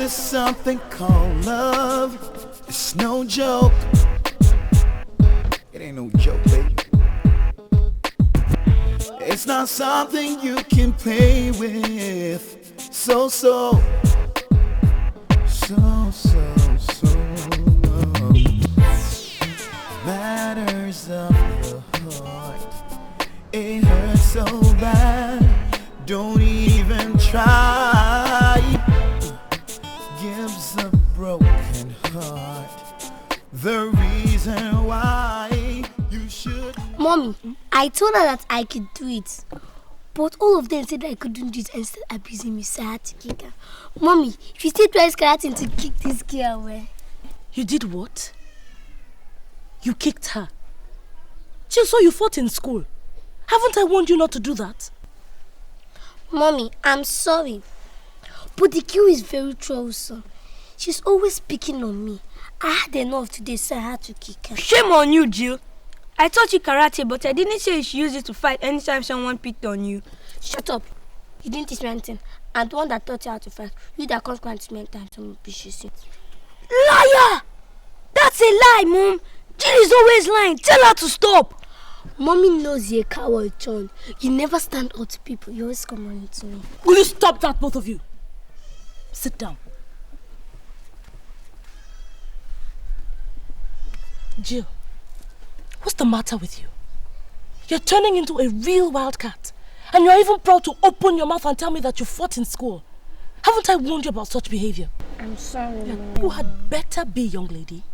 there's something called love. It's no joke. It ain't no joke, baby. It's not something you can play with. So matters of the heart. It hurts so bad. Don't even try. Gives a broken heart the reason why you should. Mommy, I told her that I could do it, but all of them said I couldn't do it and started abusing me, so I had to kick her. Mommy, if you still tries karate to kick this girl away. You did what? You kicked her? Just so you fought in school. Haven't I warned you not to do that? Mommy, I'm sorry, but the girl is very troublesome. She's always picking on me. I had enough today, so I had to kick her. Shame on you, Jill. I taught you karate, but I didn't say you should use it to fight anytime someone picked on you. Shut up. You didn't teach me anything. And the one that taught you how to fight, you that comes to me anytime someone pushes you. Liar! That's a lie, Mom. Jill is always lying. Tell her to stop. Mommy knows you're a coward, John. You never stand up to people. You always come running to me. Will you stop that, both of you? Sit down. Jill, what's the matter with you? You're turning into a real wildcat. And you're even proud to open your mouth and tell me that you fought in school. Haven't I warned you about such behavior? I'm sorry, Mom. You had better be, young lady.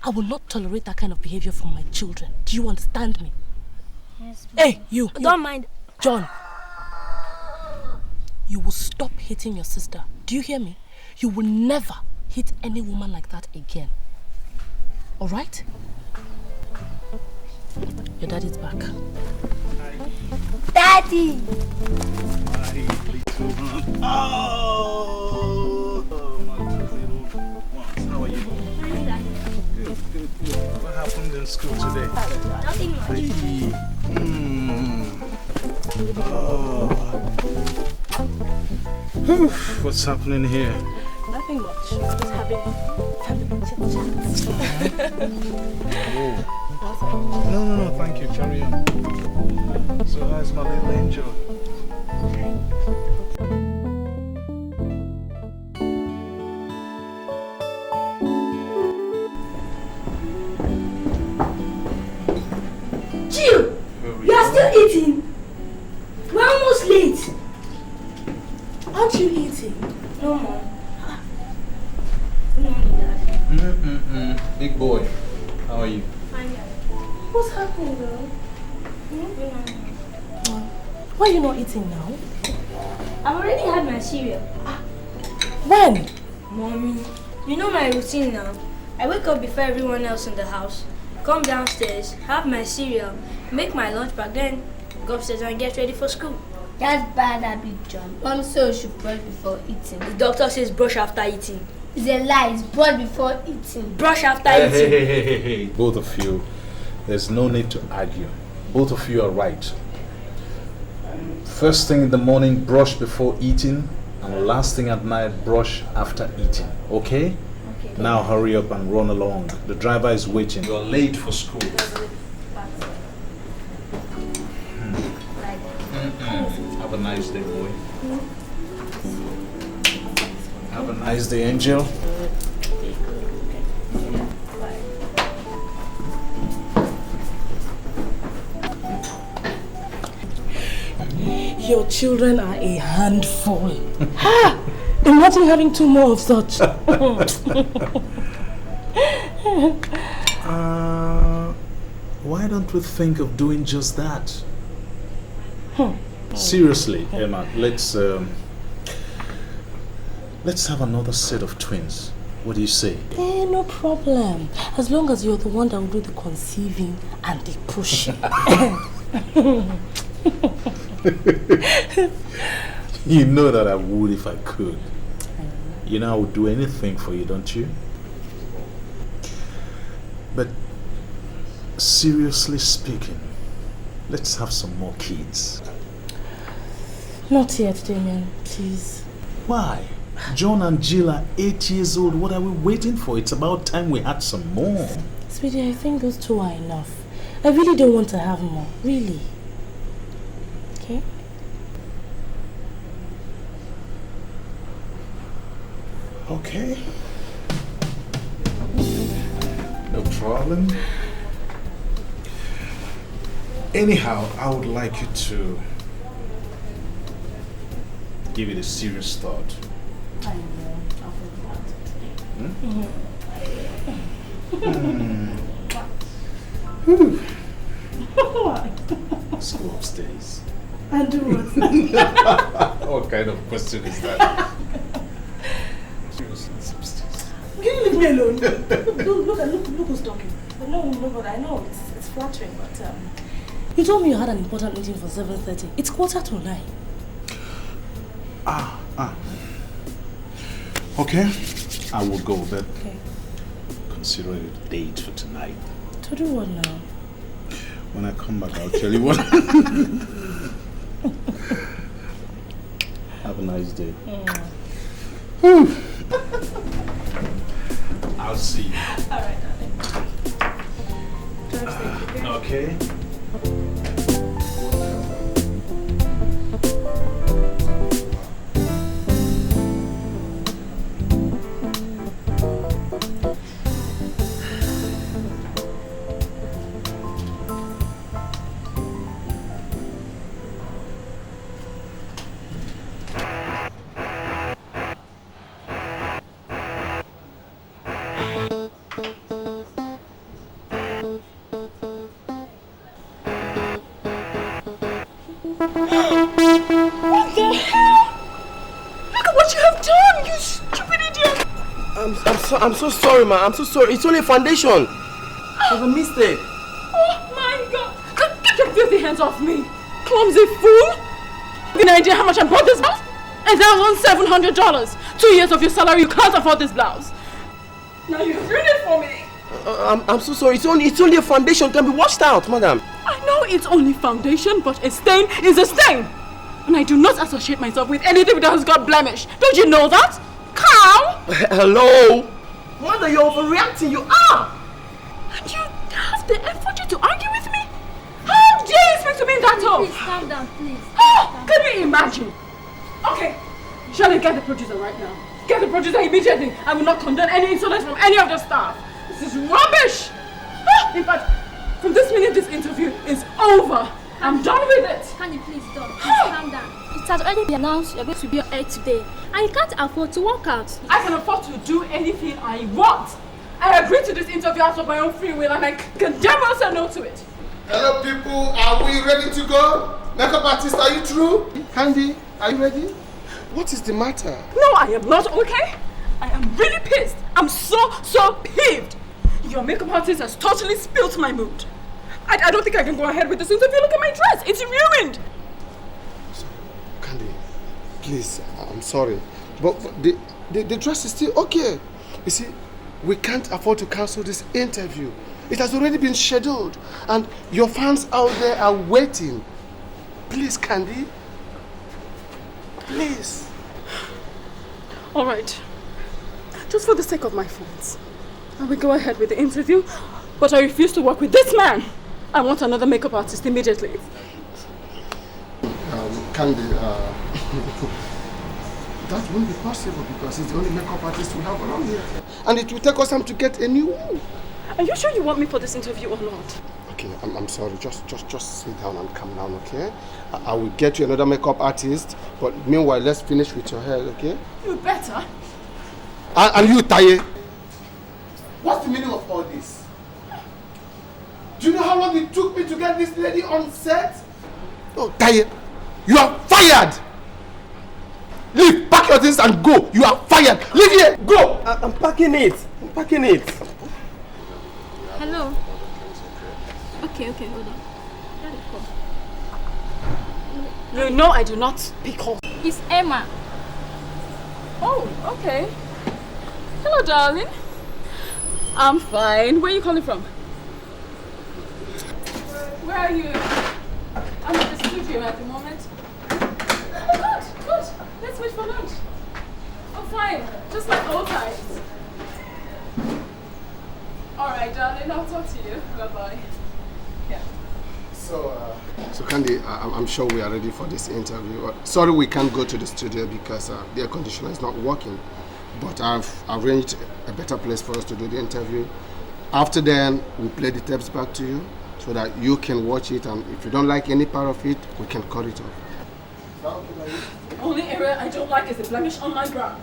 I will not tolerate that kind of behavior from my children. Do you understand me? Yes, Mom. Hey, you. Don't mind. John. You will stop hitting your sister. Do you hear me? You will never hit any woman like that again. Alright? Your daddy's back. Daddy! Oh, my little ones. How are you? Good. What happened in school today? Nothing much. Hey. Oh. Whew. What's happening here? Nothing much. Just having Oh. No, thank you. Carry on. So how's my little angel? Jill, you are still eating. We're almost late. Aren't you eating? No, Mom. No, Dad. Big boy, how are you? Fine, Dad. What's happening, girl? Why are you not eating now? I've already had my cereal. When? Mommy, you know my routine now. I wake up before everyone else in the house, come downstairs, have my cereal, make my lunch bag, then go upstairs and get ready for school. That's bad habit, John. Mom said you should brush before eating. The doctor says brush after eating. It's a lie. It's brush before eating. Brush after eating. Hey. Both of you, there's no need to argue. Both of you are right. First thing in the morning, brush before eating, and last thing at night, brush after eating. Okay? Okay. Now hurry up and run along. The driver is waiting. You're late for school. Have a nice day, boy. Have a nice day, Angel. Your children are a handful. Ha! Imagine having two more of such. Why don't we think of doing just that? Seriously, Emma, let's have another set of twins. What do you say? No problem. As long as you're the one that will do the conceiving and the pushing. You know that I would if I could. You know I would do anything for you, don't you? But seriously speaking, let's have some more kids. Not yet, Damien, please. Why? John and Jill are 8 years old. What are we waiting for? It's about time we had some more. Sweetie, I think those 2 are enough. I really don't want to have more. Really. Okay? Okay. No problem. Anyhow, I would like you to give it a serious thought. I know. I'll think about it. Let's go upstairs. And do what? What kind of question is that? Can you leave me alone? Look who's talking. No, but I know it's flattering, but you told me you had an important meeting for 7:30. It's 9:15. Okay, I will go, but Okay. consider it a date for tonight. To do what now? When I come back, I'll tell you what. Have a nice day. I'll see you. All right, darling. Okay. I'm so sorry, man. I'm so sorry. It's only a foundation. It was a mistake. Oh my God! Get your filthy hands off me! Clumsy fool! You have an idea how much I bought this blouse? $1,700. 2 years of your salary, you can't afford this blouse. Now you ruined it for me. I'm so sorry. It's only a foundation. It can be washed out, madam. I know it's only foundation, but a stain is a stain. And I do not associate myself with anything that has got blemish. Don't you know that? Cow! Hello? Mother, you're overreacting. You are. And you have the effort to argue with me? How dare you speak to me in that tone? Please calm down, please. Oh, can you imagine? Okay, shall I get the producer right now? Get the producer immediately. I will not condone any insolence from any of the staff. This is rubbish. In fact, from this minute this interview is over. I'm done with it. Can you please stop? Please calm down. It has already been announced you're going to be on air today. And you can't afford to walk out. I can afford to do anything I want. I agreed to this interview out of my own free will and I can damn well say no to it. Hello people, are we ready to go? Makeup artist, are you through? Candy, are you ready? What is the matter? No, I am not okay. I am really pissed. I'm so peeved. Your makeup artist has totally spilt my mood. I don't think I can go ahead with this interview. Look at my dress. It's ruined. Candy, please, I'm sorry. But the dress is still okay. You see, we can't afford to cancel this interview. It has already been scheduled. And your fans out there are waiting. Please, Candy. Please. All right. Just for the sake of my fans, I will go ahead with the interview, but I refuse to work with this man. I want another makeup artist immediately. Candy, that won't be possible because it's the only makeup artist we have around here. And it will take us time to get a new one. Are you sure you want me for this interview or not? Okay, I'm sorry. Just sit down and calm down, okay? I will get you another makeup artist, but meanwhile, let's finish with your hair, okay? You better. And you, Taye. What's the meaning of all this? Do you know how long it took me to get this lady on set? Oh, Taye, you are fired! Leave, pack your things and go. You are fired. Leave here, go! I'm packing it. I'm packing it. Hello. Okay, hold on. Let it No, I do not pick up. It's Emma. Oh, okay. Hello, darling. I'm fine. Where are you calling from? Where are you? I'm at the studio at the moment. Oh, good. Let's wait for lunch. Oh, fine. Just like old times. Alright, darling, I'll talk to you. Bye-bye. Yeah. So Candy, I'm sure we are ready for this interview. Sorry we can't go to the studio because the air conditioner is not working. But I've arranged a better place for us to do the interview. After then, we'll play the tapes back to you so that you can watch it, and if you don't like any part of it, we can cut it off. The only area I don't like is the blemish on my brow.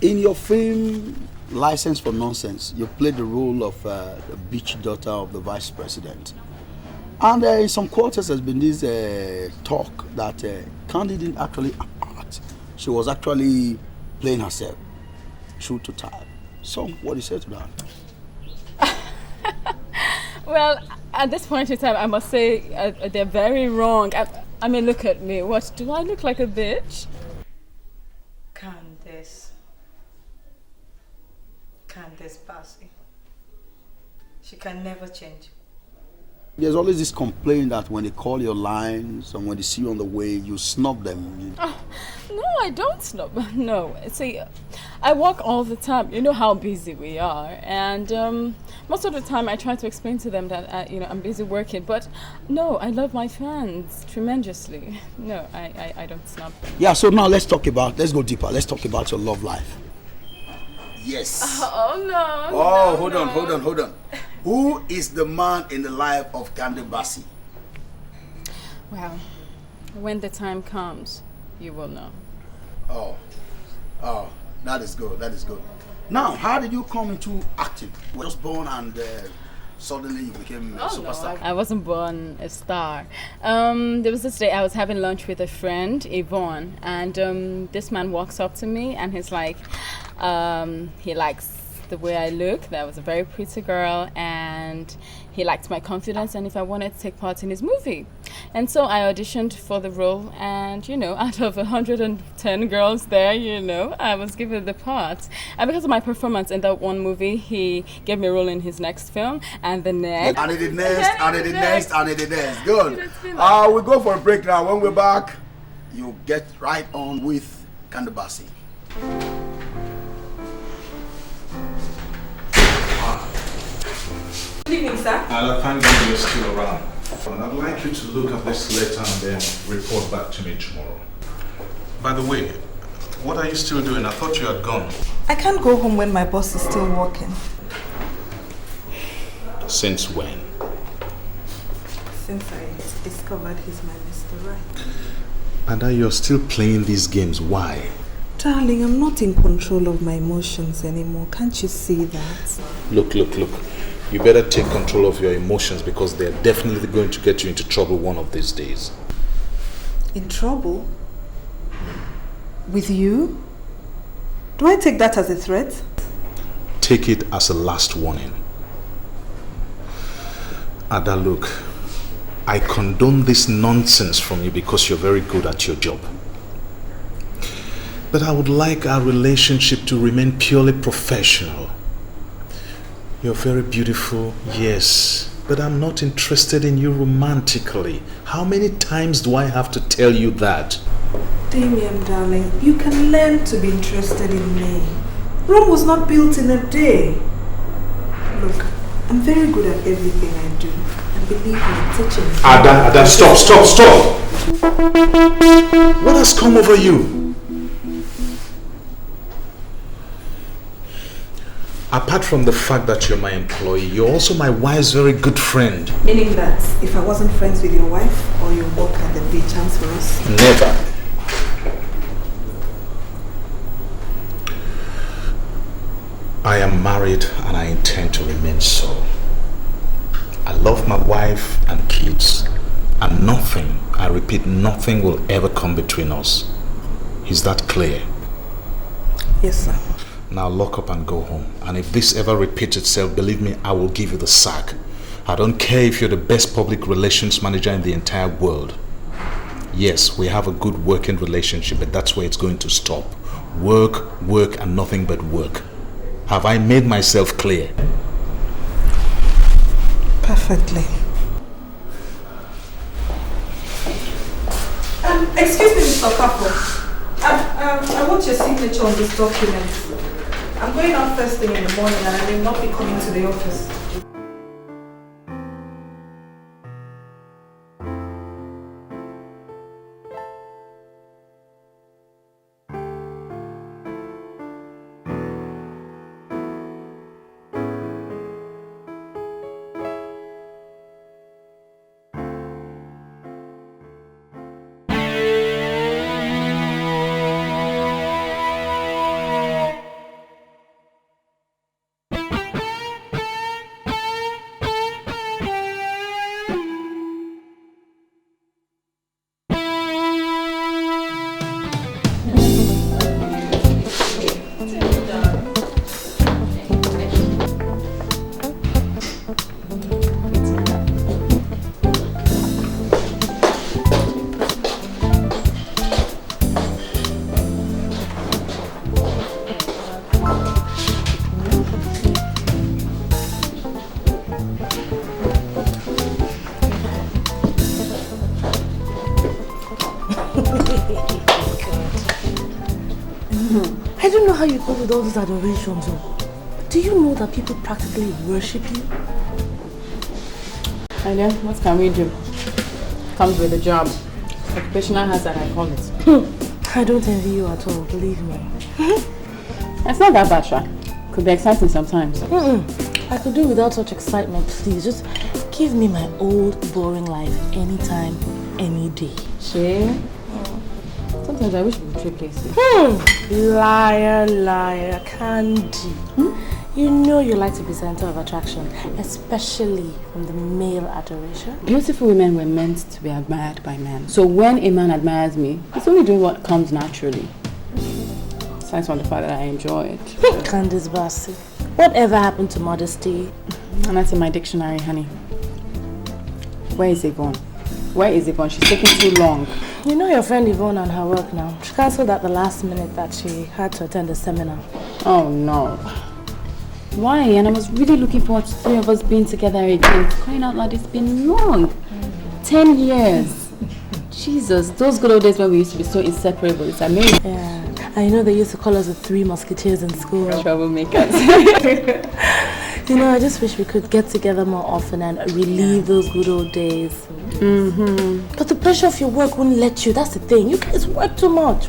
In your film License for Nonsense, you played the role of the beach daughter of the vice president. And in some quarters there's been this talk that Candy didn't actually act. She was actually playing herself, true to type. So, what do you say to that? Well, at this point in time, I must say they're very wrong. I mean, look at me. What, do I look like a bitch? Candace Bassey. She can never change. There's always this complaint that when they call your lines and when they see you on the way, you snub them. Oh, no, I don't snub. No, see, I work all the time. You know how busy we are, and most of the time I try to explain to them that I'm busy working. But no, I love my fans tremendously. No, I don't snub them. Yeah. So now let's go deeper. Let's talk about your love life. Yes. Oh no. Oh, no, hold on. Who is the man in the life of Candace Bassey? Well, when the time comes, you will know. Oh, that is good. Now, how did you come into acting? You were just born and suddenly you became a superstar? No, I wasn't born a star. There was this day I was having lunch with a friend, Yvonne, and this man walks up to me and he's like, he likes the way I look. That was a very pretty girl, and he liked my confidence and if I wanted to take part in his movie. And so I auditioned for the role, and out of 110 girls there, I was given the part. And because of my performance in that one movie, he gave me a role in his next film, and the next. And the next. Good. We'll go for a break now. When we're back, you get right on with Candace Bassey. Good evening, sir. Thank God you're still around. And I'd like you to look at this letter and then report back to me tomorrow. By the way, what are you still doing? I thought you had gone. I can't go home when my boss is still working. Since when? Since I discovered he's my Mr. Right. And you're still playing these games. Why? Darling, I'm not in control of my emotions anymore. Can't you see that? Look. You better take control of your emotions because they're definitely going to get you into trouble one of these days. In trouble? With you? Do I take that as a threat? Take it as a last warning. Ada, look, I condone this nonsense from you because you're very good at your job. But I would like our relationship to remain purely professional. You're very beautiful, yes, but I'm not interested in you romantically. How many times do I have to tell you that? Damien, darling, you can learn to be interested in me. Rome was not built in a day. Look, I'm very good at everything I do. And believe me, teaching. Ada, stop! What has come over you? Apart from the fact that you're my employee, you're also my wife's very good friend. Meaning that if I wasn't friends with your wife or you work at the beach, chance for us? Never. married and I intend to remain so. I love my wife and kids, and nothing, I repeat, nothing will ever come between us. Is that clear? Yes, sir. Now lock up and go home. And if this ever repeats itself, believe me, I will give you the sack. I don't care if you're the best public relations manager in the entire world. Yes, we have a good working relationship, but that's where it's going to stop. Work, work, and nothing but work. Have I made myself clear? Perfectly. Excuse me, Mr. Kapo. I want your signature on this document. I'm going out first thing in the morning and I will not be coming to the office. I don't know how you cope with all these adorations. Do you know that people practically worship you? I know. What can we do? Comes with the job. Occupational hazard, I call it. I don't envy you at all, believe me. It's not that bad, Sha. Could be exciting sometimes. I could do without such excitement, please. Just give me my old, boring life anytime, any day. She? Sometimes I wish we would trade places. Liar, liar, Candy. You know you like to be center of attraction, especially from the male adoration. Beautiful women were meant to be admired by men. So when a man admires me, he's only doing what comes naturally. Aside from the fact that I enjoy it. Candice Bassey. Whatever happened to modesty? And that's in my dictionary, honey. Where is it gone? Where is it gone? She's taking too long. You know your friend Yvonne and her work now. She cancelled at the last minute that she had to attend a seminar. Oh no. Why? And I was really looking forward to three of us being together again. Crying out loud, it's been long. 10 years. Jesus, those good old days when we used to be so inseparable. It's amazing. Yeah. And you know they used to call us the Three Musketeers in school. Troublemakers. You know, I just wish we could get together more often and relive those good old days. But the pressure of your work wouldn't let you. That's the thing. You guys work too much.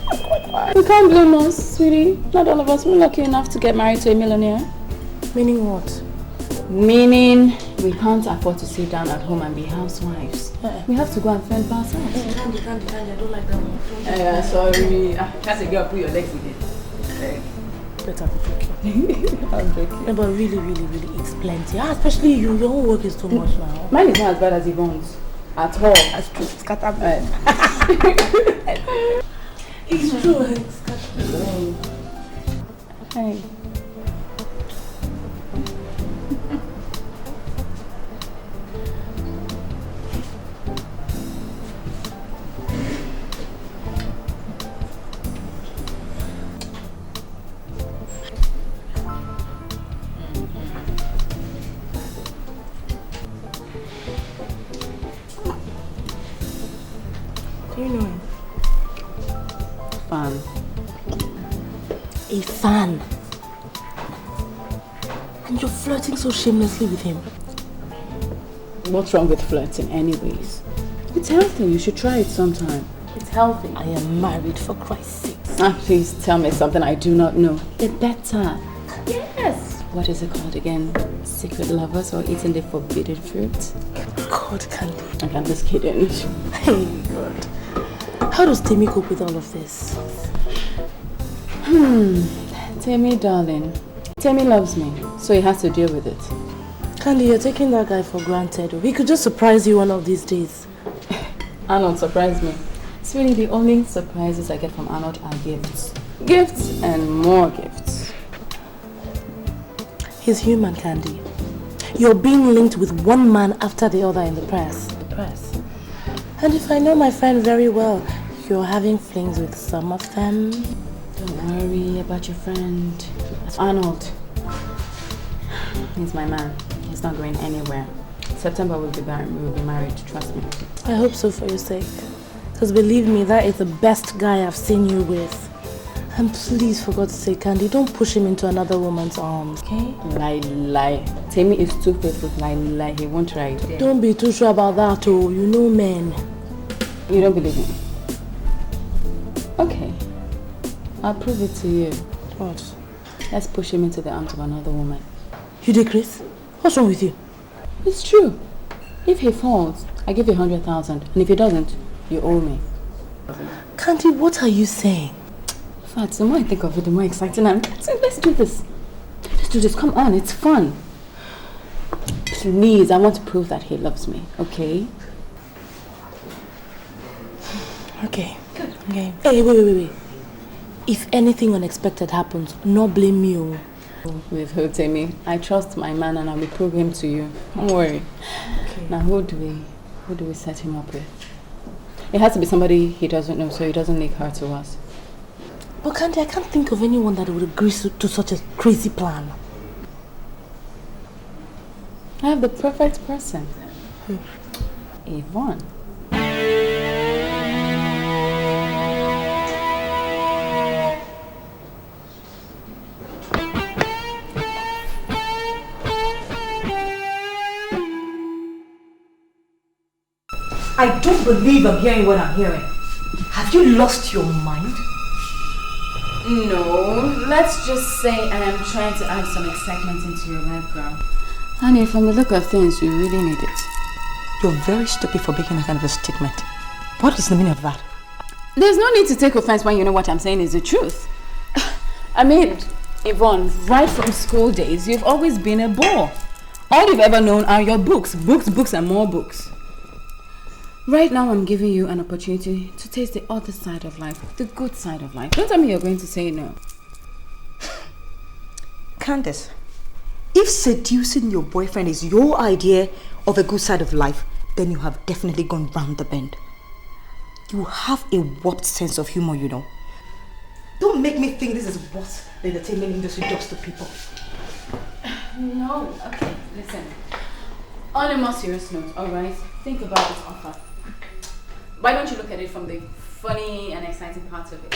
Work. We can't blame us, sweetie. Not all of us were lucky enough to get married to a millionaire. Meaning what? Meaning we can't afford to sit down at home and be housewives. We have to go and fend for ourselves. Candy, I don't like that one. Yeah, sorry. That's a girl, put your legs in it. Better be joking. No, but really, it's plenty. Especially you. Your own work is too much now. Mine is not as bad as Yvonne's. At all. That's true. Scatterbrain. It's true. Scatterbrain. Hey. Do you know him? Fan. A fan? And you're flirting so shamelessly with him? What's wrong with flirting anyways? It's healthy, you should try it sometime. It's healthy. I am married, for Christ's sake. Please tell me something I do not know. The better. Yes. What is it called again? Secret lovers or eating the forbidden fruit? God, Candy. I'm just kidding. Hey, God. How does Timmy cope with all of this? Timmy, darling. Temi loves me, so he has to deal with it. Candy, you're taking that guy for granted. He could just surprise you one of these days. Arnold surprised me. It's really the only surprises I get from Arnold are gifts. Gifts and more gifts. He's human, Candy. You're being linked with one man after the other in the press. And if I know my friend very well, you're having flings with some of them. Don't worry about your friend. Arnold. He's my man. He's not going anywhere. September we will be married, trust me. I hope so for your sake. Because believe me, that is the best guy I've seen you with. And please, for God's sake, Candy, don't push him into another woman's arms, okay? Lie. Temi is too faithful. Lie. He won't try it. Don't be too sure about that, oh. You know men. You don't believe me? Okay. I'll prove it to you. What? Let's push him into the arms of another woman. You did, Chris? What's wrong with you? It's true. If he falls, I give you 100,000. And if he doesn't, you owe me. Candy, what are you saying? In fact, the more I think of it, the more exciting I'm getting. Let's do this. Let's do this. Come on, it's fun. Please, I want to prove that he loves me, okay? Okay. Good. Okay. Hey, wait. If anything unexpected happens, no blame me. With who, Temi? I trust my man and I will prove him to you. Don't worry. Okay. Now, who do we set him up with? It has to be somebody he doesn't know, so he doesn't leak her to us. But Candy, I can't think of anyone that would agree to such a crazy plan. I have the perfect person. Yvonne. I don't believe I'm hearing what I'm hearing. Have you lost your mind? No, let's just say I am trying to add some excitement into your life, girl. Honey, from the look of things, you really need it. You're very stupid for making that kind of a statement. What is the meaning of that? There's no need to take offense when you know what I'm saying is the truth. I mean, Yvonne, right from school days, you've always been a bore. All you've ever known are your books, and more books. Right now, I'm giving you an opportunity to taste the other side of life, the good side of life. Don't tell me you're going to say no. Candace, if seducing your boyfriend is your idea of a good side of life, then you have definitely gone round the bend. You have a warped sense of humor, you know. Don't make me think this is what the entertainment industry does to people. No, okay, listen. On a more serious note, alright? Think about this offer. Why don't you look at it from the funny and exciting parts of it?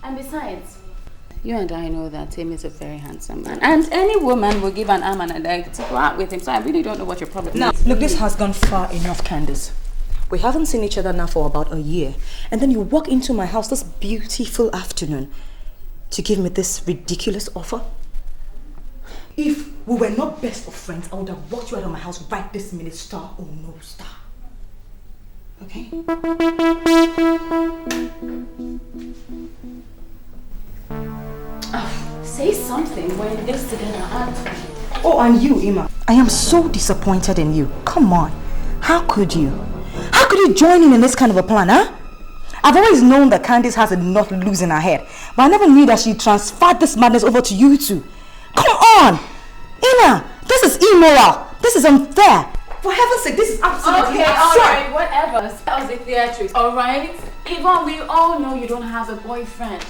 And besides, you and I know that Tim is a very handsome man. And any woman will give an arm and a leg to go out with him. So I really don't know what your problem is. Look, this has gone far enough, Candace. We haven't seen each other now for about a year. And then you walk into my house this beautiful afternoon to give me this ridiculous offer. If we were not best of friends, I would have walked you out of my house right this minute, star or no star. Okay? Say something. We're in this together, aren't we? Oh, and you, Emma. I am so disappointed in you. Come on. How could you? How could you join in this kind of a plan, huh? I've always known that Candace has a knot loose in her head, but I never knew that she transferred this madness over to you two. Come on! Emma, this is immoral. This is unfair. For heaven's sake, this is absolutely okay, absurd. Alright, whatever. That was the theatrics, alright? Yvonne, we all know you don't have a boyfriend.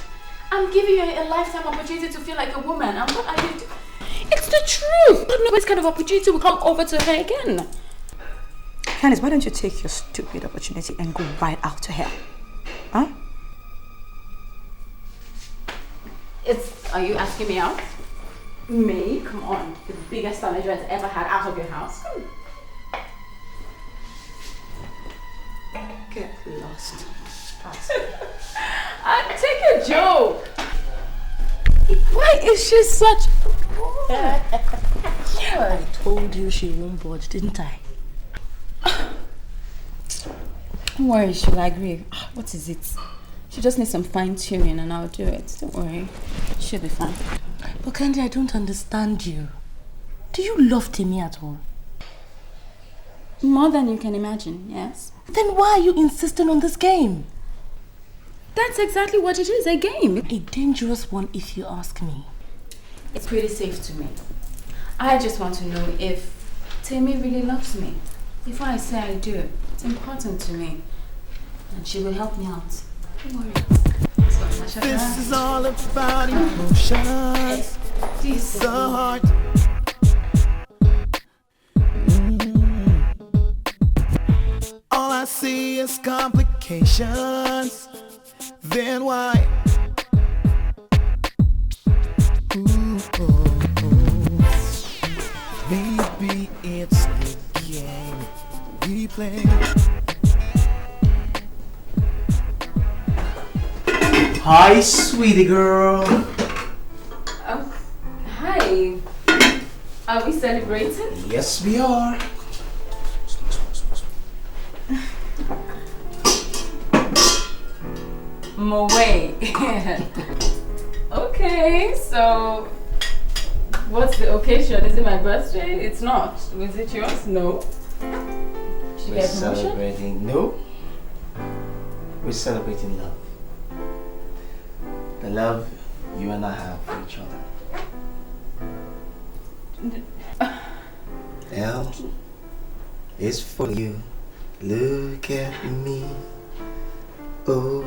I'm giving you a lifetime opportunity to feel like a woman. And what are you doing? It's the truth. I don't know this kind of opportunity will come over to her again. Candace, why don't you take your stupid opportunity and go right out to her? Huh? Are you asking me out? Me? Come on. The biggest challenge I've ever had out of your house. Get lost. I take a joke. Why is she such... I told you she won't budge, didn't I? Don't worry, she'll agree. What is it? She just needs some fine tuning and I'll do it. Don't worry. She'll be fine. But Candy, I don't understand you. Do you love Timmy at all? More than you can imagine, yes. Then why are you insisting on this game? That's exactly what it is, a game. A dangerous one if you ask me. It's pretty safe to me. I just want to know if Timmy really loves me. Before I say I do, it's important to me. And she will help me out. Don't worry. This is all about emotions. The heart. All I see is complications. Then why? Ooh, oh, oh. Maybe it's the game we play. Hi, sweetie girl. Oh, hi. Are we celebrating? Yes, we are. Moe. Okay, so what's the occasion? Is it my birthday? It's not. Was it yours? No. Did you We're get a promotion? celebrating. No. We're celebrating love. The love you and I have for each other. L is for you. Look at me. O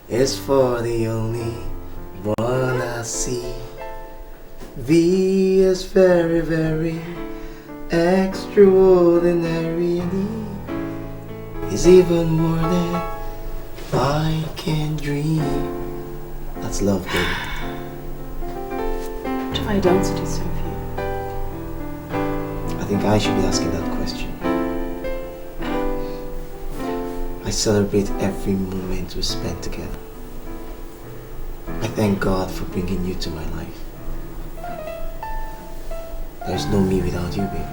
is for the only one I see. V is very, very extraordinary. And E is even more than I can dream. That's love, baby. What have I done to deserve you? I think I should be asking that question. I celebrate every moment we spend together. I thank God for bringing you to my life. There's no me without you, baby.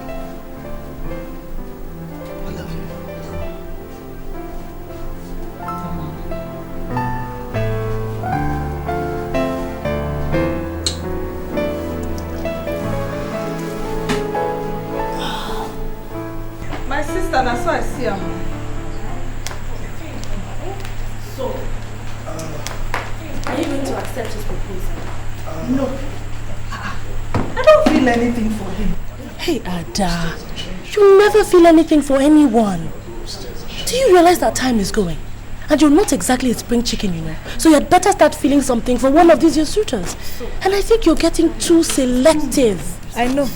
I love you. My sister, that's why I see her. So, are you going to accept his proposal? No. I don't feel anything for him. Hey, Ada. You never feel anything for anyone. Do you realize that time is going? And you're not exactly a spring chicken, you know. So you'd better start feeling something for one of these your suitors. And I think you're getting too selective. I know.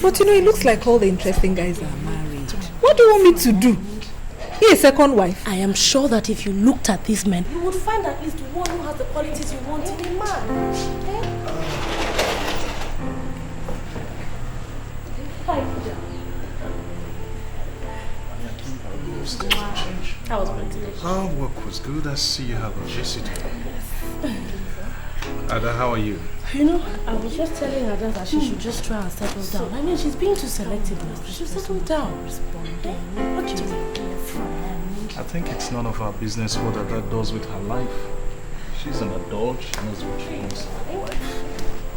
But you know, it looks like all the interesting guys are married. What do you want me to do? Be a second wife? I am sure that if you looked at these men, you would find at least one who has the qualities you want in a man. Okay? How was Oh, work was good. I see you have a visitor. Ada, how are you? You know, I was just telling Ada that she should just try and settle down. I mean, she's being too selective now. She should settle down. What do you mean? I think it's none of our business what Ada does with her life. She's an adult. She knows what she wants in her life.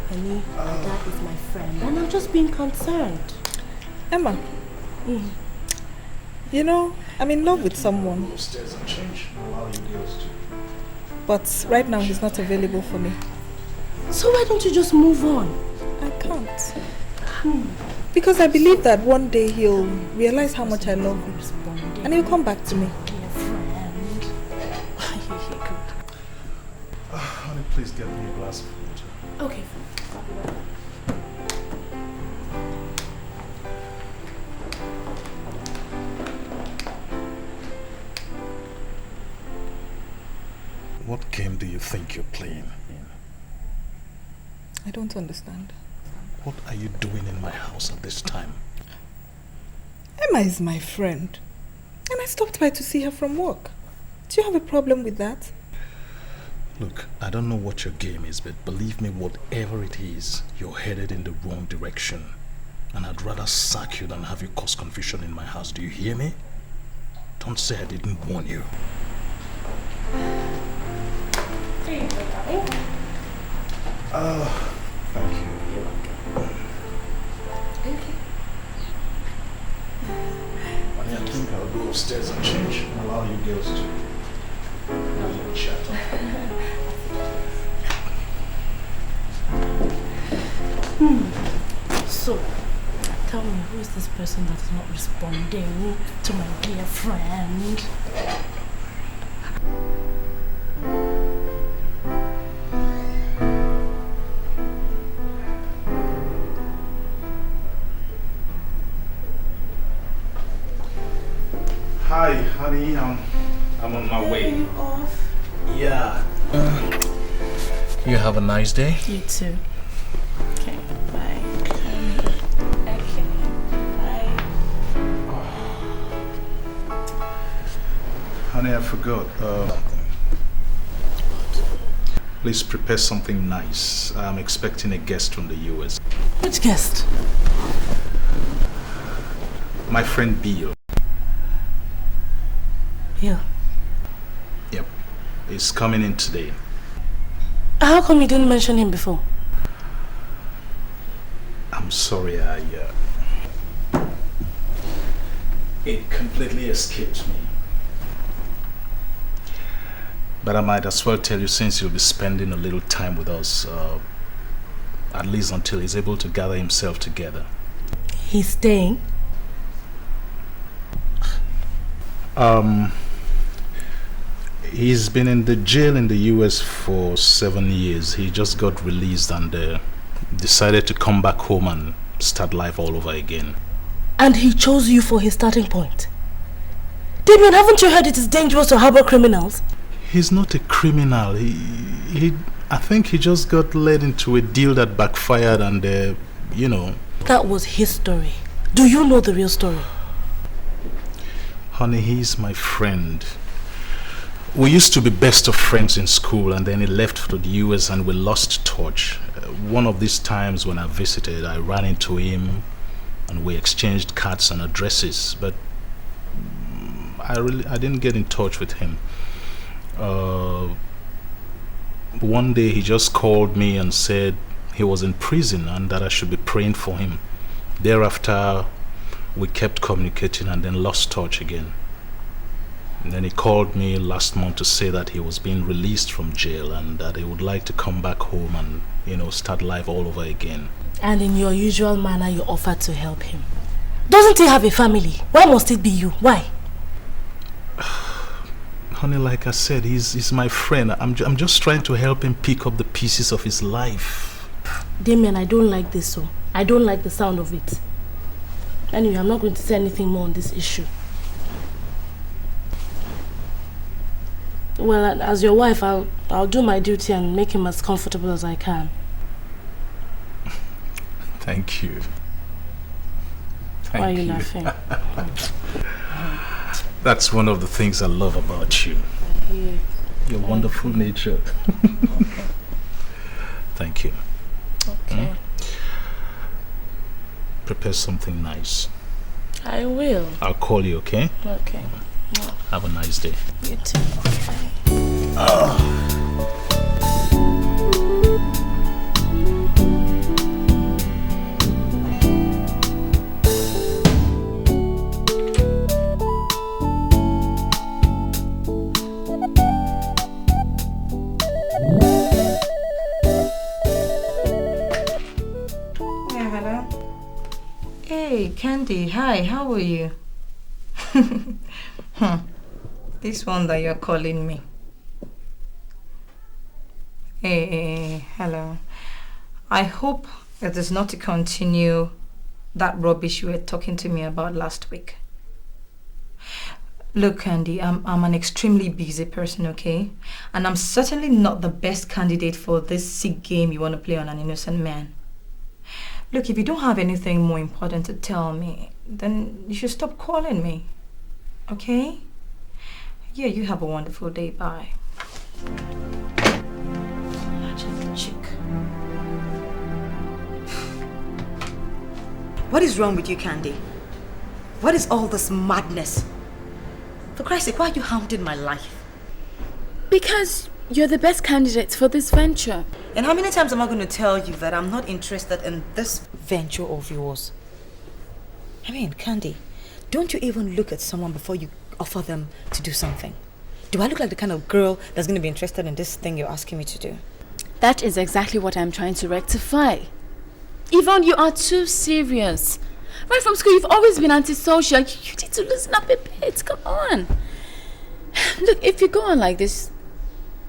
Honey, Ada is my friend, and I'm just being concerned. Emma, you know, I'm in love with someone. But right now he's not available for me. So why don't you just move on? I can't. Because I believe that one day he'll realize how much I love him. And he'll come back to me. Honey, please get me a glass of water. Okay. What game do you think you're playing? I don't understand. What are you doing in my house at this time? Emma is my friend. And I stopped by to see her from work. Do you have a problem with that? Look, I don't know what your game is, but believe me, whatever it is, you're headed in the wrong direction. And I'd rather sack you than have you cause confusion in my house. Do you hear me? Don't say I didn't warn you. Thank you. You're welcome. Okay. I think I'll go upstairs and change. Allow you girls to chat. So, tell me, who is this person that is not responding to my dear friend? Hi, honey. I'm on my way. Are you off? Yeah. You have a nice day. You too. Okay, bye. Okay, bye. Honey, I forgot. Please prepare something nice. I'm expecting a guest from the US. Which guest? My friend Bill. Yeah. Yep. He's coming in today. How come you didn't mention him before? I'm sorry, it completely escaped me. But I might as well tell you, since you'll be spending a little time with us, at least until he's able to gather himself together. He's staying? He's been in the jail in the US for 7 years. He just got released and decided to come back home and start life all over again. And he chose you for his starting point? Damien, haven't you heard it is dangerous to harbor criminals? He's not a criminal. I think he just got led into a deal that backfired and, you know. That was his story. Do you know the real story? Honey, he's my friend. We used to be best of friends in school, and then he left for the US and we lost touch. One of these times when I visited, I ran into him and we exchanged cards and addresses, but I didn't get in touch with him. One day he just called me and said he was in prison and that I should be praying for him. Thereafter, we kept communicating and then lost touch again. And then he called me last month to say that he was being released from jail and that he would like to come back home and, you know, start life all over again. And in your usual manner, you offered to help him. Doesn't he have a family? Why must it be you? Why? Honey, like I said, he's my friend. I'm just trying to help him pick up the pieces of his life. Damien, I don't like this, so I don't like the sound of it. Anyway, I'm not going to say anything more on this issue. Well, as your wife, I'll do my duty and make him as comfortable as I can. Thank you. Why are you laughing? That's one of the things I love about you. Your wonderful nature. Thank you. Okay. Prepare something nice. I will. I'll call you, okay? Okay. Have a nice day. You too. Okay. Yeah, hello. Hey, Candy. Hi, how are you? This one that you're calling me. Hey, hello. I hope it is not to continue that rubbish you were talking to me about last week. Look, Candy, I'm an extremely busy person, okay? And I'm certainly not the best candidate for this sick game you want to play on an innocent man. Look, if you don't have anything more important to tell me, then you should stop calling me. Okay? Yeah, you have a wonderful day. Bye. Imagine the chick. What is wrong with you, Candy? What is all this madness? For Christ's sake, why are you hounding my life? Because You're the best candidate for this venture. And how many times am I going to tell you that I'm not interested in this venture of yours? I mean, Candy, don't you even look at someone before you offer them to do something? Do I look like the kind of girl that's going to be interested in this thing you're asking me to do? That is exactly what I'm trying to rectify. Yvonne, you are too serious. Right from school, you've always been antisocial. You need to loosen up a bit. Come on. Look, if you go on like this,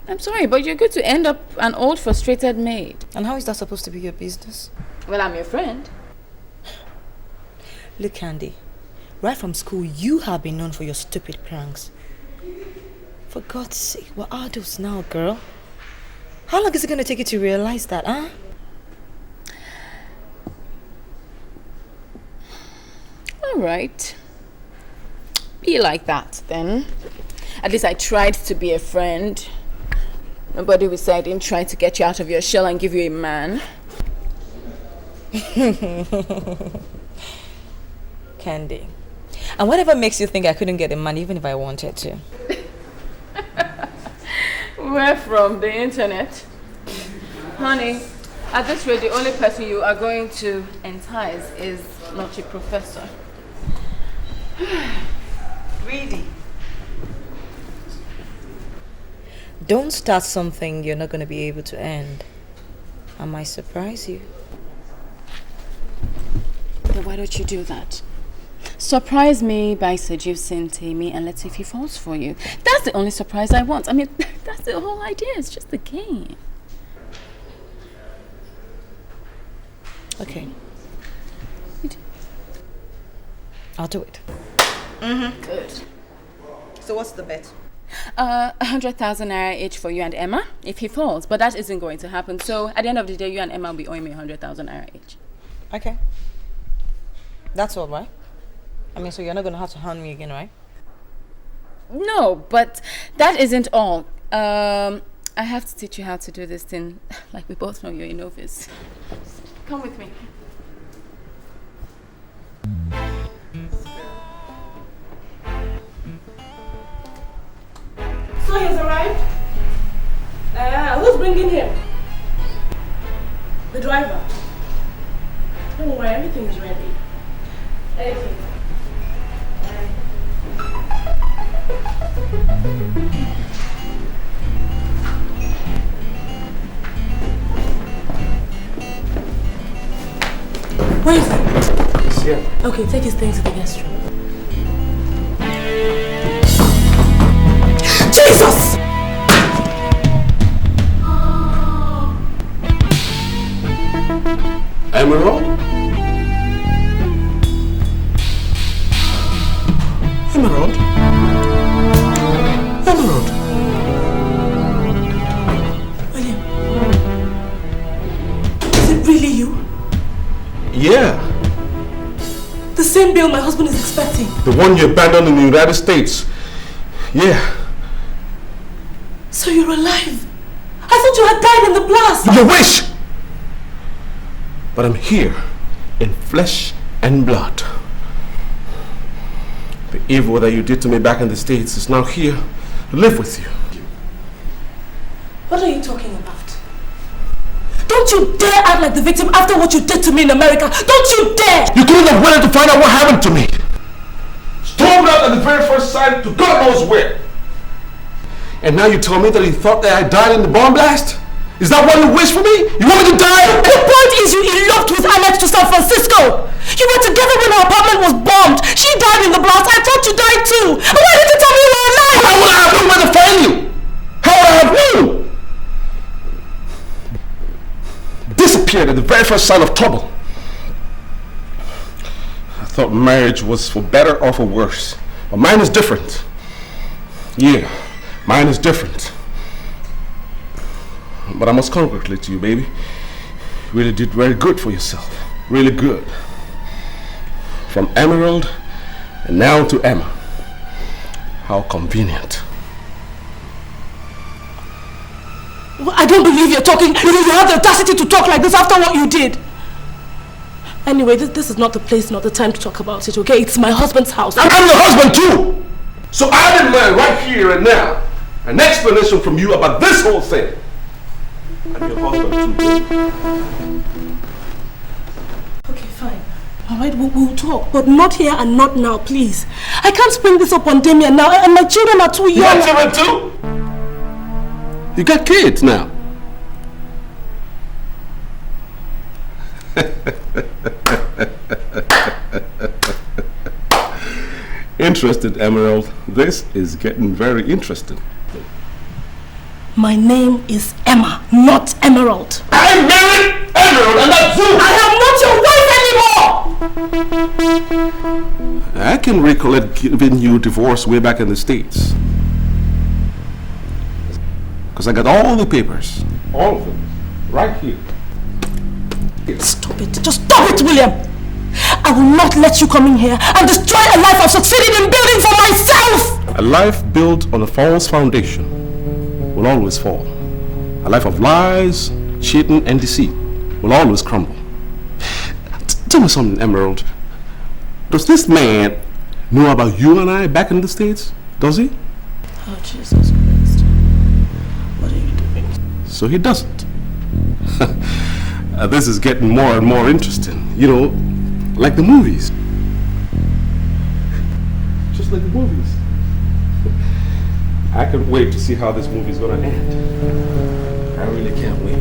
I'm sorry, but you're going to end up an old, frustrated maid. And how is that supposed to be your business? Well, I'm your friend. Look, Candy, right from school, you have been known for your stupid pranks. For God's sake, we're adults now, girl. How long is it going to take you to realize that, huh? All right. Be like that, then. At least I tried to be a friend. Nobody will say I didn't try to get you out of your shell and give you a man. Candy. And whatever makes you think I couldn't get a man even if I wanted to? We're from the internet. Honey, at this rate, the only person you are going to entice is Nnaji Professor. Really? Don't start something you're not going to be able to end. I might surprise you. Then why don't you do that? Surprise me by seducing Tammy and let's see if he falls for you. That's the only surprise I want. I mean, that's the whole idea. It's just a game. Okay. I'll do it. Good. So what's the bet? 100,000 naira each for you and Emma if he falls, but that isn't going to happen. So at the end of the day, you and Emma will be owing me 100,000 naira each. Okay. That's all, right? I mean, so you're not going to have to hand me again, right? No, but that isn't all. I have to teach you how to do this thing. Like we both know you're a novice. Come with me. So he has arrived? Who's bringing him? The driver. Don't worry, everything is ready. Okay. Where is he? He's here. Okay, take his things to the guest room. Jesus! Emerald? Emerald? Emerald? William, is it really you? Yeah. The same bill my husband is expecting. The one you abandoned in the United States. Yeah. So you're alive? I thought you had died in the blast. You wish! But I'm here in flesh and blood. The evil that you did to me back in the States is now here to live with you. What are you talking about? Don't you dare act like the victim after what you did to me in America. Don't you dare! You couldn't have waited to find out what happened to me. Stormed out at the very first sign to God knows where. And now you tell me that he thought that I died in the bomb blast? Is that what you wish for me? You want me to die? The point is you eloped with Annette to San Francisco. You were together when her apartment was bombed. She died in the blast. I thought you died too. Why did you tell me you were alive? How would I have known where to find you? How would I have known? Disappeared at the very first sign of trouble. I thought marriage was for better or for worse. But mine is different. Yeah, mine is different. But I must congratulate you, baby. You really did very good for yourself. Really good. From Emerald and now to Emma. How convenient. Well, I don't believe you're talking. You have the audacity to talk like this after what you did. Anyway, this is not the place, not the time to talk about it, okay? It's my husband's house. I'm your husband too! So I didn't mind right here and now an explanation from you about this whole thing. I'm your husband too. Okay, fine. Alright, we'll talk, but not here and not now, please. I can't spring this up on Damien now, and my children are too young. You got children too? You got kids now. Interested, Emerald. This is getting very interesting. My name is Emma, not Emerald. I married Emerald and that's you! I am not your wife anymore! I can recollect giving you a divorce way back in the States. Because I got all the papers. All of them. Right here. Stop it. Just stop it, William! I will not let you come in here and destroy a life I've succeeded in building for myself! A life built on a false foundation will always fall. A life of lies, cheating, and deceit will always crumble. Tell me something, Emerald. Does this man know about you and I back in the States? Does he? Oh, Jesus Christ. What are you doing? So he doesn't. This is getting more and more interesting. You know, like the movies. Just like the movies. I can't wait to see how this movie is going to end. I really can't wait.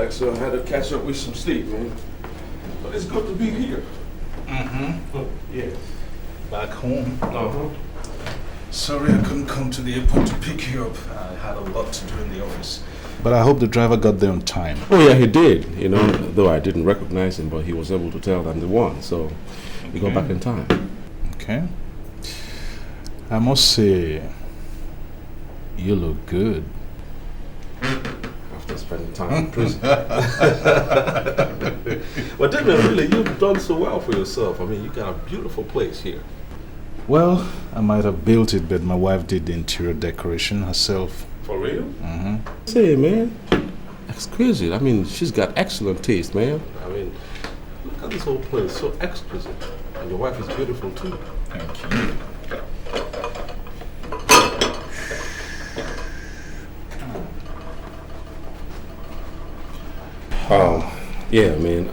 So I had to catch up with some sleep, man. But it's good to be here. Yeah. Back home. Sorry I couldn't come to the airport to pick you up. I had a lot to do in the office. But I hope the driver got there on time. Oh yeah, he did. You know, though I didn't recognize him, but he was able to tell I'm the one. So we got back in time. Okay. I must say, you look good. Spending time in prison. But Desmond, really, you've done so well for yourself. I mean, you got a beautiful place here. Well, I might have built it, but my wife did the interior decoration herself. For real? Say, man, exquisite. I mean, she's got excellent taste, man. I mean, look at this whole place, so exquisite. And your wife is beautiful too. Thank you. Yeah, man.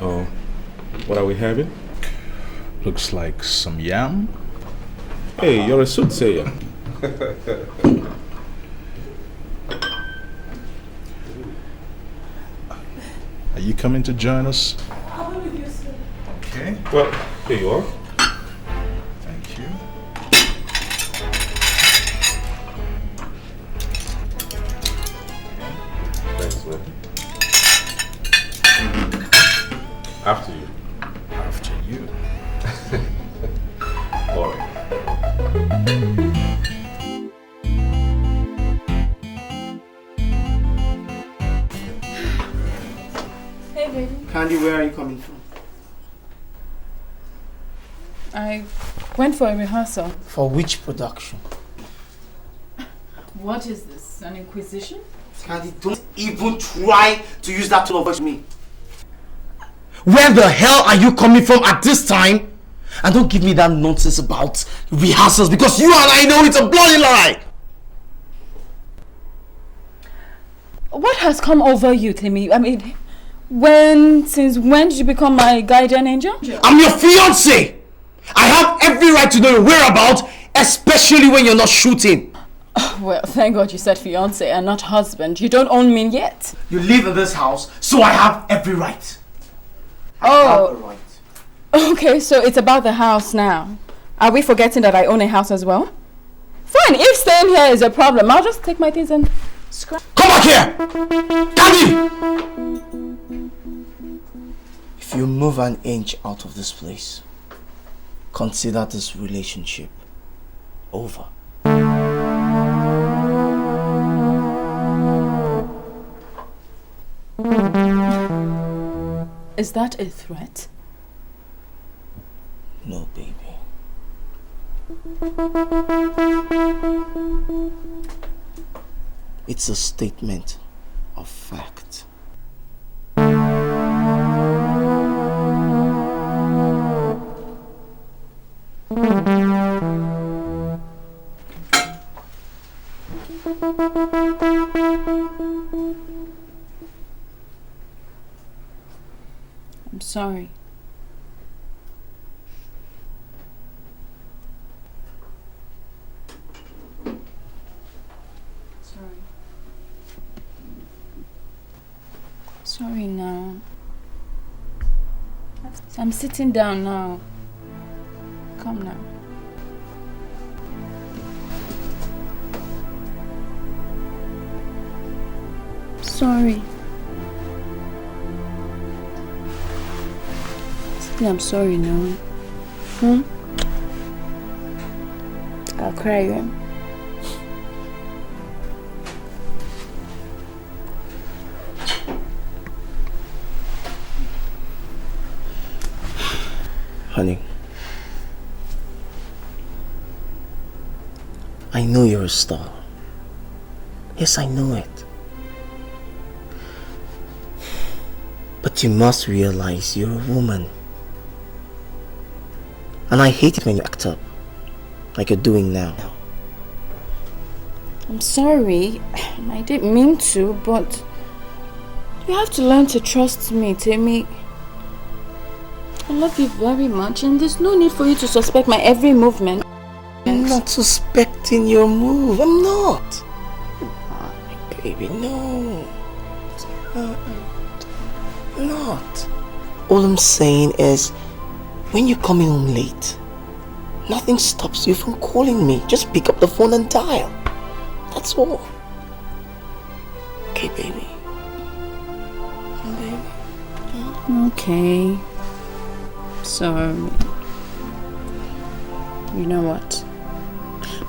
What are we having? Looks like some yam. Hey, you're a soothsayer. Are you coming to join us? How are you, sir? Okay. Well, here you are. Thank you. Thanks, man. After you. After you. All right. Hey, baby. Candy, where are you coming from? I went for a rehearsal. For which production? What is this? An inquisition? Candy, don't even try to use that tone of voice with me. Where the hell are you coming from at this time? And don't give me that nonsense about rehearsals, because you and I know it's a bloody lie! What has come over you, Timmy? I mean, since when did you become my guardian angel? I'm your fiancé! I have every right to know your whereabouts, especially when you're not shooting. Oh, well, thank God you said fiancé and not husband. You don't own me yet. You live in this house, so I have every right. Oh, okay, so it's about the house now. Are we forgetting that I own a house as well? Fine, if staying here is a problem, I'll just take my things and scrap. Come back here! Candy! If you move an inch out of this place, consider this relationship over. Is that a threat? No, baby. It's a statement of fact. I'm sorry. Sorry now. I'm sitting down now. Come now. Sorry. I'm sorry now. I'll cry you. Honey, I know you're a star. Yes, I know it. But you must realize you're a woman. And I hate it when you act up, like you're doing now. I'm sorry. I didn't mean to, but you have to learn to trust me, Timmy. I love you very much, and there's no need for you to suspect my every movement. I'm not suspecting your move. I'm not. Oh, my baby, no. Not. All I'm saying is, when you're coming home late, nothing stops you from calling me. Just pick up the phone and dial. That's all. Okay, baby. Okay. So, you know what?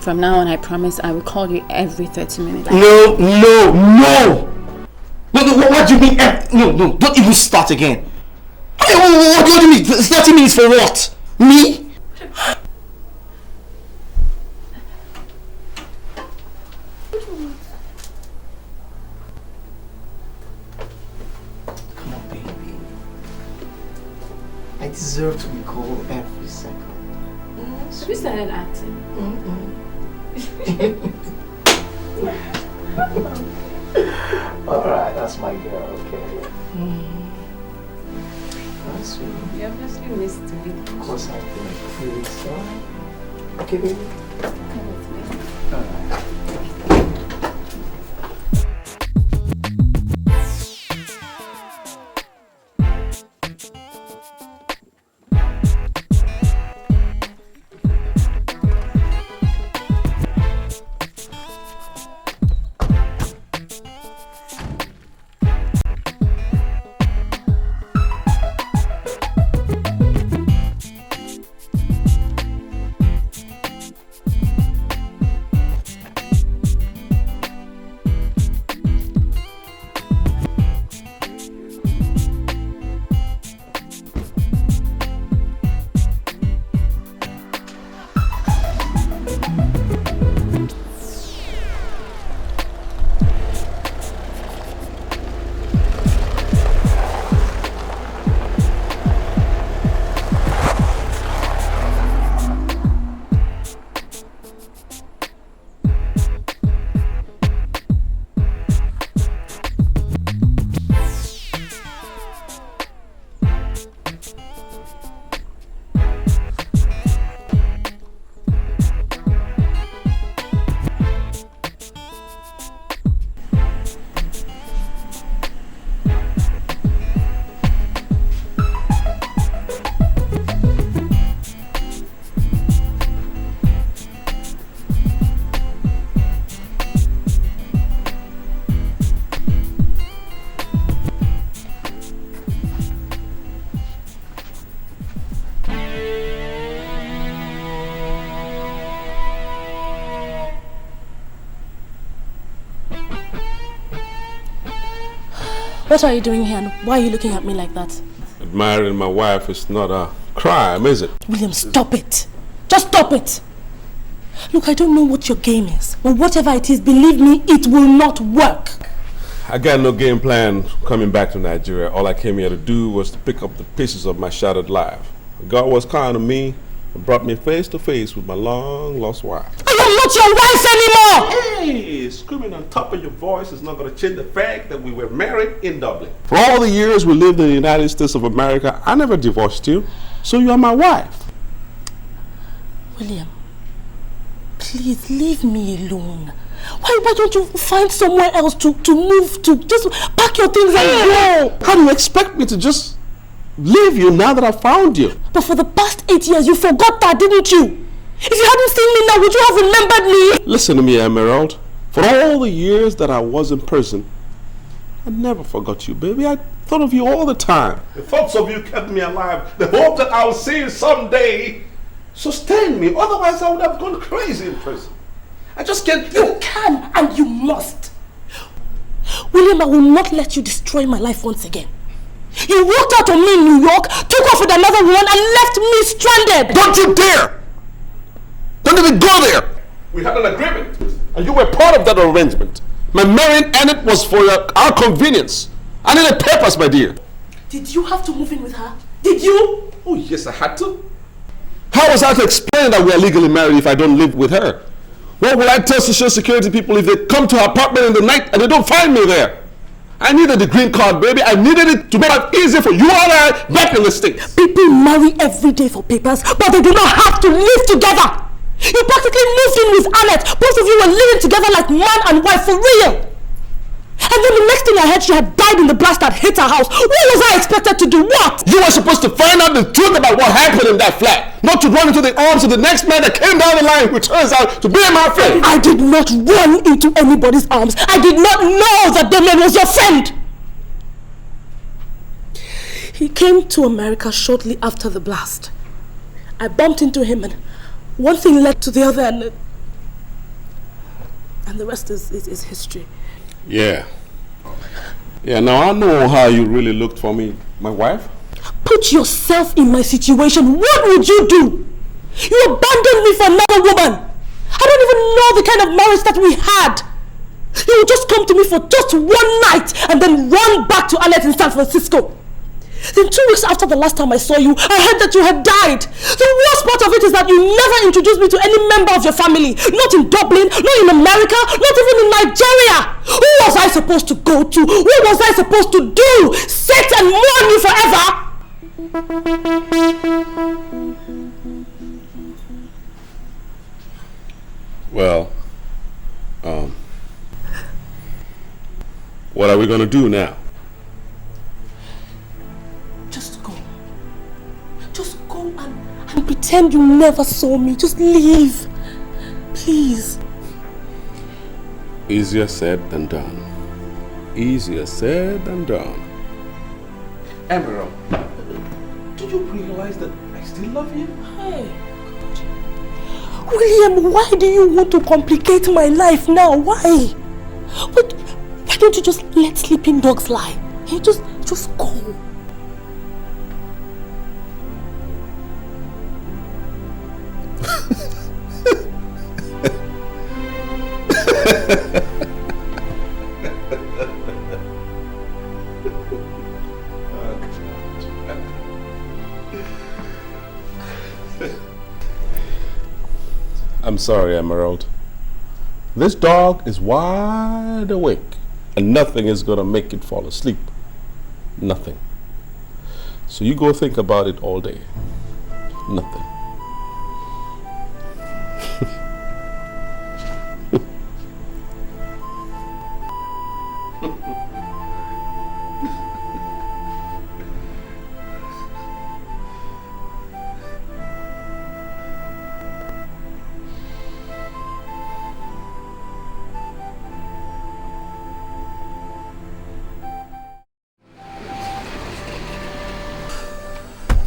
From now on, I promise I will call you every 30 minutes. No! What do you mean? No, don't even start again. What do you mean? 30 minutes for what? Me? Come on, baby. I deserve to be called every second. Have you started acting? Alright, that's my girl, okay? That's sweet. You obviously missed me. Of course I did. Really sorry. Okay, baby? Come with me. Alright. What are you doing here and why are you looking at me like that? Admiring my wife is not a crime, is it? William, stop it. Just stop it. Look, I don't know what your game is, but whatever it is, believe me, it will not work. I got no game plan coming back to Nigeria. All I came here to do was to pick up the pieces of my shattered life. God was kind to me and brought me face to face with my long-lost wife. I am not your wife anymore! Hey, screaming on top of your voice is not going to change the fact that we were married in Dublin. For all the years we lived in the United States of America, I never divorced you, so you are my wife. William, please leave me alone. Why don't you find somewhere else to move to? Just pack your things and go. How do you expect me to just leave you now that I found you? But for the past 8 years, you forgot that, didn't you? If you hadn't seen me now, would you have remembered me? Listen to me, Emerald. For all the years that I was in prison, I never forgot you, baby. I thought of you all the time. The thoughts of you kept me alive. The hope that I'll see you someday sustained me. Otherwise, I would have gone crazy in prison. I just can't. You can and you must. William, I will not let you destroy my life once again. You walked out on me in New York, took off with another woman, and left me stranded. Don't you dare! Don't even go there! We had an agreement, and you were part of that arrangement. My marrying Enid was for our convenience. I needed papers, my dear. Did you have to move in with her? Did you? Oh, yes, I had to. How was I to explain that we are legally married if I don't live with her? What will I tell Social Security people if they come to our apartment in the night and they don't find me there? I needed the green card, baby. I needed it to make it easier for you and I back in the States. People marry every day for papers, but they do not have to live together. You practically moved in with Annette. Both of you were living together like man and wife for real. And then the next thing I heard, she had died in the blast that hit her house. What was I expected to do? What? You were supposed to find out the truth about what happened in that flat. Not to run into the arms of the next man that came down the line, who turns out to be my friend. I did not run into anybody's arms. I did not know that Damien was your friend. He came to America shortly after the blast. I bumped into him and one thing led to the other and the rest is history. Yeah. Yeah, now I know how you really looked for me, my wife. Put yourself in my situation. What would you do? You abandoned me for another woman. I don't even know the kind of marriage that we had. You would just come to me for just one night and then run back to Annette in San Francisco. Then 2 weeks after the last time I saw you, I heard that you had died. The worst part of it is that you never introduced me to any member of your family. Not in Dublin, not in America, not even in Nigeria. Who was I supposed to go to? What was I supposed to do? Sit and mourn you forever? Well, what are we gonna do now? Just go and pretend you never saw me. Just leave. Please. Easier said than done. Easier said than done. Emerald, do you realize that I still love you? Hey, God. William, why do you want to complicate my life now? Why? But why don't you just let sleeping dogs lie? Hey, just go. I'm sorry, Emerald. This dog is wide awake and nothing is gonna make it fall asleep. Nothing. So you go think about it all day. Nothing.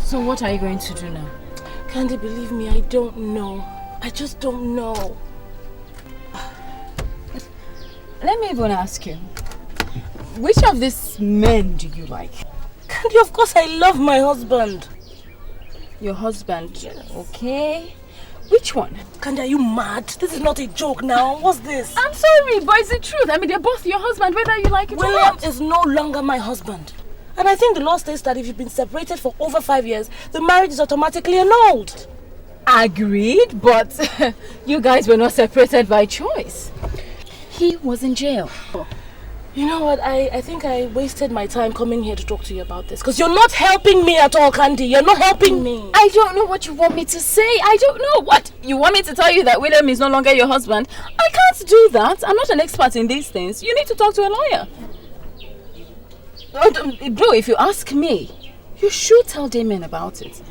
So what are you going to do now? Candy, believe me, I don't know. I just don't know. Let me even ask you. Which of these men do you like? Candy, of course I love my husband. Your husband? Okay. Which one? Candy, are you mad? This is not a joke now. What's this? I'm sorry, but it's the truth. I mean, they're both your husband, whether you like it or William not. is no longer my husband. And I think the law states that if you've been separated for over 5 years, the marriage is automatically annulled. Agreed, but you guys were not separated by choice. He was in jail. You know what? I think I wasted my time coming here to talk to you about this. Because you're not helping me at all, Candy. You're not helping me. I don't know what you want me to say. I don't know. What? You want me to tell you that William is no longer your husband? I can't do that. I'm not an expert in these things. You need to talk to a lawyer. Bro, if you ask me, you should tell Damien about it.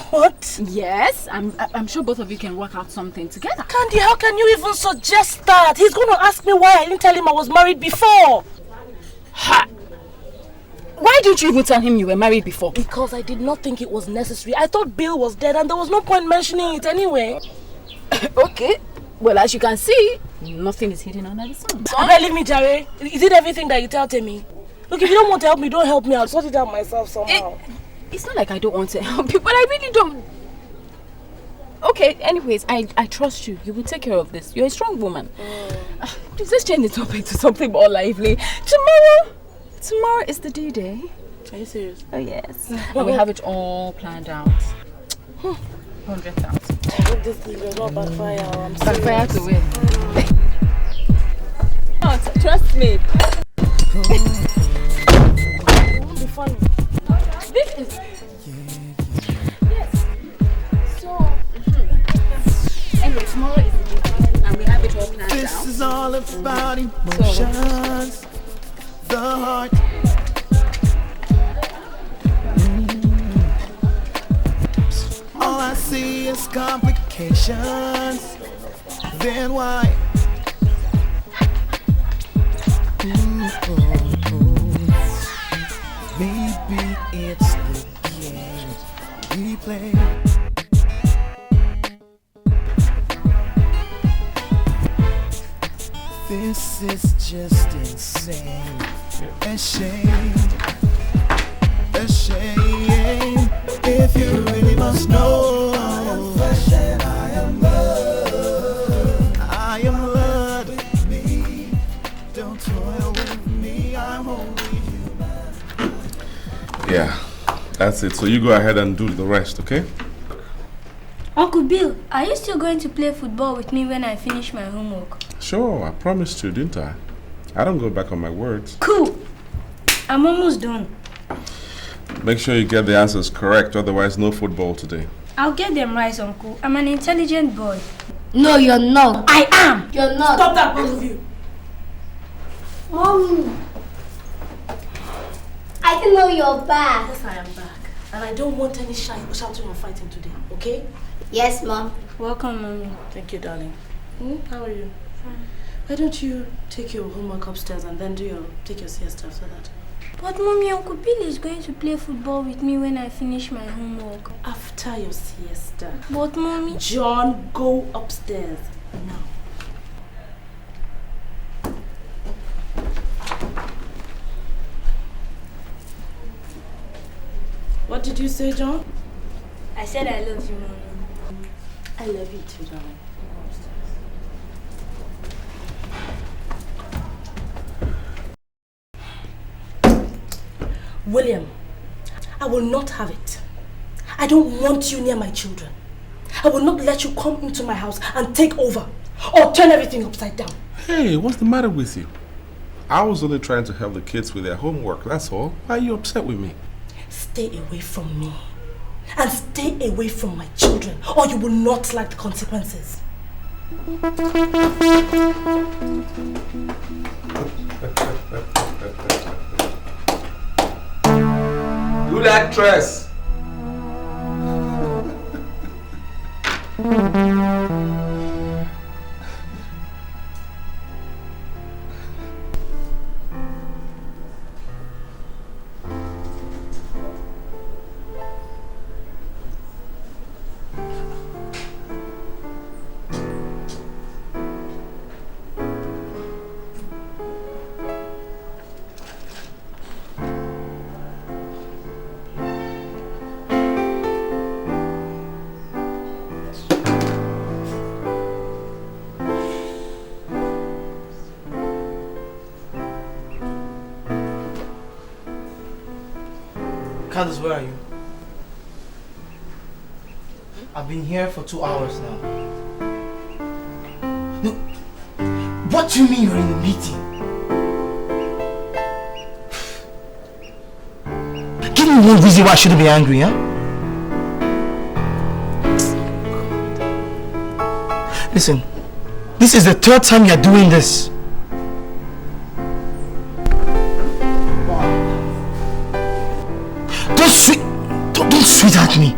What? Yes, I'm sure both of you can work out something together. Candy, how can you even suggest that? He's going to ask me why I didn't tell him I was married before. Ha! Why didn't you even tell him you were married before? Because I did not think it was necessary. I thought Bill was dead and there was no point mentioning it anyway. Okay. Well, as you can see, nothing is hidden under the sun. Leave me, Jare. Is it everything that you tell me? Look, if you don't want to help me, don't help me. I'll sort it out myself somehow. It's not like I don't want to help you, but I really don't. Okay, anyways, I trust you. You will take care of this. You're a strong woman. Please, let's change the topic to something more lively. Tomorrow is the D-Day. Are you serious? Oh, yes. And we have it all planned out. 100,000. I hope this thing will not backfire. I'm serious. Backfire to win. Oh, trust me. It won't be funny. This is... Yes. So... Anyway, tomorrow is the D-Day. And we have it all planned out. This is all about emotions. The heart. All I see is complications. Then why? Maybe it's the game we play. This is just insane. A shame. A shame. If you really must know, I am flesh and I am blood. I am blood with me. Don't toil with me. I'm only human. Yeah, that's it. So you go ahead and do the rest, okay? Uncle Bill, are you still going to play football with me when I finish my homework? Sure, I promised you, didn't I? I don't go back on my words. Cool. I'm almost done. Make sure you get the answers correct, otherwise no football today. I'll get them right, Uncle. I'm an intelligent boy. No, you're not. I am. You're not. Stop that, both of you. Mommy. I didn't know you're back. Yes, I am back. And I don't want any shouting or fighting today, okay? Yes, Mom. Welcome, Mommy. Thank you, darling. How are you? Fine. Why don't you take your homework upstairs and then take your siesta after that? But Mommy, Uncle Bill is going to play football with me when I finish my homework. After your siesta. But Mommy... John, go upstairs now. What did you say, John? I said I love you, Mommy. I love you too, darling. William, I will not have it. I don't want you near my children. I will not let you come into my house and take over or turn everything upside down. Hey, what's the matter with you? I was only trying to help the kids with their homework, that's all. Why are you upset with me? Stay away from me. And stay away from my children, or you will not like the consequences. Good actress. Candace, where are you? I've been here for 2 hours now. No, what do you mean you're in a meeting? Give me one reason why I shouldn't be angry, huh? Listen, this is the 3rd time you're doing this. Don't sweetheart me.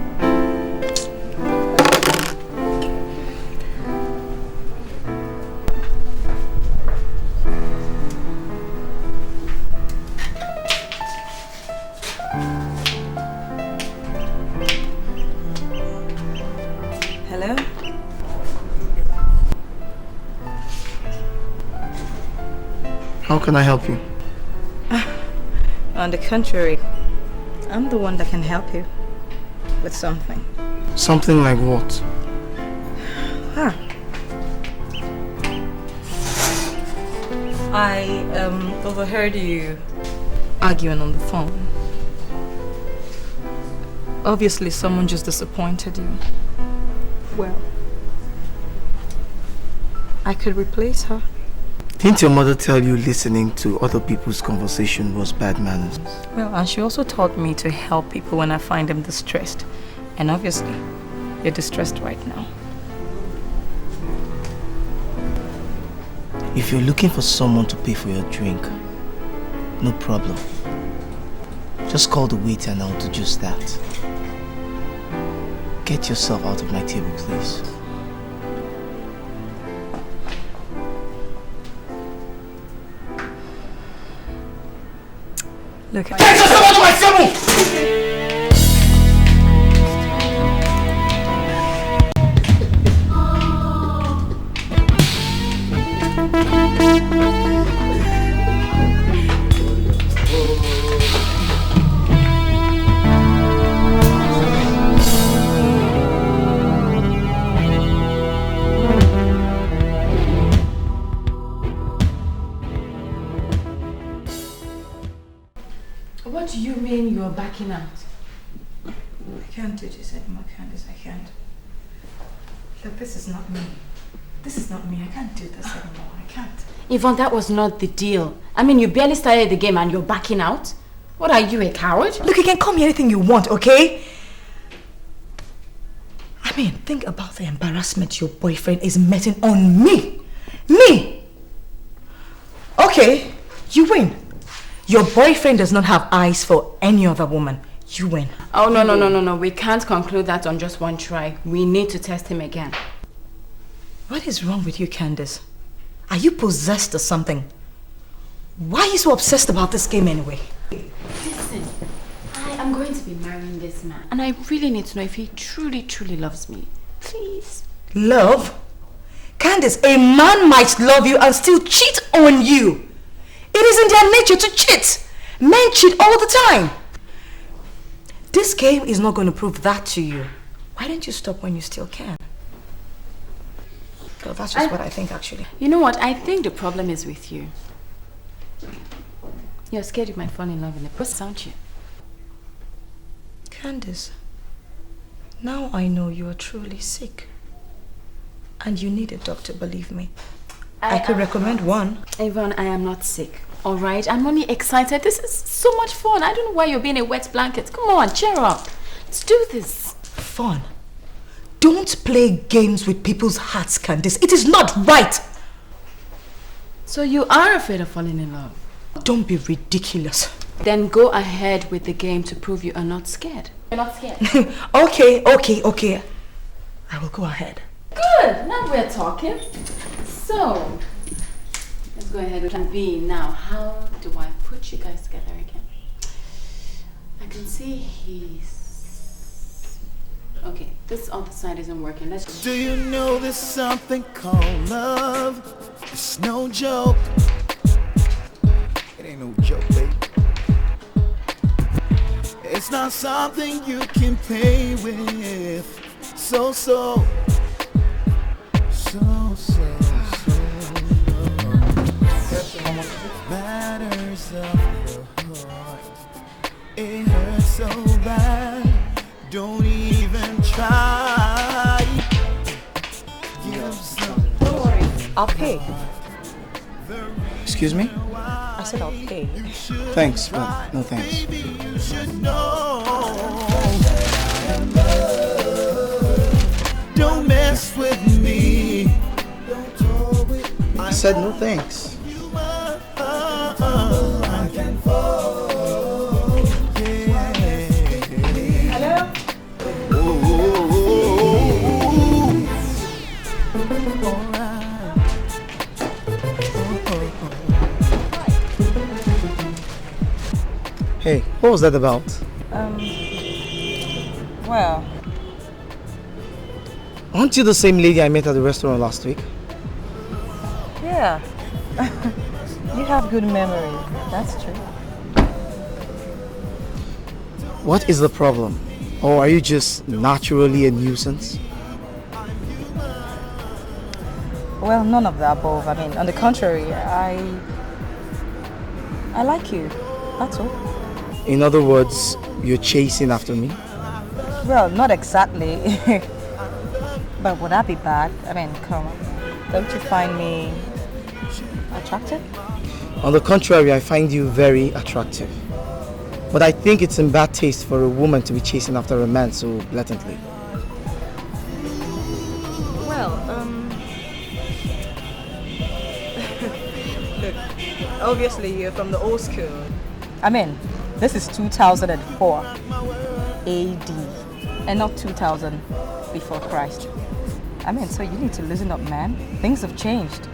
Hello? How can I help you? On the contrary, I'm the one that can help you with something. Something like what? I overheard you arguing on the phone. Obviously, someone just disappointed you. Well, I could replace her. Didn't your mother tell you listening to other people's conversation was bad manners? Well, and she also taught me to help people when I find them distressed. And obviously, you're distressed right now. If you're looking for someone to pay for your drink, no problem. Just call the waiter and I'll do just that. Get yourself out of my table, please. Look, get yourself out of my table! What do you mean you're backing out? I can't do this anymore, Candace. I can't. Look, this is not me. This is not me. I can't do this anymore. I can't. Yvonne, that was not the deal. I mean, you barely started the game and you're backing out? What are you, a coward? Look, you can call me anything you want, okay? I mean, think about the embarrassment your boyfriend is meting on me. Me! Okay, you win. Your boyfriend does not have eyes for any other woman. You win. Oh, no. We can't conclude that on just one try. We need to test him again. What is wrong with you, Candace? Are you possessed or something? Why are you so obsessed about this game anyway? Listen, I am going to be marrying this man. And I really need to know if he truly, truly loves me. Please. Love? Candace, a man might love you and still cheat on you. It is in their nature to cheat. Men cheat all the time. This game is not going to prove that to you. Why don't you stop when you still can? Well, that's just what I think, actually. You know what? I think the problem is with you. You're scared you might fall in love in the process, aren't you? Candace, now I know you are truly sick. And you need a doctor, believe me. I could recommend one. Yvonne, I am not sick. All right? I'm only excited. This is so much fun. I don't know why you're being a wet blanket. Come on, cheer up. Let's do this. Fun? Don't play games with people's hearts, Candace. It is not right. So you are afraid of falling in love? Don't be ridiculous. Then go ahead with the game to prove you are not scared. You're not scared? Okay. I will go ahead. Good. Now we're talking. So, let's go ahead with plan B. Now, how do I put you guys together again? I can see he's... Okay, this other side isn't working. Let's... Do you know there's something called love? It's no joke. It ain't no joke, baby. It's not something you can play with. So matters of the heart. It hurts so Don't even try. Don't worry, I'll pay. Excuse me? I said I'll pay. Thanks, but no thanks. You should know. Don't mess with me. I said no thanks. Hey, what was that about? Well, Aren't you the same lady I met at the restaurant last week? yeah. You have good memory. That's true. What is the problem? Or are you just naturally a nuisance? Well, none of the above. I mean, on the contrary, I like you. That's all. In other words, you're chasing after me? Well, not exactly. But would that be bad? I mean, come on. Don't you find me attractive? On the contrary, I find you very attractive. But I think it's in bad taste for a woman to be chasing after a man so blatantly. Well, look, obviously you're from the old school. I mean, this is 2004 AD and not 2000 before Christ. I mean, so you need to listen up, man. Things have changed.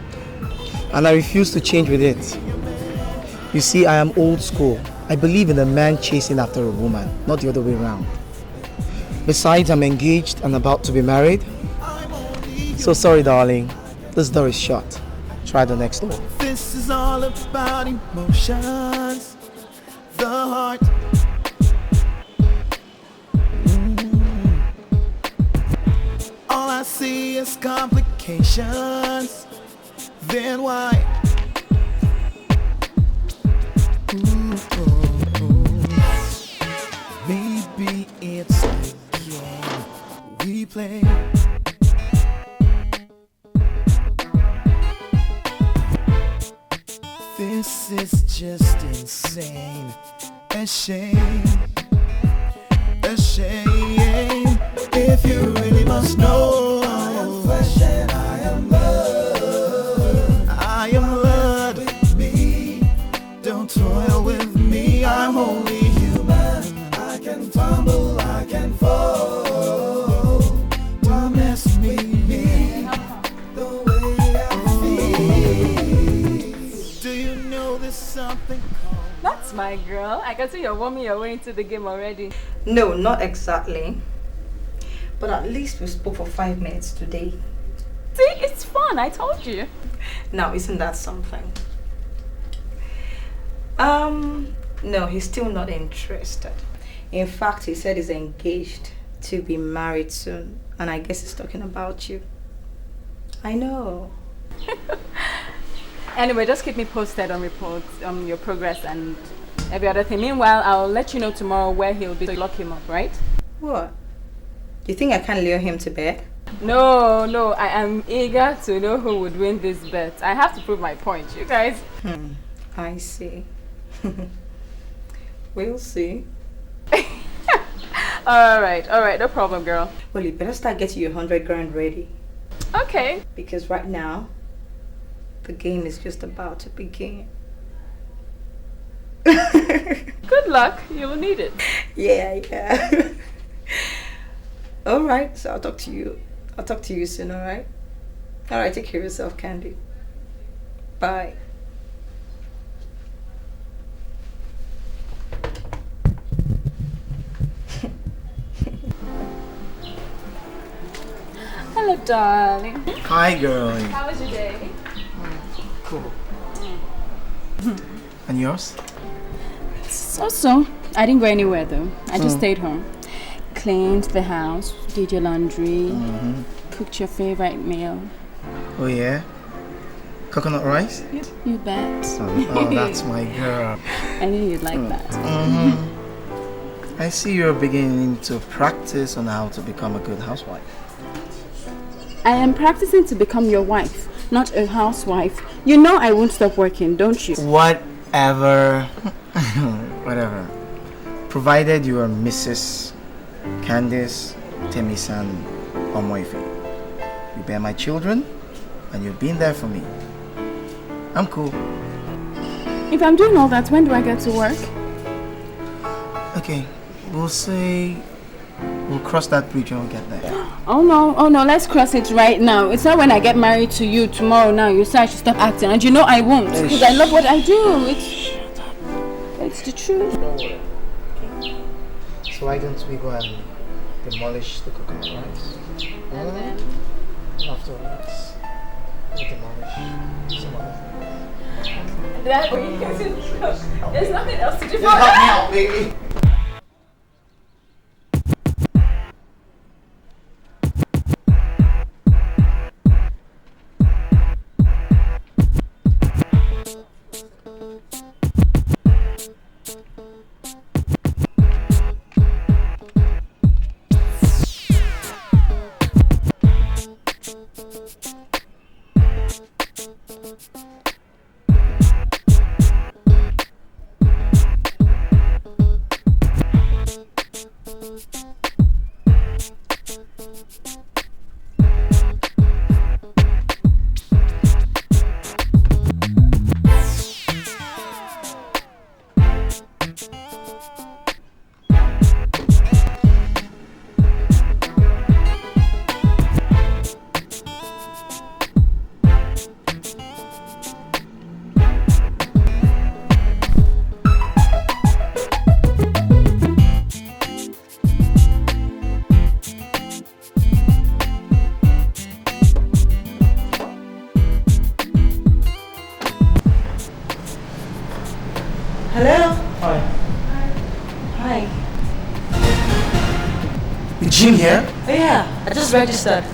And I refuse to change with it. You see, I am old school. I believe in a man chasing after a woman, not the other way around. Besides, I'm engaged and about to be married. So sorry, darling. This door is shut. Try the next door. This is all about emotions. The heart. All I see is complications. Then why? Maybe it's the game we play. This is just insane. A shame. A shame. If you really must know, I am flesh and I am blood. I am blood. With me. Don't toil with me. I'm only human. I can fumble, I can fall. Don't mess with me. The way I feel. Do you know there's something called? That's my girl. I can see you're warming your way into the game already. No, not exactly. But at least we spoke for 5 minutes today. See, it's fun. I told you. Now, isn't that something? No, he's still not interested. In fact, he said he's engaged to be married soon. And I guess he's talking about you. I know. Anyway, just keep me posted on reports, on your progress and every other thing. Meanwhile, I'll let you know tomorrow where he'll be to lock him up, right? What? You think I can lure him to bed? No, I am eager to know who would win this bet. I have to prove my point, you guys. I see. We'll see. Alright, no problem, girl. Well, you better start getting your 100 grand ready. Okay. Because right now, the game is just about to begin. Good luck, you'll need it. Yeah. Alright, so I'll talk to you. I'll talk to you soon, alright? Alright, take care of yourself, Candy. Bye. Hello, darling. Hi, girl. How was your day? Cool. And yours? So. I didn't go anywhere though. I just stayed home. Cleaned the house, did your laundry, cooked your favorite meal. Oh, yeah? Coconut rice? You bet. Oh, that's my girl. I knew you'd like that. I see you're beginning to practice on how to become a good housewife. I am practicing to become your wife, not a housewife. You know I won't stop working, don't you? Whatever. Whatever. Provided you are Mrs. Candice Temisan Omoife. You bear my children, and you've been there for me. I'm cool. If I'm doing all that, when do I get to work? Okay, we'll cross that bridge when we get there. Oh no, let's cross it right now. It's not when I get married to you tomorrow now. You say I should stop acting, and you know I won't, because I love what I do. It's the truth. Okay. So why don't we go and demolish the coconut rice? And then afterwards, we'll demolish some other things. There's nothing else to do. Just help me out, baby. Hello? Hi. Hi. Is Jean here? Oh yeah, I just registered.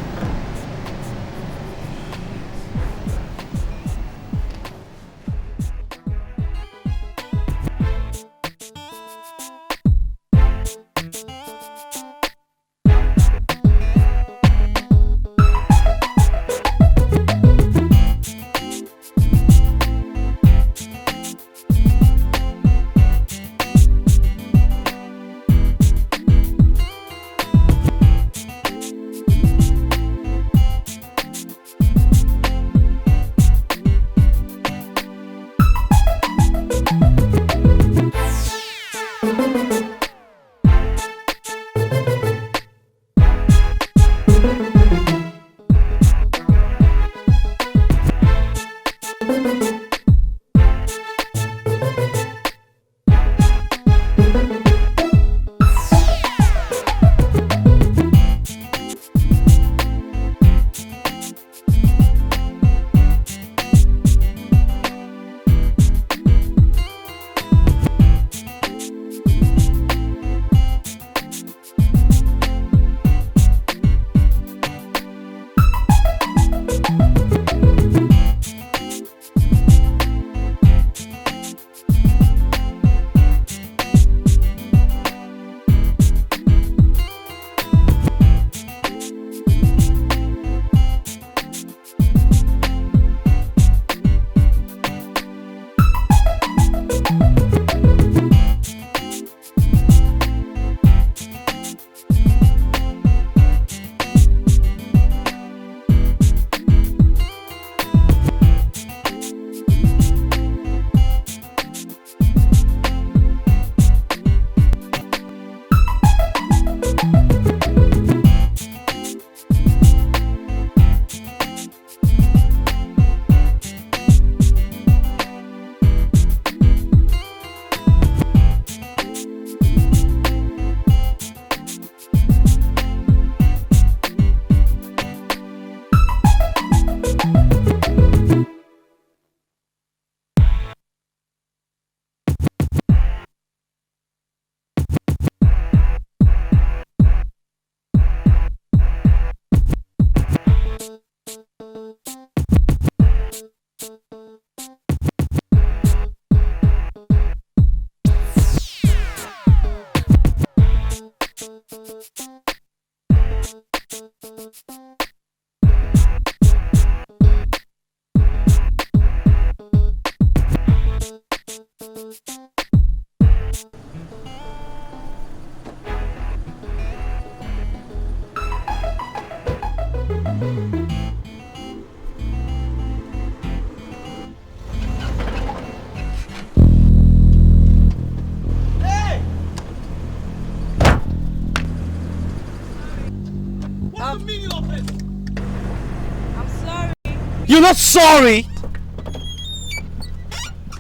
not sorry?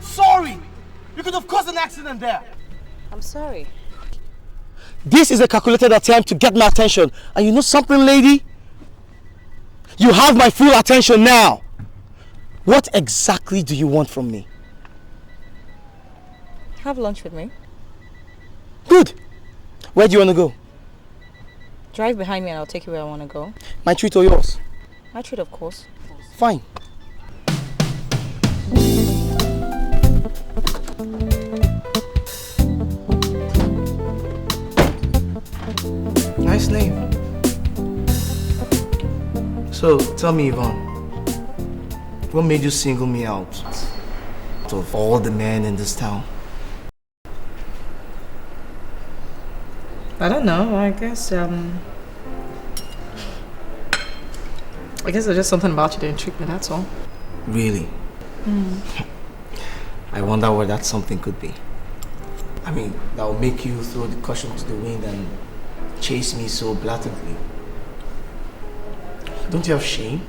Sorry! You could have caused an accident there. I'm sorry. This is a calculated attempt to get my attention. And you know something, lady? You have my full attention now. What exactly do you want from me? Have lunch with me. Good. Where do you want to go? Drive behind me and I'll take you where I want to go. My treat or yours? My treat, of course. Fine. Nice name. So, tell me, Yvonne, what made you single me out of all the men in this town? I don't know. I guess there's just something about you that intrigued me, that's all. Really? I wonder what that something could be. I mean, that will make you throw the caution to the wind and chase me so blatantly. Don't you have shame?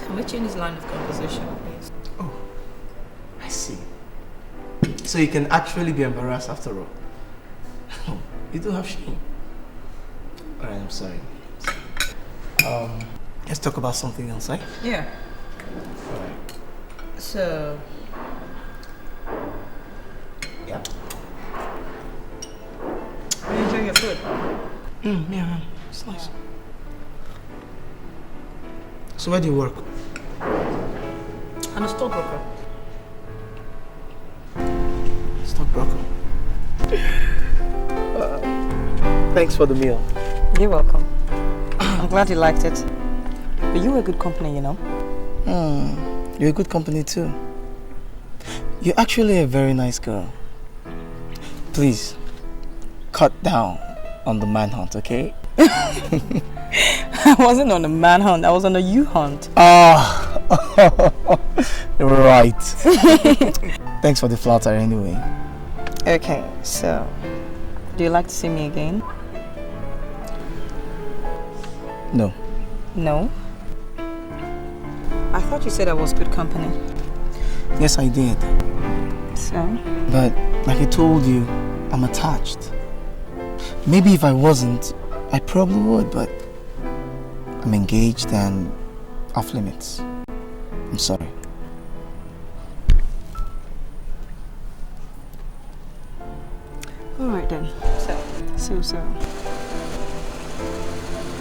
Can we change this line of conversation, please? Oh, I see. So you can actually be embarrassed after all. You don't have shame. Alright, I'm sorry. Let's talk about something else, right? Yeah. Alright. So... Yeah. Are you enjoying your food? Yeah, it's nice. So where do you work? I'm a stockbroker. Stockbroker? Thanks for the meal. You're welcome. I'm glad you liked it. But you were good company, you know. You're a good company too. You're actually a very nice girl. Please, cut down on the manhunt, okay? I wasn't on a manhunt, I was on a you-hunt. Right. Thanks for the flatter anyway. Okay, so, do you like to see me again? No. No? I thought you said I was good company. Yes, I did. So? But, like I told you, I'm attached. Maybe if I wasn't, I probably would, but I'm engaged and off limits. I'm sorry. Alright then. So.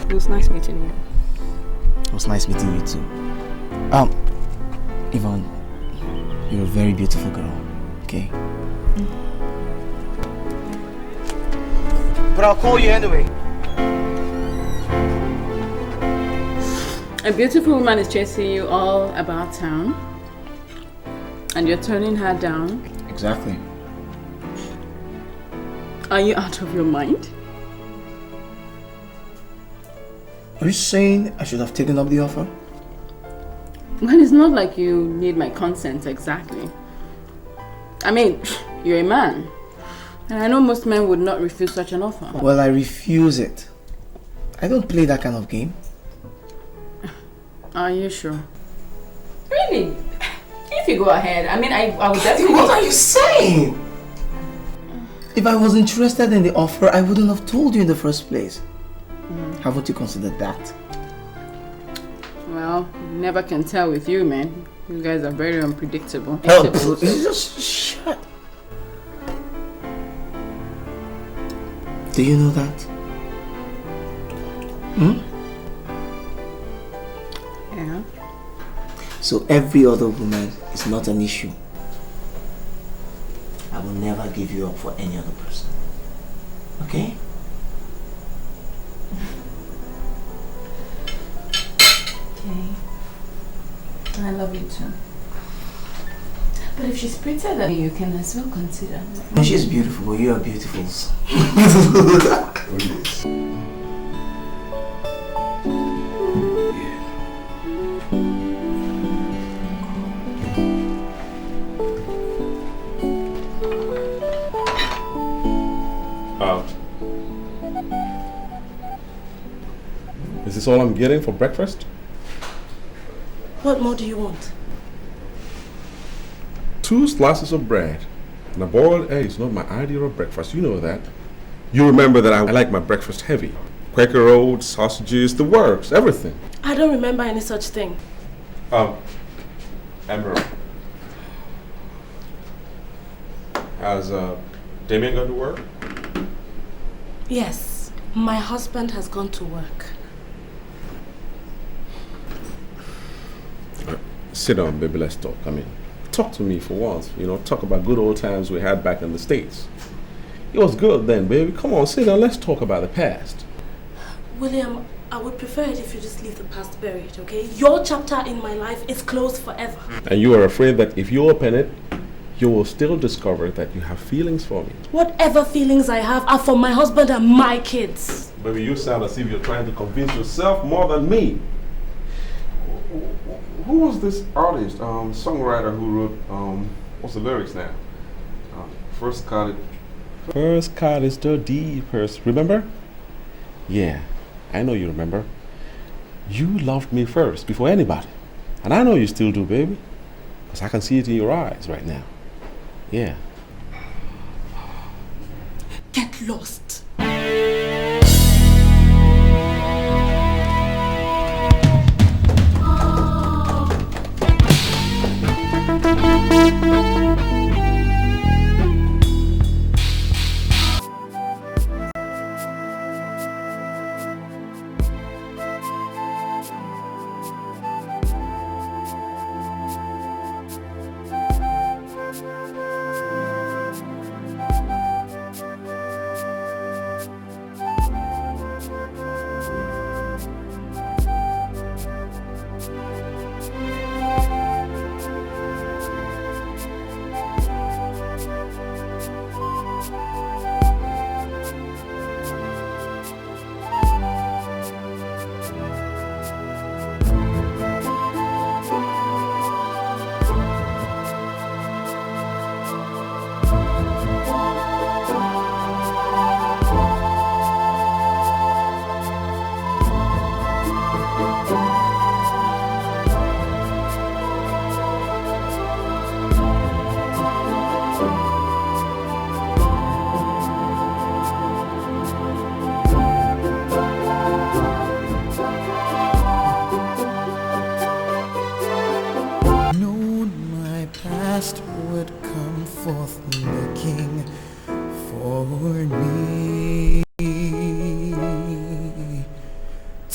It was nice meeting you. It was nice meeting you too. Yvonne, you're a very beautiful girl, okay? But I'll call you anyway. A beautiful woman is chasing you all about town, and you're turning her down. Exactly. Are you out of your mind? Are you saying I should have taken up the offer? Well, it's not like you need my consent exactly. I mean, you're a man. And I know most men would not refuse such an offer. Well, I refuse it. I don't play that kind of game. Are you sure? Really? If you go ahead, I mean, I would definitely... What are you saying? If I was interested in the offer, I wouldn't have told you in the first place. Haven't you considered that? Well, never can tell with you, man. You guys are very unpredictable. Oh, just shut. Do you know that? Yeah. So every other woman is not an issue. I will never give you up for any other person. Okay? Okay. I love you too. But if she's prettier than you can as well consider. And she's beautiful, but you are beautiful. This is all I'm getting for breakfast? What more do you want? 2 slices of bread and a boiled egg is not my ideal breakfast. You know that. You remember that I like my breakfast heavy. Quaker oats, sausages, the works, everything. I don't remember any such thing. Emerald. Has Damien gone to work? Yes, my husband has gone to work. Sit down, baby, let's talk. I mean, talk to me for once. You know, talk about good old times we had back in the States. It was good then, baby. Come on, sit down, let's talk about the past. William, I would prefer it if you just leave the past buried, okay? Your chapter in my life is closed forever. And you are afraid that if you open it, you will still discover that you have feelings for me. Whatever feelings I have are for my husband and my kids. Baby, you sound as if you're trying to convince yourself more than me. Who was this artist, songwriter who wrote, what's the lyrics now? First cut is the deepest. Remember? Yeah, I know you remember. You loved me first, before anybody. And I know you still do, baby. Because I can see it in your eyes right now. Yeah. Get lost.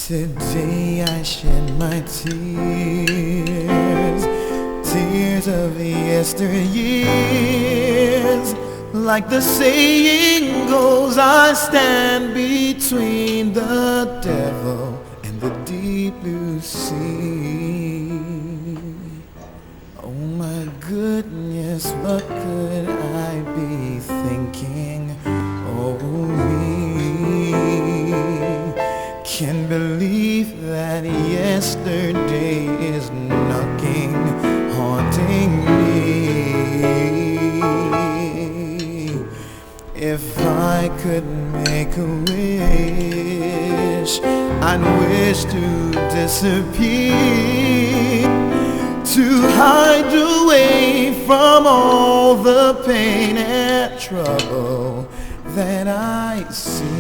Today I shed my tears, tears of the yesteryears. Like the saying goes, I stand between the devil and the deep blue sea. Oh my goodness, what could I be thinking? Oh me, can't believe that yesterday is knocking, haunting me. If I could make a wish, I'd wish to disappear, to hide away from all the pain and trouble that I see.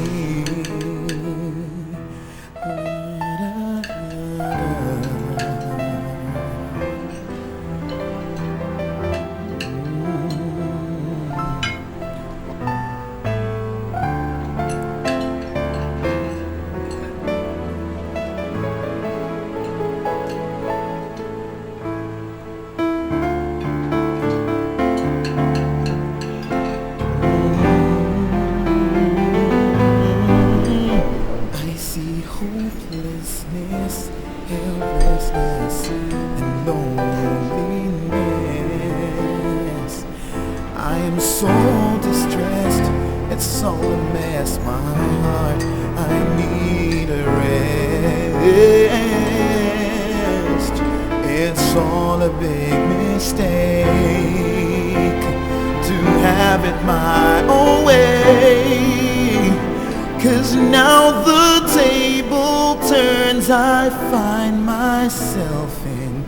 days I find myself in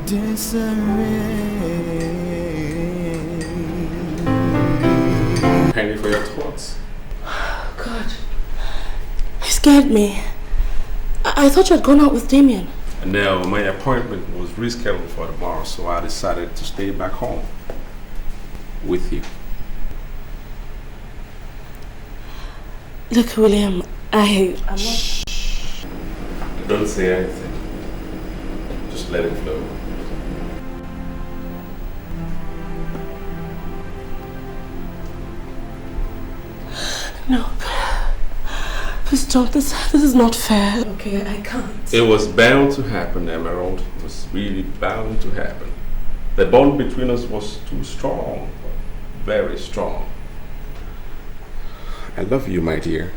disarray. Penny for your thoughts. God. You scared me. I thought you had gone out with Damien. No, my appointment was rescheduled for tomorrow, so I decided to stay back home with you. Look, William, I'm not... Shh. Don't say anything. Just let it flow. No. Please don't. This is not fair. Okay, I can't. It was bound to happen, Emerald. It was really bound to happen. The bond between us was too strong. Very strong. I love you, my dear.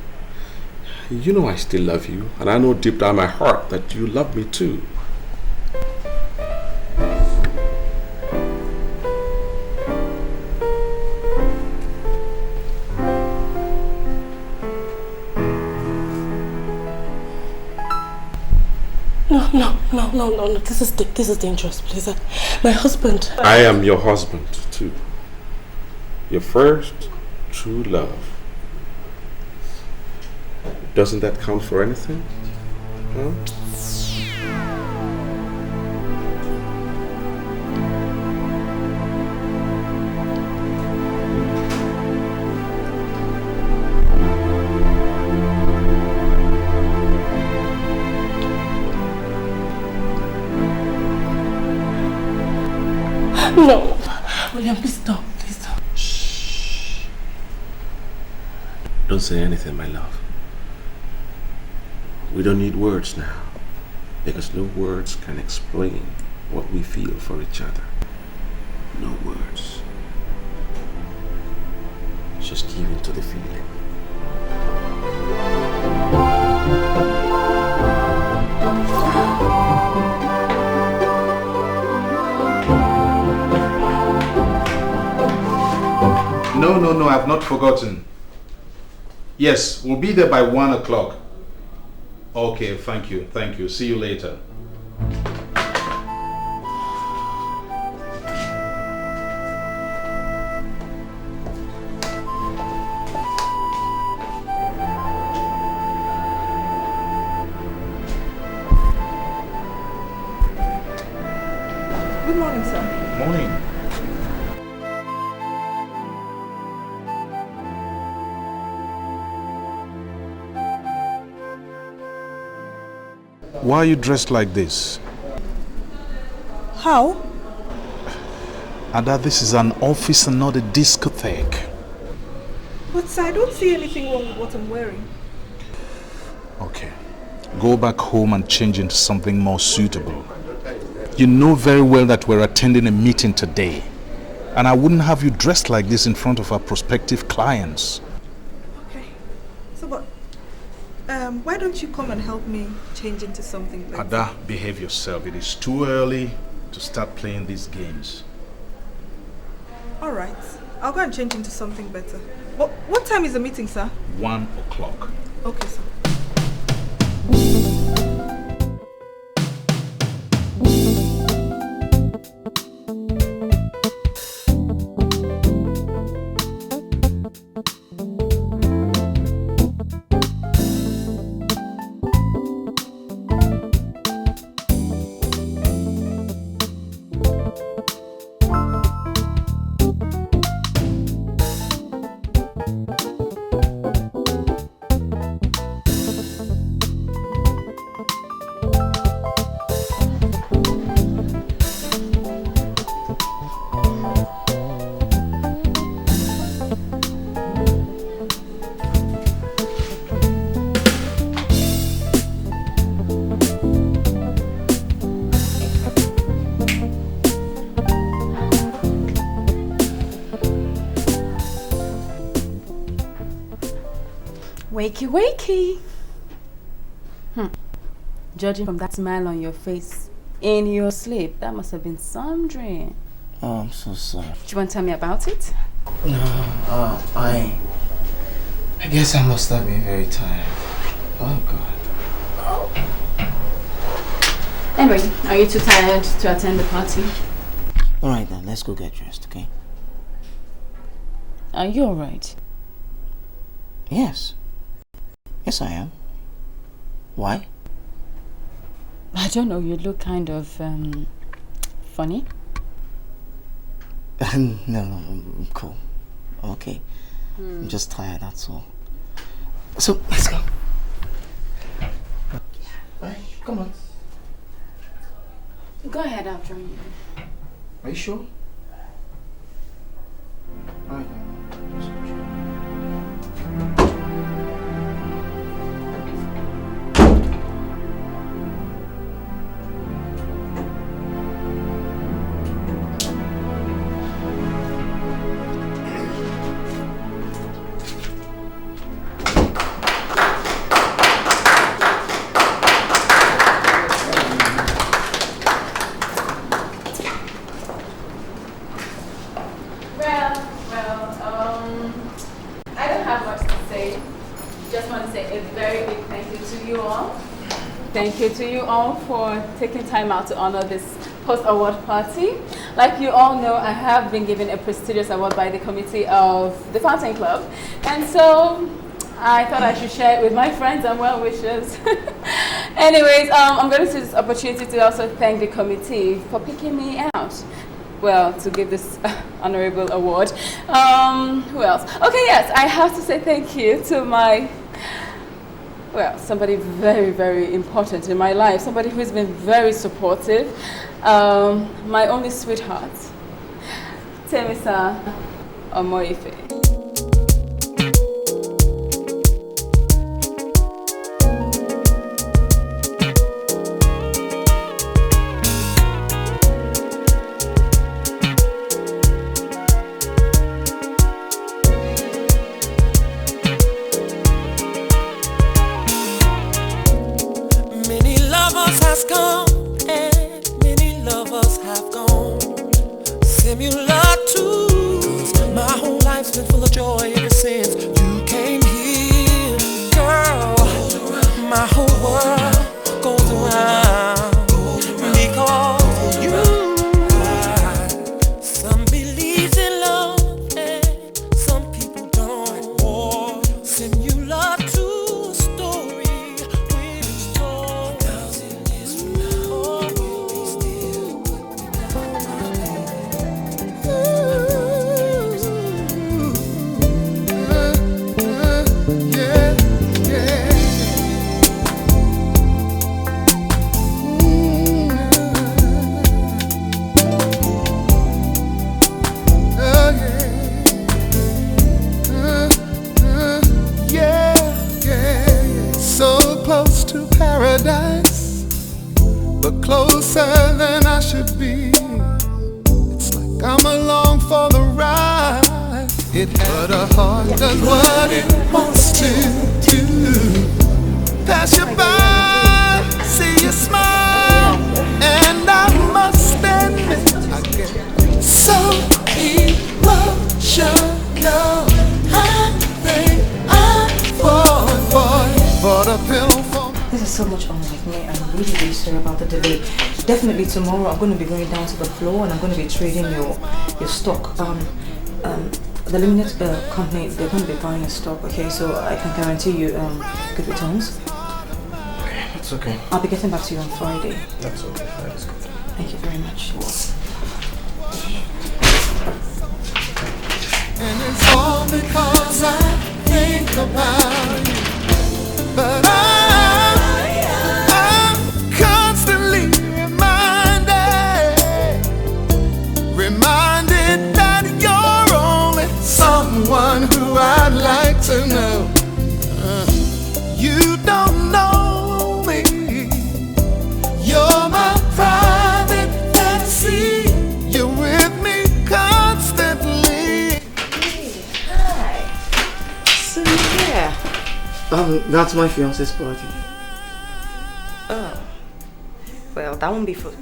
You know I still love you, and I know deep down my heart that you love me too. No. This is dangerous, please. My husband. I am your husband too. Your first true love. Doesn't that count for anything? Huh? No. William, please stop. Please stop. Shh. Don't say anything, my love. We don't need words now, because no words can explain what we feel for each other. No words. Just give in to the feeling. No, I've not forgotten. Yes, we'll be there by 1 o'clock. Okay, thank you. See you later. Good morning, sir. Morning. Why are you dressed like this? How? Ada, this is an office and not a discotheque. But sir, I don't see anything wrong with what I'm wearing. Okay. Go back home and change into something more suitable. You know very well that we're attending a meeting today. And I wouldn't have you dressed like this in front of our prospective clients. Okay. So, but why don't you come and help me change into something better? Ada, behave yourself. It is too early to start playing these games. Alright. I'll go and change into something better. But what time is the meeting, sir? 1 o'clock. Okay, sir. Wakey. Judging from that smile on your face in your sleep, that must have been some dream. Oh, I'm so sorry. Do you want to tell me about it? No, I guess I must have been very tired. Oh, God. Anyway, are you too tired to attend the party? Alright then, let's go get dressed, okay? Are you alright? Yes. Yes, I am. Why? I don't know, you look kind of, funny. No, I'm cool. I'm okay. I'm just tired, that's all. So, let's go. Bye. Come on. Go ahead, I'll join you. Are you sure? Alright. Thank you to you all for taking time out to honor this post-award party. Like you all know, I have been given a prestigious award by the committee of the Fountain Club. And so I thought I should share it with my friends and well-wishers. Anyways, I'm going to take this opportunity to also thank the committee for picking me out. Well, to give this honorable award. Who else? Okay, yes, I have to say thank you to my... Well, somebody very, very important in my life, somebody who's been very supportive, my only sweetheart, Temisa Omoife. Definitely tomorrow I'm going to be going down to the floor and I'm going to be trading your stock. The limited company, they're going to be buying your stock, okay? So I can guarantee you good returns. It's okay. I'll be getting back to you on Friday. That's okay. That's good. Thank you very much. And it's all because I think about you. But I'm constantly reminded that you're only someone who I'd like to know. You don't know me. You're my private fantasy. You're with me constantly. Hey, hi. So yeah. That's my fiance's party. Oh. Well, that won't be for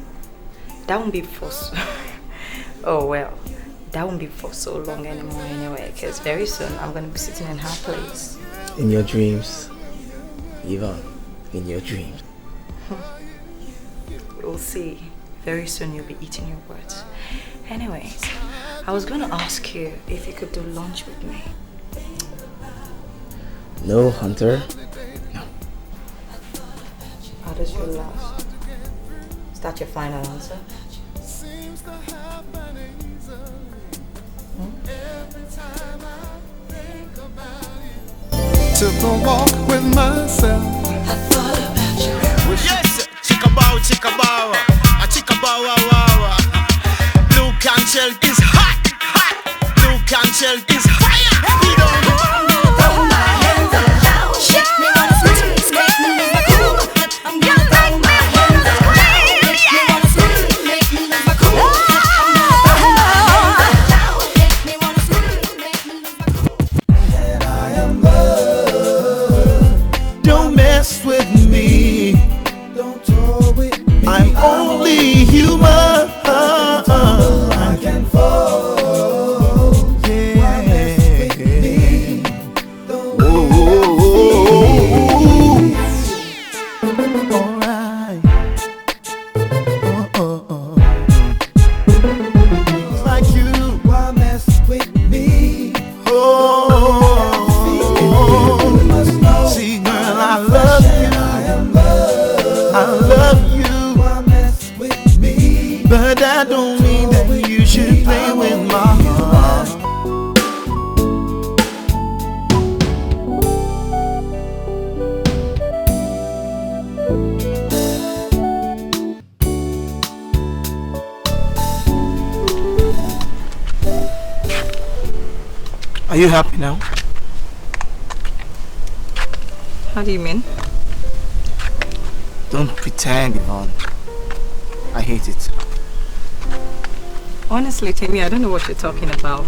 oh well, that won't be for so long anymore anyway, because very soon I'm going to be sitting in her place. In your dreams. Even in your dreams. We'll see. Very soon you'll be eating your words. Anyways, I was going to ask you if you could do lunch with me. No, Hunter. No. How does your last? Is that your final answer? Took a walk with myself. I thought about you. Yes, chickabow, chickabow, a chickabow, wow. Blue can shell is hot, hot. Blue can shell is fire. We don't throw my hands up. Make me wanna scream, make me lose my cool. I'm gonna throw my hands up. Make me wanna scream, make me lose my cool. I'm gonna throw my hands up. Make me wanna scream, make me lose my cool. And I am love. Don't mess with me. Don't toy with me. I'm only human. I can fall. Yeah. Alright. It's like you. Why mess with me? See, girl, I love you. I love you. Why mess with me? But that don't mean that you should play with my heart. Are you happy now? How do you mean? Don't pretend, Yvonne. I hate it. Honestly, Timmy, I don't know what you're talking about.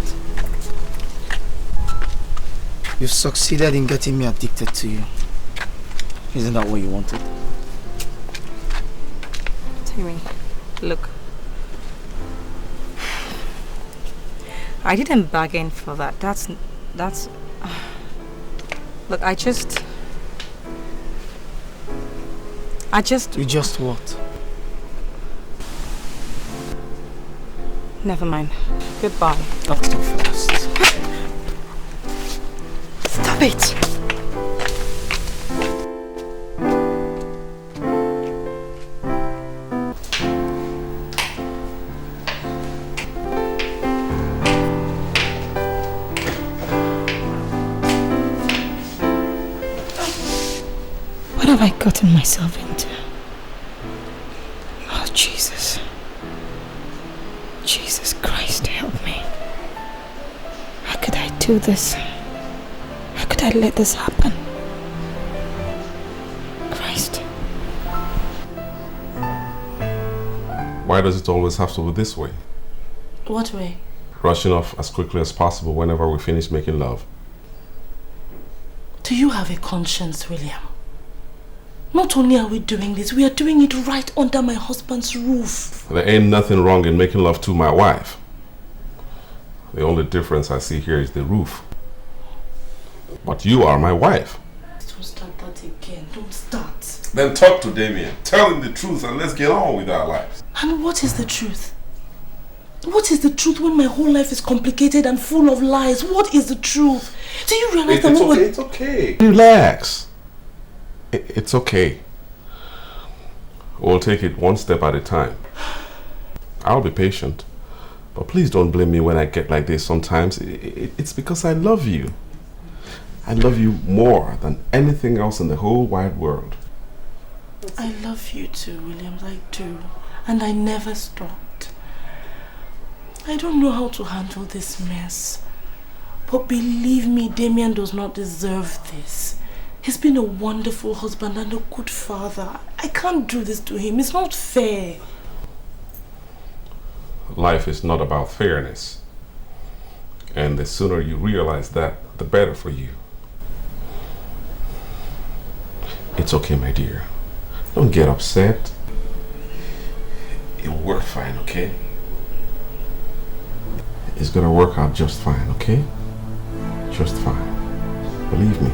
You've succeeded in getting me addicted to you. Isn't that what you wanted? Timmy, look. I didn't bargain for that. That's... Look, I just... You just what? Never mind. Goodbye. Not so fast. Stop it! What have I gotten myself into? Oh, Jesus. Jesus Christ, help me. How could I do this? How could I let this happen? Christ. Why does it always have to be this way? What way? Rushing off as quickly as possible whenever we finish making love. Do you have a conscience, William? Not only are we doing this, we are doing it right under my husband's roof. There ain't nothing wrong in making love to my wife. The only difference I see here is the roof. But you are my wife. Don't start that again. Don't start. Then talk to Damien. Tell him the truth and let's get on with our lives. And what is the truth? What is the truth when my whole life is complicated and full of lies? What is the truth? Do you realize that it's okay. Relax. It's okay. We'll take it one step at a time. I'll be patient. But please don't blame me when I get like this sometimes. It's because I love you. I love you more than anything else in the whole wide world. I love you too, Williams. I do. And I never stopped. I don't know how to handle this mess. But believe me, Damien does not deserve this. He's been a wonderful husband and a good father. I can't do this to him. It's not fair. Life is not about fairness. And the sooner you realize that, the better for you. It's okay, my dear. Don't get upset. It'll work fine, okay? It's gonna work out just fine, okay? Just fine. Believe me.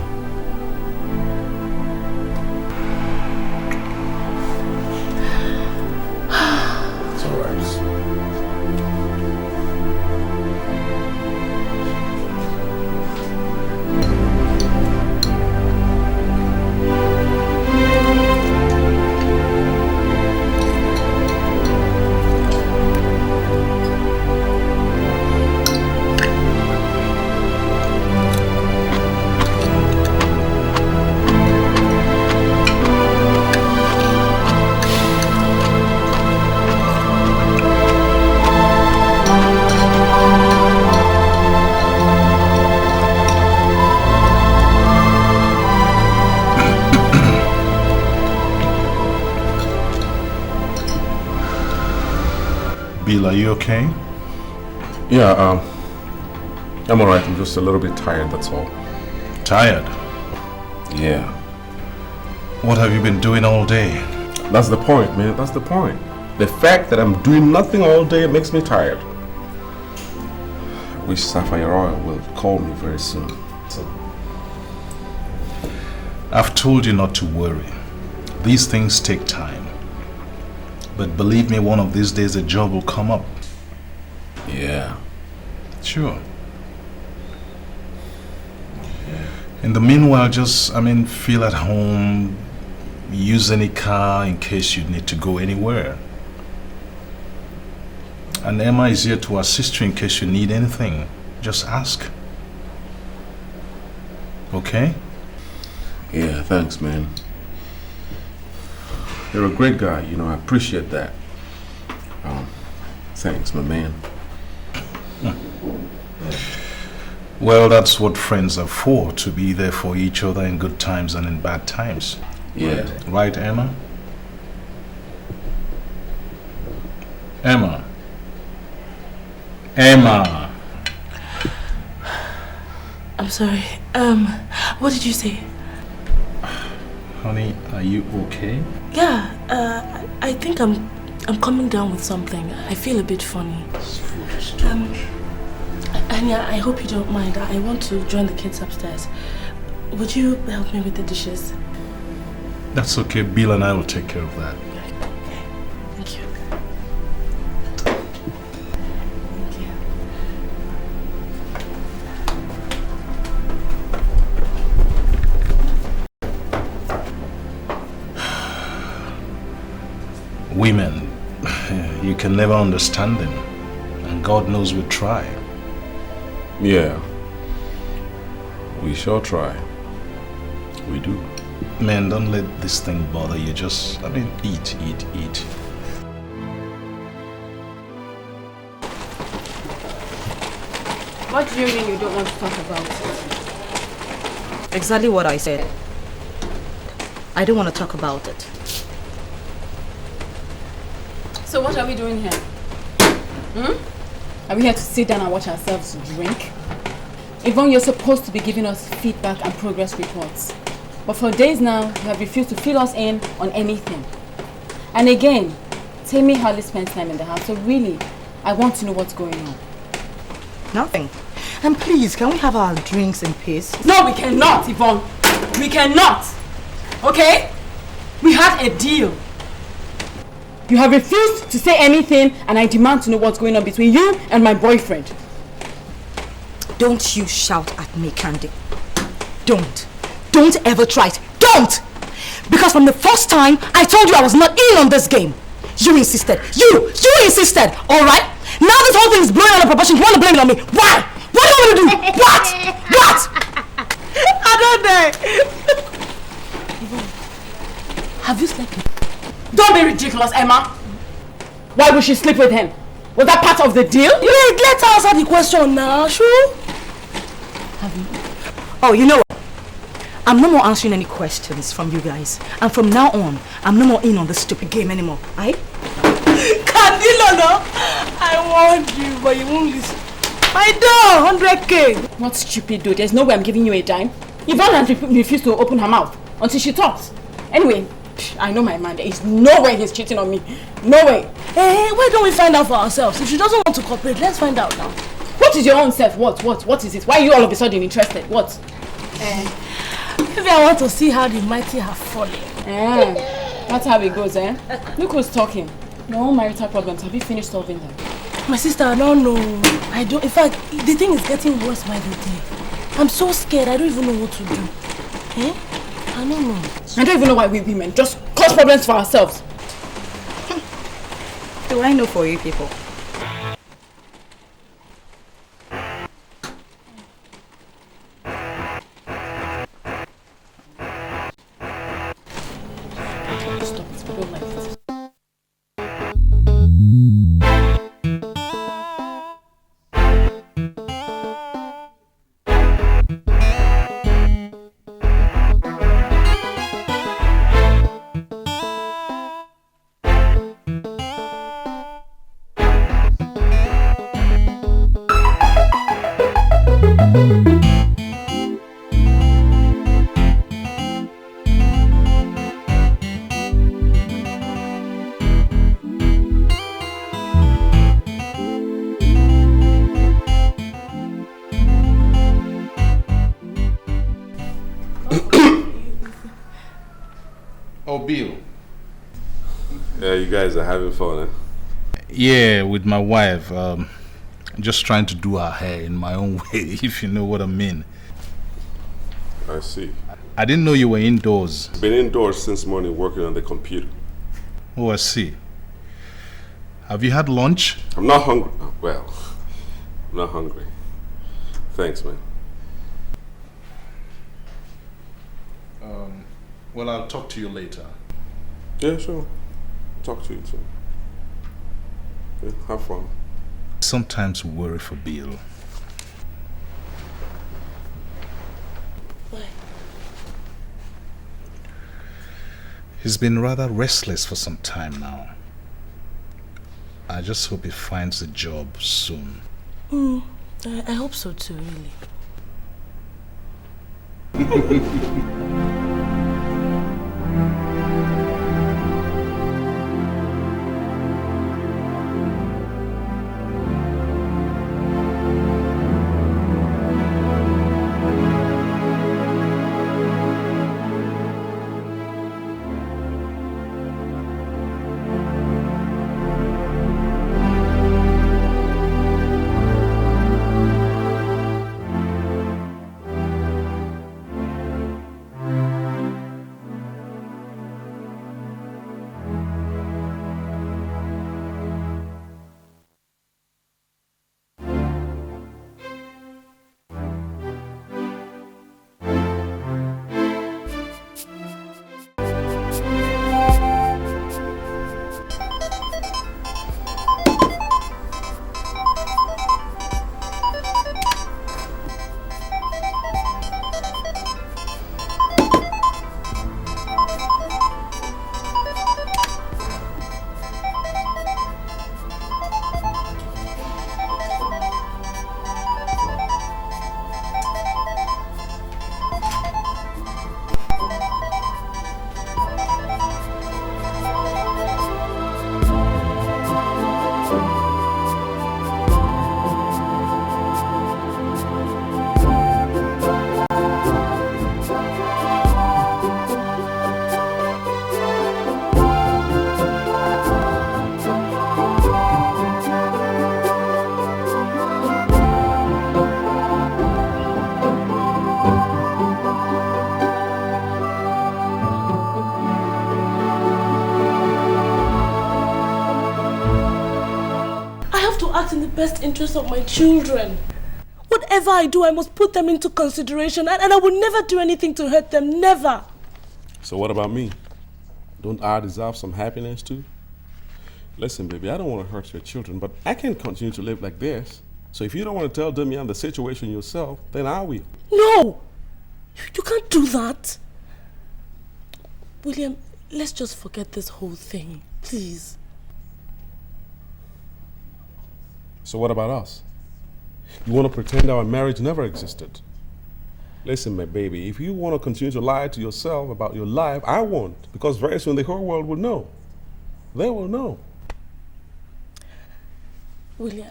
Bill, are you okay? Yeah, I'm alright. I'm just a little bit tired, that's all. Tired? Yeah. What have you been doing all day? That's the point, man. That's the point. The fact that I'm doing nothing all day makes me tired. I wish Sapphire Oil will call me very soon. I've told you not to worry. These things take time. But believe me, one of these days a job will come up. Yeah. Sure. In the meanwhile, just, feel at home, use any car in case you need to go anywhere. And Emma is here to assist you in case you need anything. Just ask. Okay? Yeah, thanks, man. You're a great guy, I appreciate that. Thanks, my man. Well, that's what friends are for, to be there for each other in good times and in bad times. Yeah. Right, Emma? Emma. Emma. I'm sorry. What did you say? Honey, are you okay? Yeah, I think I'm coming down with something. I feel a bit funny. And yeah, I hope you don't mind. I want to join the kids upstairs. Would you help me with the dishes? That's okay. Bill and I will take care of that. Thank you. Women, you can never understand them. And God knows we try. Yeah. We sure try. We do. Man, don't let this thing bother you. Just, eat. What do you mean you don't want to talk about it? Exactly what I said. I don't want to talk about it. So what are we doing here? Are we here to sit down and watch ourselves drink? Yvonne, you're supposed to be giving us feedback and progress reports. But for days now, you have refused to fill us in on anything. And again, Tammy hardly spends time in the house, so really, I want to know what's going on. Nothing. And please, can we have our drinks in peace? No, we cannot, Yvonne. We cannot. Okay? We had a deal. You have refused to say anything, and I demand to know what's going on between you and my boyfriend. Don't you shout at me, Candy. Don't. Don't ever try it. Don't! Because from the first time, I told you I was not in on this game. You insisted. You insisted, alright? Now this whole thing is blowing out of proportion. You want to blame it on me. Why? What do you want me to do? What? I don't know. Have you slept with him? Don't be ridiculous, Emma. Why would she sleep with him? Was that part of the deal? Wait, let her answer the question now, sure? Have you? Oh, you know what? I'm no more answering any questions from you guys. And from now on, I'm no more in on this stupid game anymore. Aight? Candilo, no? I warned you, but you won't listen. I know, 100K. What stupid dude? There's no way I'm giving you a dime. Yvonne has refused to open her mouth until she talks. Anyway, I know my man. There is no way he's cheating on me. No way. Hey, why don't we find out for ourselves? If she doesn't want to cooperate, let's find out now. What is your own self? What is it? Why are you all of a sudden interested? What? Maybe I want to see how the mighty have fallen. That's how it goes, eh? Look who's talking. Your own marital problems. Have you finished solving them? My sister, I don't know. I don't. In fact, the thing is getting worse by the day. I'm so scared. I don't even know what to do. Eh? I don't know. I don't even know why we women just cause problems for ourselves. Do I know for you people? Yeah, you guys are having fun, eh? Yeah, with my wife. Just trying to do her hair in my own way, if you know what I mean. I see. I didn't know you were indoors. Been indoors since morning working on the computer. Oh, I see. Have you had lunch? I'm not hungry. Well, I'm not hungry. Thanks, man. Well, I'll talk to you later. Yeah, sure. Talk to you too. Yeah, have fun. Sometimes worry for Bill. Why? He's been rather restless for some time now. I just hope he finds a job soon. I hope so too, really. Act in the best interest of my children. Whatever I do, I must put them into consideration, and I will never do anything to hurt them, never. So what about me? Don't I deserve some happiness too? Listen, baby, I don't want to hurt your children, but I can't continue to live like this. So if you don't want to tell Damian the situation yourself, then I will. No! You can't do that. William, let's just forget this whole thing, please. So what about us? You want to pretend our marriage never existed? Listen, my baby, if you want to continue to lie to yourself about your life, I won't. Because very soon the whole world will know. They will know. William,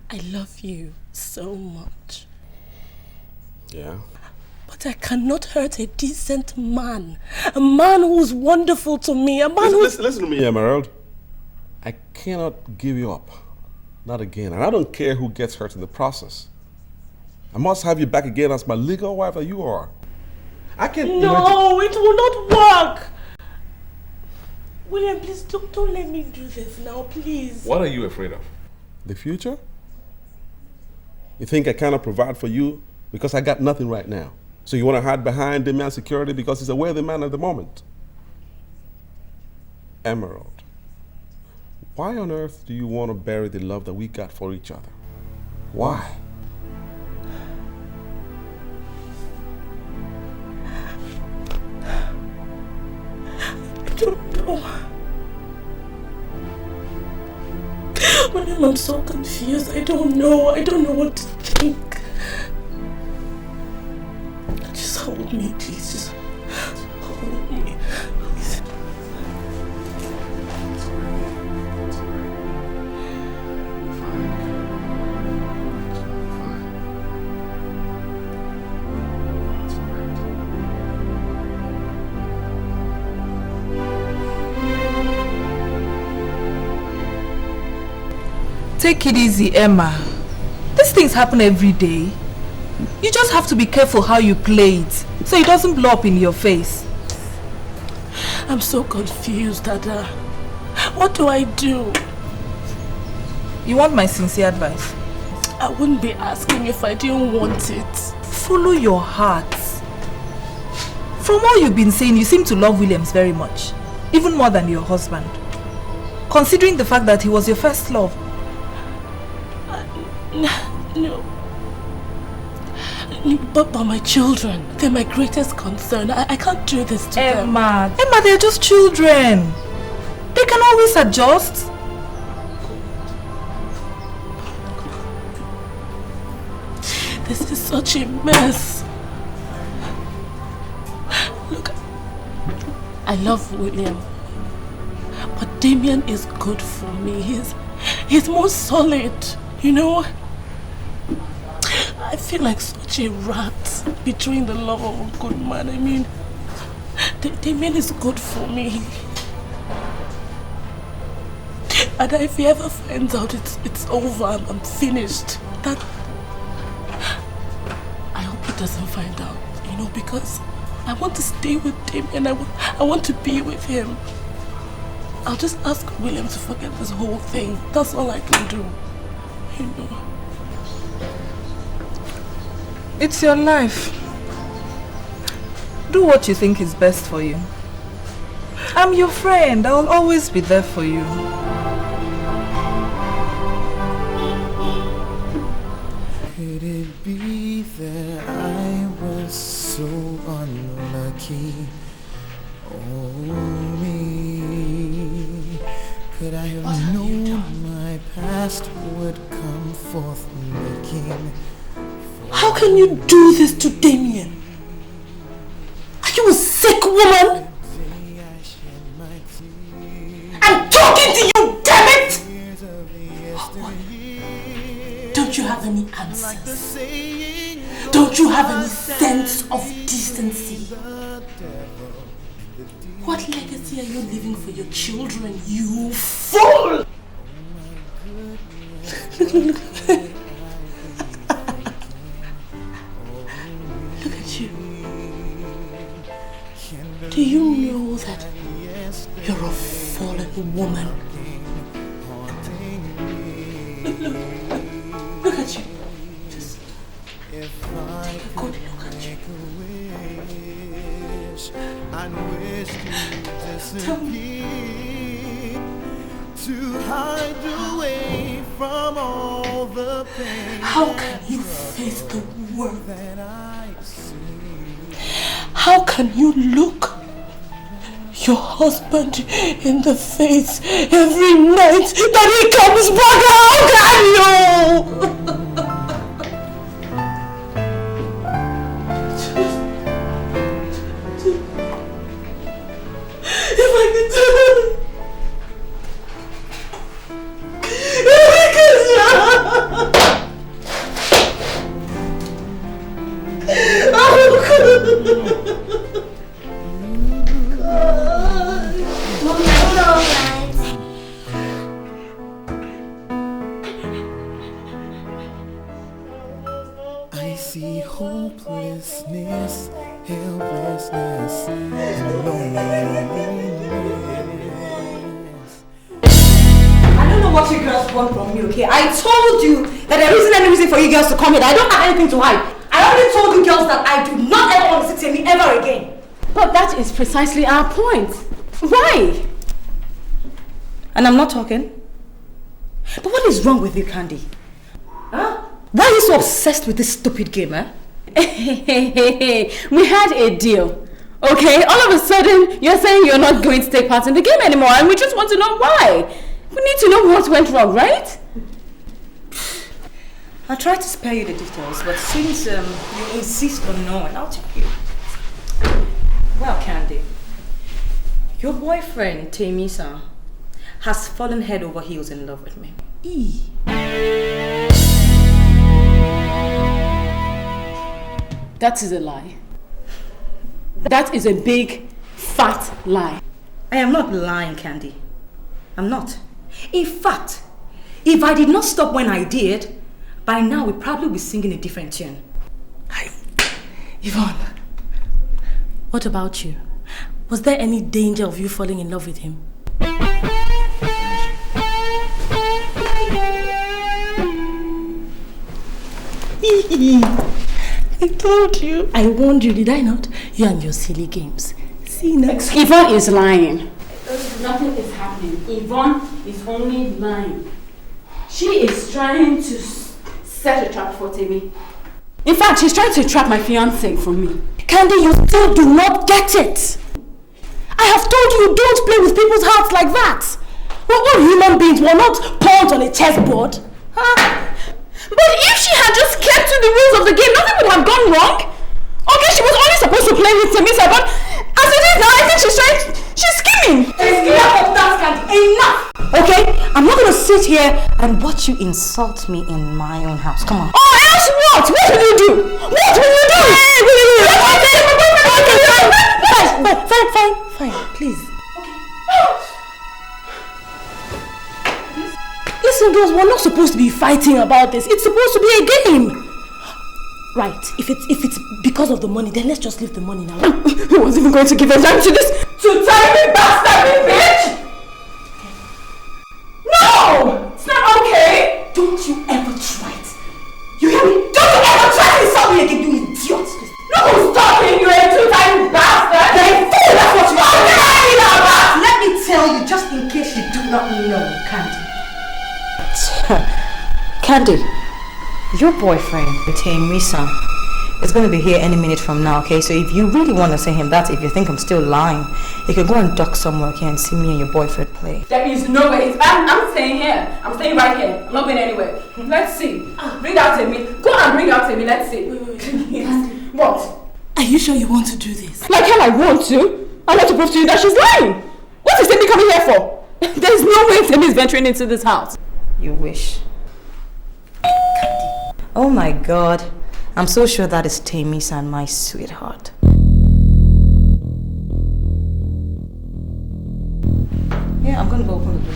I love you so much. Yeah? But I cannot hurt a decent man. A man who's wonderful to me. A man Listen to me, Emerald. I cannot give you up. Not again. And I don't care who gets hurt in the process. I must have you back again as my legal wife that you are. I can't... No, it will not work. William, please don't let me do this now, please. What are you afraid of? The future? You think I cannot provide for you because I got nothing right now? So you want to hide behind the man's security because he's a wealthy man at the moment? Emerald, why on earth do you want to bury the love that we got for each other? Why? I don't know. William, I'm so confused. I don't know what to think. Just hold me, please. Just hold me. Please. Take it easy, Emma. These things happen every day. You just have to be careful how you play it, so it doesn't blow up in your face. I'm so confused, Dada. What do I do? You want my sincere advice? I wouldn't be asking if I didn't want it. Follow your heart. From all you've been saying, you seem to love Williams very much. Even more than your husband. Considering the fact that he was your first love. No. But my children, they're my greatest concern. I can't do this to them. Emma, they're just children. They can always adjust. This is such a mess. Look, I love William, but Damien is good for me. He's more solid, you know. I feel like such a rat betraying the love of a good man. I mean, Damien is good for me. And if he ever finds out it's over, I'm finished. I hope he doesn't find out, you know, because I want to stay with Damien. I want to be with him. I'll just ask William to forget this whole thing. That's all I can do, you know. It's your life. Do what you think is best for you. I'm your friend. I'll always be there for you. Could it be that I was so unlucky? Oh, me. Could I have known my past would come forth looking? How can you do this to Damien? Are you a sick woman? I'm talking to you, damn it! Don't you have any answers? Don't you have any sense of decency? What legacy are you leaving for your children, you fool? Look. Look at you. Do you know that you're a fallen woman? Look at you. Just take a good look at you. Tell me. To hide away from all the pain. How can you face the world? How can you look your husband in the face every night that he comes back? How can you? If I could do it. I see hopelessness, helplessness, and loneliness. I don't know what you girls want from me, okay? I told you that there isn't any reason for you girls to come here. I don't have anything to hide. I already told you girls that I do not ever want to sit here ever again. But that is precisely our point. Why? And I'm not talking. But what is wrong with you, Candy? Huh? Why are you so obsessed with this stupid game, eh? We had a deal. Okay, all of a sudden you're saying you're not going to take part in the game anymore, and we just want to know why. We need to know what went wrong, right? I'll try to spare you the details, but since you insist on knowing, I'll tell you. Well, Candy, your boyfriend, Temisa, has fallen head over heels in love with me. That is a lie. That is a big, fat lie. I am not lying, Candy. I'm not. In fact, If I did not stop when I did, by now we'd probably be singing a different tune. Yvonne, what about you? Was there any danger of you falling in love with him? I told you. I warned you, did I not? You and your silly games. See now. Yvonne is lying. Nothing is happening. Yvonne is only lying. She is trying to set a trap for Timmy. In fact, she's trying to trap my fiancé from me. Candy, you still do not get it. I have told you don't play with people's hearts like that. We're all human beings. We're not pawns on a chessboard. Huh? But if she had just kept to the rules of the game, nothing would have gone wrong. Okay, she was only supposed to play with Temisa, but as it is now, I think she's scheming. Enough! Okay, I'm not gonna sit here and watch you insult me in my own house. Come on. Oh, else what? What will you do? What will you do? Fine, please. Listen, girls, we're not supposed to be fighting about this. It's supposed to be a game. Right, if it's because of the money, then let's just leave the money now. Who was even going to give a damn to this? To tiny bastard, bitch! No! It's not okay! Don't you ever try it. You hear me? Don't you ever try to insult me again, you idiot! Look who's talking, you two-tiny bastard! Then fool, that's what you're talking about! Let me tell you, just in case you do not know, Candy. Candy, your boyfriend, Temisa, is going to be here any minute from now, okay? So if you really want to say him that, if you think I'm still lying, you can go and duck somewhere, okay, and see me and your boyfriend play. There is no way. I'm staying here. I'm staying right here. I'm not going anywhere. Let's see. Bring out Temi. Go and bring out Temi. Let's see. Wait. What? Are you sure you want to do this? Like hell I want to. I want to prove to you that she's lying. What is Temi coming here for? There's no way Temi is venturing into this house. You wish. Oh my God. I'm so sure that is Temisa and my sweetheart. Yeah, I'm gonna go open the door.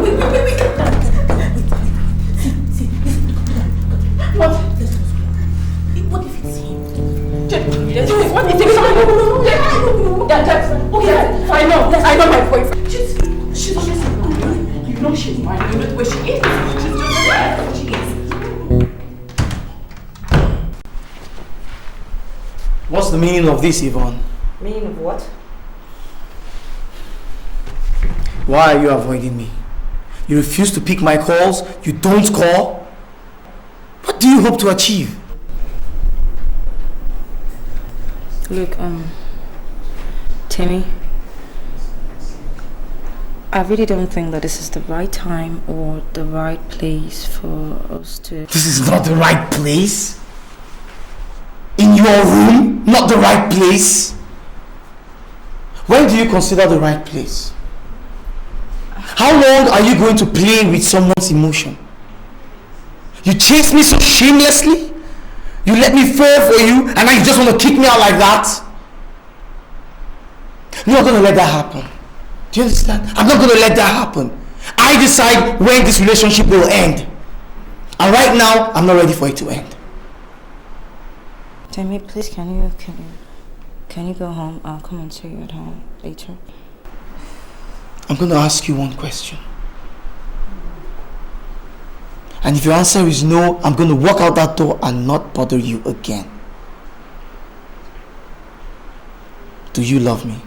Wait. See. What? What if it's him? What if it's him? Okay, I know my boyfriend. She's mine. You know she's mine. You know the way she is. She's just there. She is. What's the meaning of this, Yvonne? Meaning of what? Why are you avoiding me? You refuse to pick my calls, you don't call? What do you hope to achieve? Look, Timmy, I really don't think that this is the right time or the right place for us to... This is not the right place? In your room? Not the right place? When do you consider the right place? How long are you going to play with someone's emotion? You chase me so shamelessly? You let me fall for you and now you just want to kick me out like that? I'm not going to let that happen. Do you understand? I'm not going to let that happen. I decide when this relationship will end. And right now, I'm not ready for it to end. Timmy, please, can you go home? I'll come and see you at home later. I'm going to ask you one question. And if your answer is no, I'm going to walk out that door and not bother you again. Do you love me?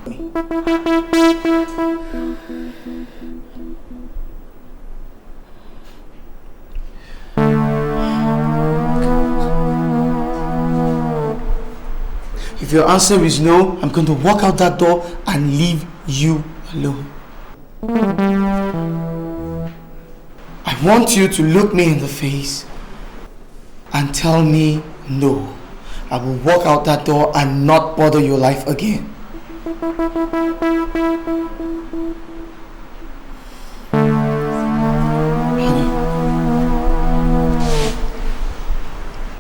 If your answer is no, I'm going to walk out that door and leave you alone. I want you to look me in the face and tell me no. I will walk out that door and not bother your life again.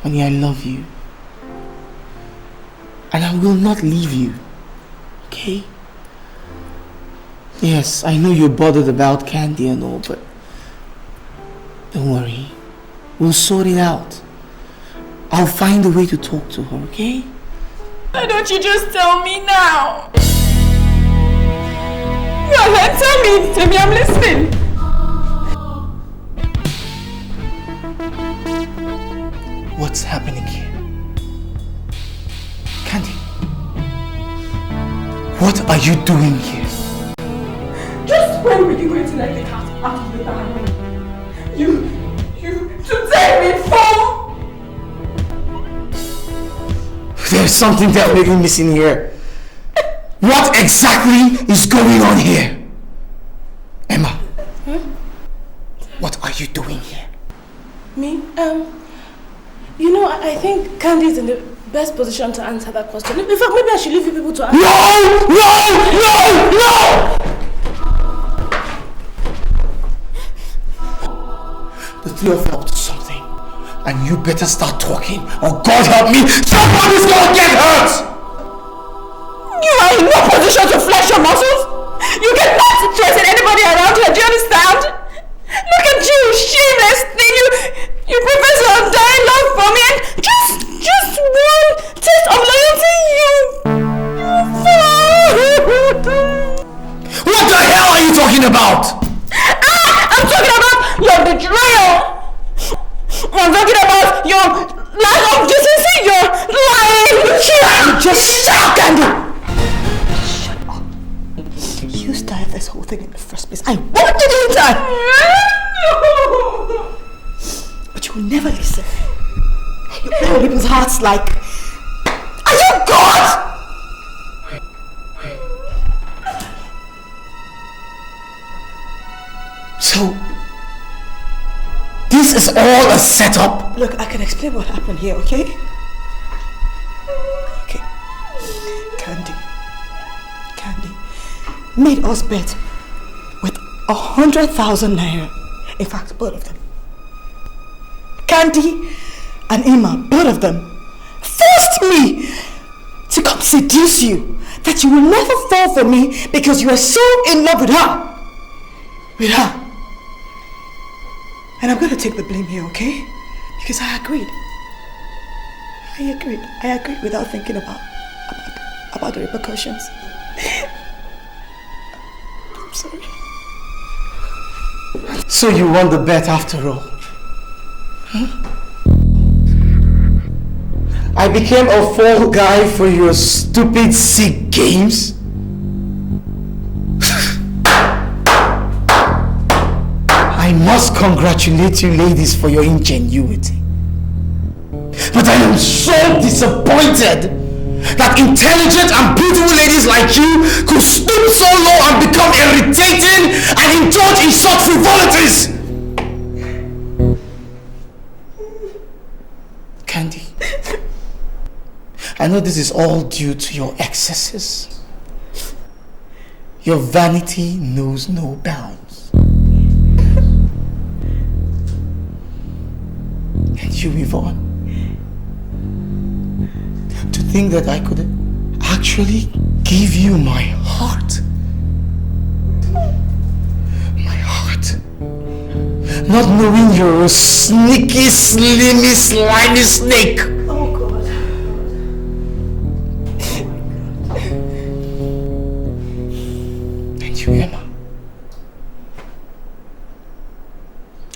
Honey, I love you. And I will not leave you. Okay? Yes, I know you're bothered about Candy and all, but don't worry. We'll sort it out. I'll find a way to talk to her, okay? Why don't you just tell me now? Well, then tell me. Tell me I'm listening. What's happening here? Candy, what are you doing here? Just when were you going to let the cat out of the bag? You today me fool! There's something that we're missing here. What exactly is going on here? Emma, what are you doing here? Me? You know, I think Candy is in the best position to answer that question. In fact, maybe I should leave you people to answer. No! The three of you are up to something. And you better start talking, or God help me, somebody's gonna get hurt! You are in no position to flex your muscles! You cannot trust anybody around here, do you understand? Look at you, shameless thing! You profess your undying love for me and just one taste of loyalty, you What the hell are you talking about? I'm talking about your betrayal! I'm talking about your lack of decency, your lying! Just shut up, Candy! Shut up. You started this whole thing in the first place. I wanted you to! But you will never listen. You play with people's hearts like... Are you God? So... this is all a setup? Look, I can explain what happened here, okay? Okay. Candy made us bet with 100,000 naira. In fact, both of them. Candy and Emma, both of them, forced me to come seduce you. That you will never fall for me because you are so in love with her. With her. And I'm going to take the blame here, okay? Because I agreed. I agreed without thinking about the repercussions. I'm sorry. So you won the bet after all? Huh? I became a fall guy for your stupid, sick games? I must congratulate you ladies for your ingenuity. But I am so disappointed that intelligent and beautiful ladies like you could stoop so low and become irritating and indulge in such frivolities. Candy, I know this is all due to your excesses. Your vanity knows no bounds. And you, Yvonne, to think that I could actually give you my heart. My heart. Not knowing you're a sneaky, slimy, slimy snake. Oh God. And you, Emma,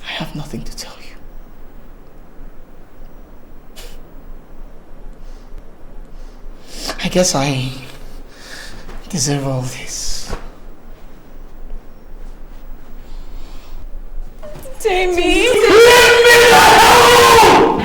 I have nothing to tell you. I guess I deserve all this. Jamie! Leave me alone!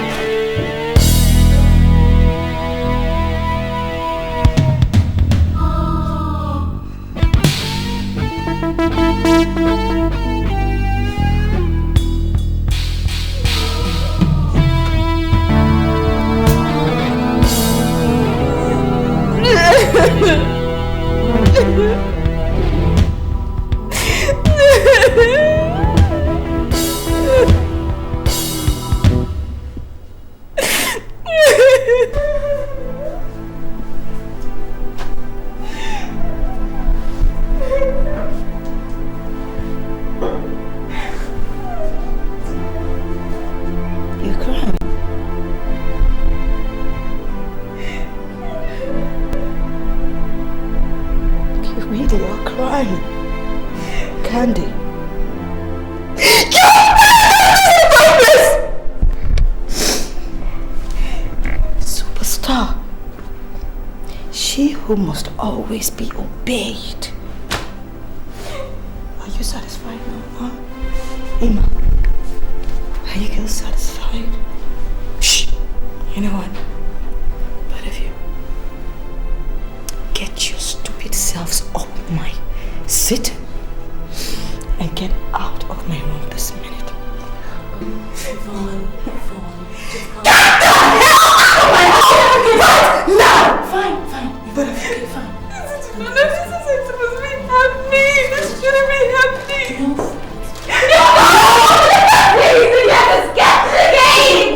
They are crying. Candy. Superstar. She who must always be obeyed. Are you satisfied now, huh? Emma, are you girls satisfied? Shh. You know what? Both of you, get your stupid selves up my seat and get out of my room this minute. Fine. Get the hell out of my house! Right now! Fine. But okay, fine. This is supposed to be happening. This shouldn't be happening. Please, you have to skip the game.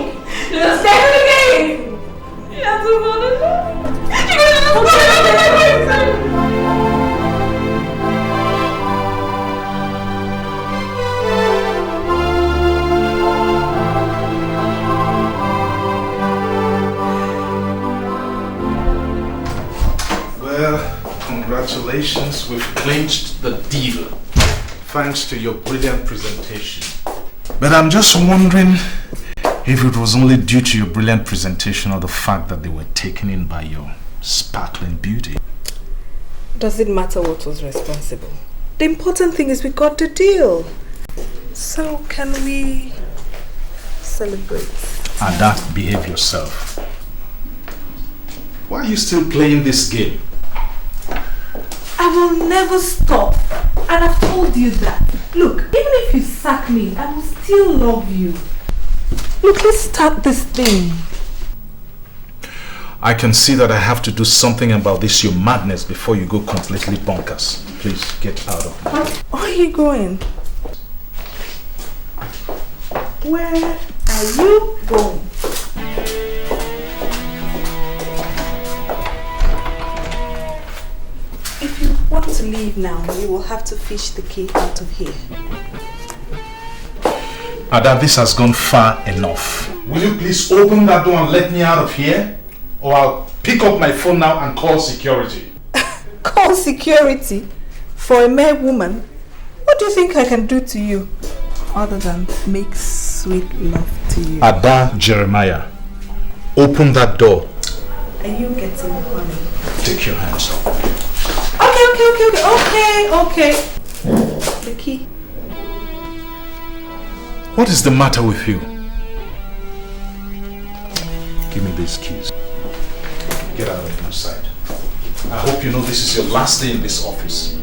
Just skip the game. You have to follow it. You're going to follow it. Well, congratulations, we've clinched the deal. Thanks to your brilliant presentation. But I'm just wondering if it was only due to your brilliant presentation or the fact that they were taken in by your sparkling beauty. Does it matter what was responsible? The important thing is we got the deal. So can we celebrate? Ada, behave yourself. Why are you still playing this game? I will never stop. And I've told you that. Look, even if you sack me, I will still love you. Look, let's start this thing. I can see that I have to do something about this your madness before you go completely bonkers. Please get out of my way. Where are you going? Where are you going? If you want to leave now, you will have to fish the key out of here. Ada, this has gone far enough. Will you please open that door and let me out of here? Or I'll pick up my phone now and call security. Call security? For a mere woman? What do you think I can do to you? Other than make sweet love to you. Ada Jeremiah, open that door. Are you getting honey? Take your hands off. Okay. The key. What is the matter with you? Give me these keys. Get out of my sight. I hope you know this is your last day in this office.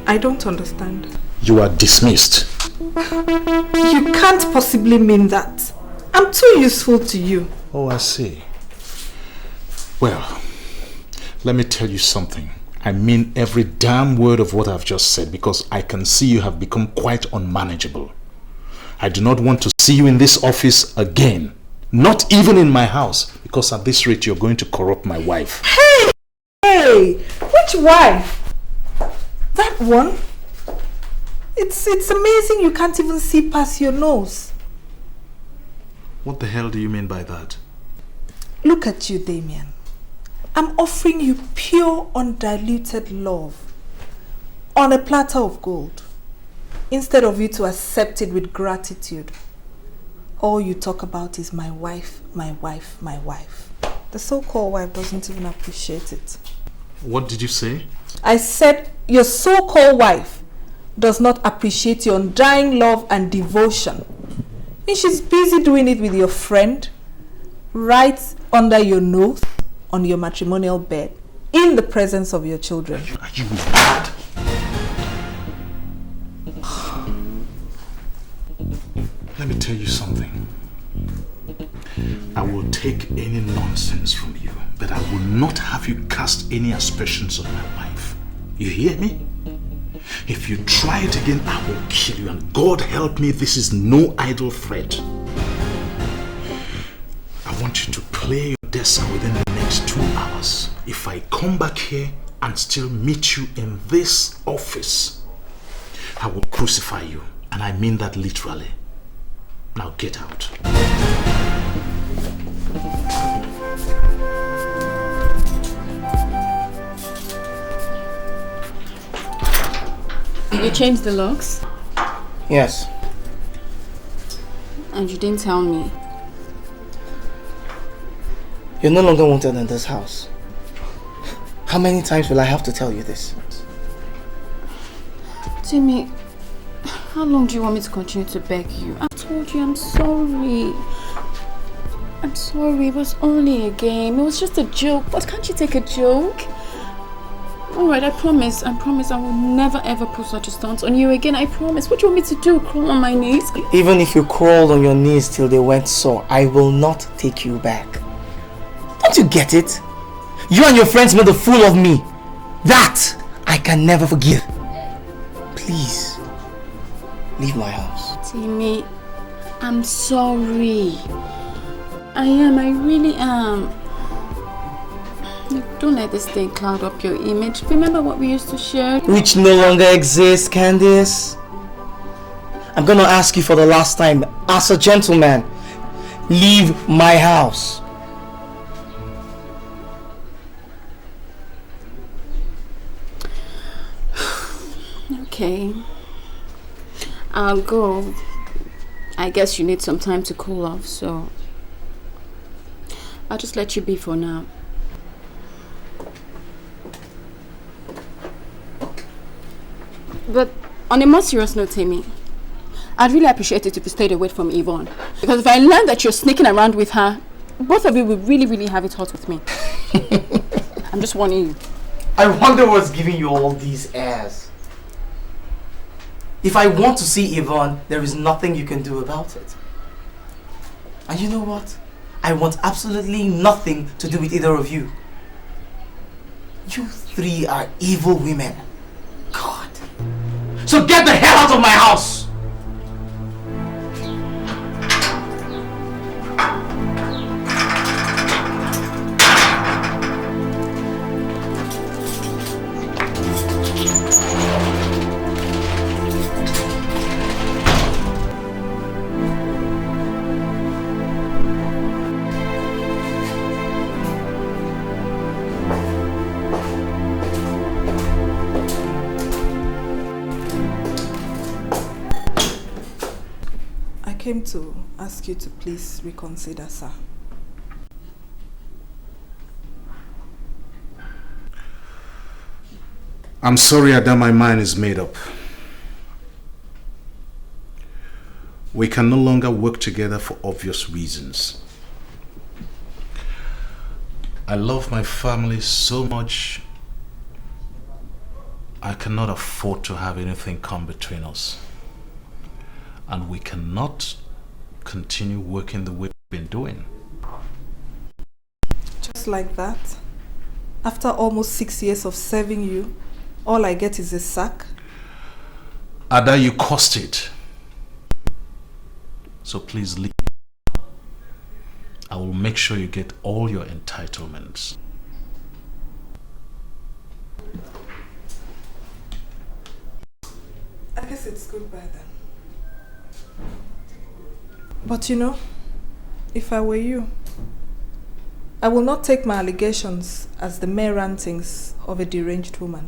I don't understand. You are dismissed. You can't possibly mean that. I'm too useful to you. Oh, I see. Well, let me tell you something. I mean every damn word of what I've just said because I can see you have become quite unmanageable. I do not want to see you in this office again. Not even in my house, because at this rate you're going to corrupt my wife. Hey! Which wife? That one? It's amazing you can't even see past your nose. What the hell do you mean by that? Look at you, Damien. I'm offering you pure, undiluted love on a platter of gold. Instead of you to accept it with gratitude, all you talk about is my wife, my wife, my wife. The so-called wife doesn't even appreciate it. What did you say? I said your so-called wife does not appreciate your undying love and devotion. And she's busy doing it with your friend, right under your nose, on your matrimonial bed, in the presence of your children. Are you mad? Let me tell you something. I will take any nonsense from you, but I will not have you cast any aspersions on my wife. You hear me? If you try it again, I will kill you, and God help me, this is no idle threat. I want you to clear your desk within the next 2 hours. If I come back here and still meet you in this office, I will crucify you, and I mean that literally. Now get out. You changed the locks? Yes. And you didn't tell me. You're no longer wanted in this house. How many times will I have to tell you this? Timmy, how long do you want me to continue to beg you? I told you I'm sorry. I'm sorry, it was only a game. It was just a joke. But can't you take a joke? Alright, I promise I will never ever put such a stunt on you again. I promise. What do you want me to do? Crawl on my knees? Even if you crawled on your knees till they went sore, I will not take you back. Don't you get it? You and your friends made a fool of me. That I can never forgive. Please, leave my house. Timmy, I'm sorry. I really am. Don't let this thing cloud up your image. Remember what we used to share? Which no longer exists, Candice. I'm gonna ask you for the last time, as a gentleman, leave my house. Okay. I'll go. I guess you need some time to cool off, so I'll just let you be for now. But on a more serious note, Timmy, I'd really appreciate it if you stayed away from Yvonne. Because if I learn that you're sneaking around with her, both of you will really have it hot with me. I'm just warning you. I wonder what's giving you all these airs. If I want to see Yvonne, there is nothing you can do about it. And you know what? I want absolutely nothing to do with either of you. You three are evil women. God. So get the hell out of my house! I came to ask you to please reconsider, sir. I'm sorry, Ada, my mind is made up. We can no longer work together for obvious reasons. I love my family so much, I cannot afford to have anything come between us. And we cannot continue working the way we've been doing. Just like that? After almost 6 years of serving you, all I get is a sack? Ada, you cost it. So please leave. I will make sure you get all your entitlements. I guess it's goodbye then. But you know, if I were you, I will not take my allegations as the mere rantings of a deranged woman.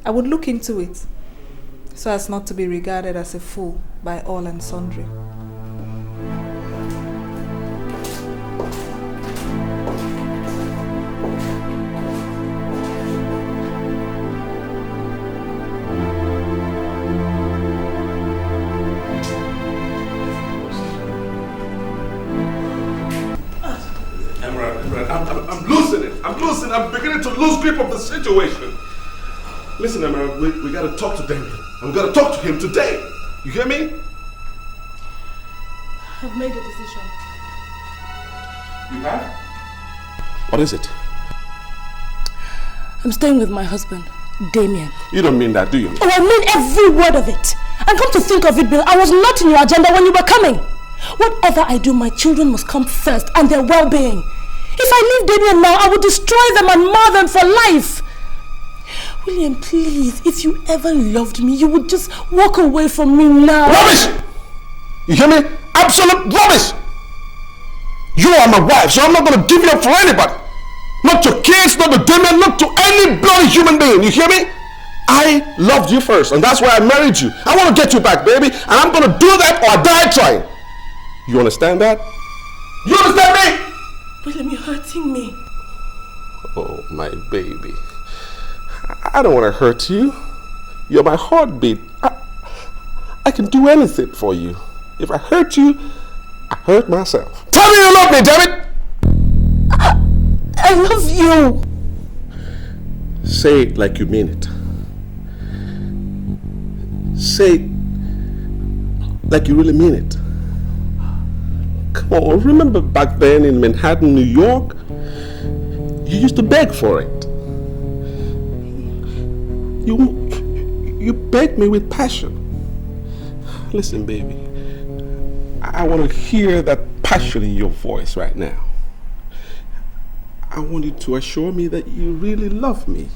I would look into it so as not to be regarded as a fool by all and sundry. I'm beginning to lose grip of the situation. Listen, Emerald, we gotta talk to Damien. And we gotta talk to him today. You hear me? I've made a decision. You have? What is it? I'm staying with my husband, Damien. You don't mean that, do you? Oh, I mean every word of it. And come to think of it, Bill, I was not in your agenda when you were coming. Whatever I do, my children must come first and their well-being. If I leave Damien now, I will destroy them and mar them for life. William, please, if you ever loved me, you would just walk away from me now. Rubbish! You hear me? Absolute rubbish! You are my wife, so I'm not going to give you up for anybody. Not to kids, not to Damien, not to any bloody human being. You hear me? I loved you first, and that's why I married you. I want to get you back, baby, and I'm going to do that or I die trying. You understand that? You understand me? William, you're hurting me. Oh, my baby. I don't want to hurt you. You're my heartbeat. I can do anything for you. If I hurt you, I hurt myself. Tell me you love me, damn it! I love you. Say it like you mean it. Say it like you really mean it. Come on, remember back then in Manhattan, New York? You used to beg for it. You begged me with passion. Listen, baby, I want to hear that passion in your voice right now. I want you to assure me that you really love me.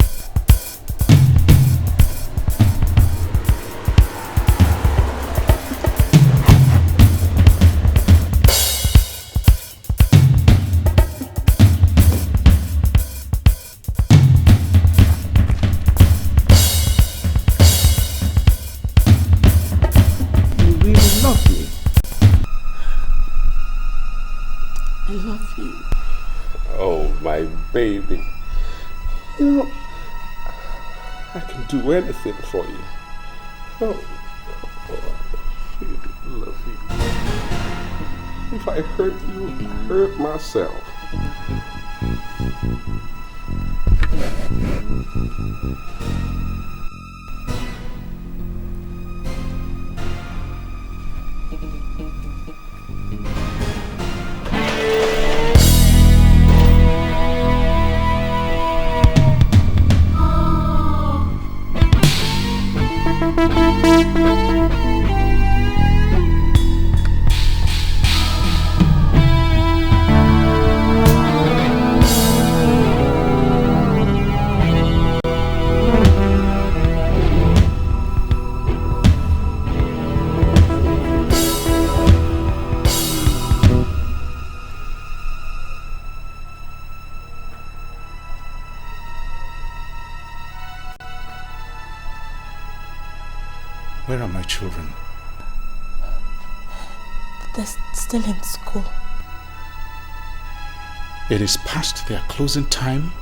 Baby, you know, I can do anything for you. Oh, I really love you. If I hurt you, I hurt myself. Where are my children? They're still in school. It is past their closing time,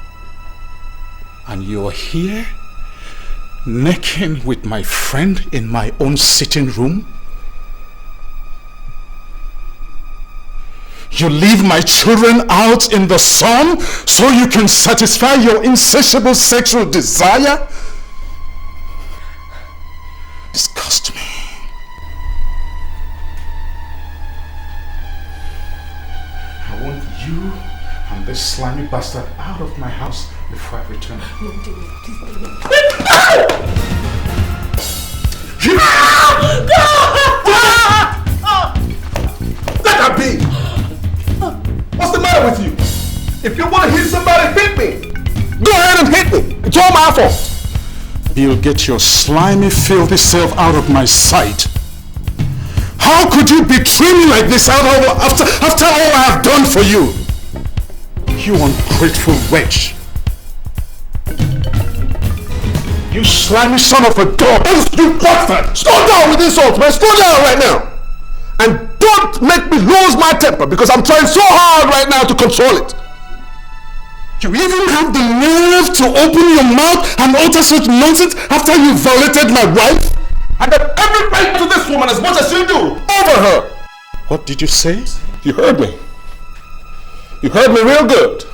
and you're here, necking with my friend in my own sitting room? You leave my children out in the sun so you can satisfy your insatiable sexual desire? Disgust me. I want you and this slimy bastard out of my house before I return. No, David, please, David. Let her be! What's the matter with you? If you want to hit somebody, hit me! Go ahead and hit me! It's all my fault! You'll get your slimy, filthy self out of my sight. How could you betray me like this after all I have done for you? You ungrateful wretch. You slimy son of a dog. You bastard! Slow down with insults, man! Slow down right now! And don't make me lose my temper because I'm trying so hard right now to control it. You even have the nerve to open your mouth and utter such nonsense after you violated my wife? I got every right to this woman as much as you do, over her. What did you say? You heard me. You heard me real good.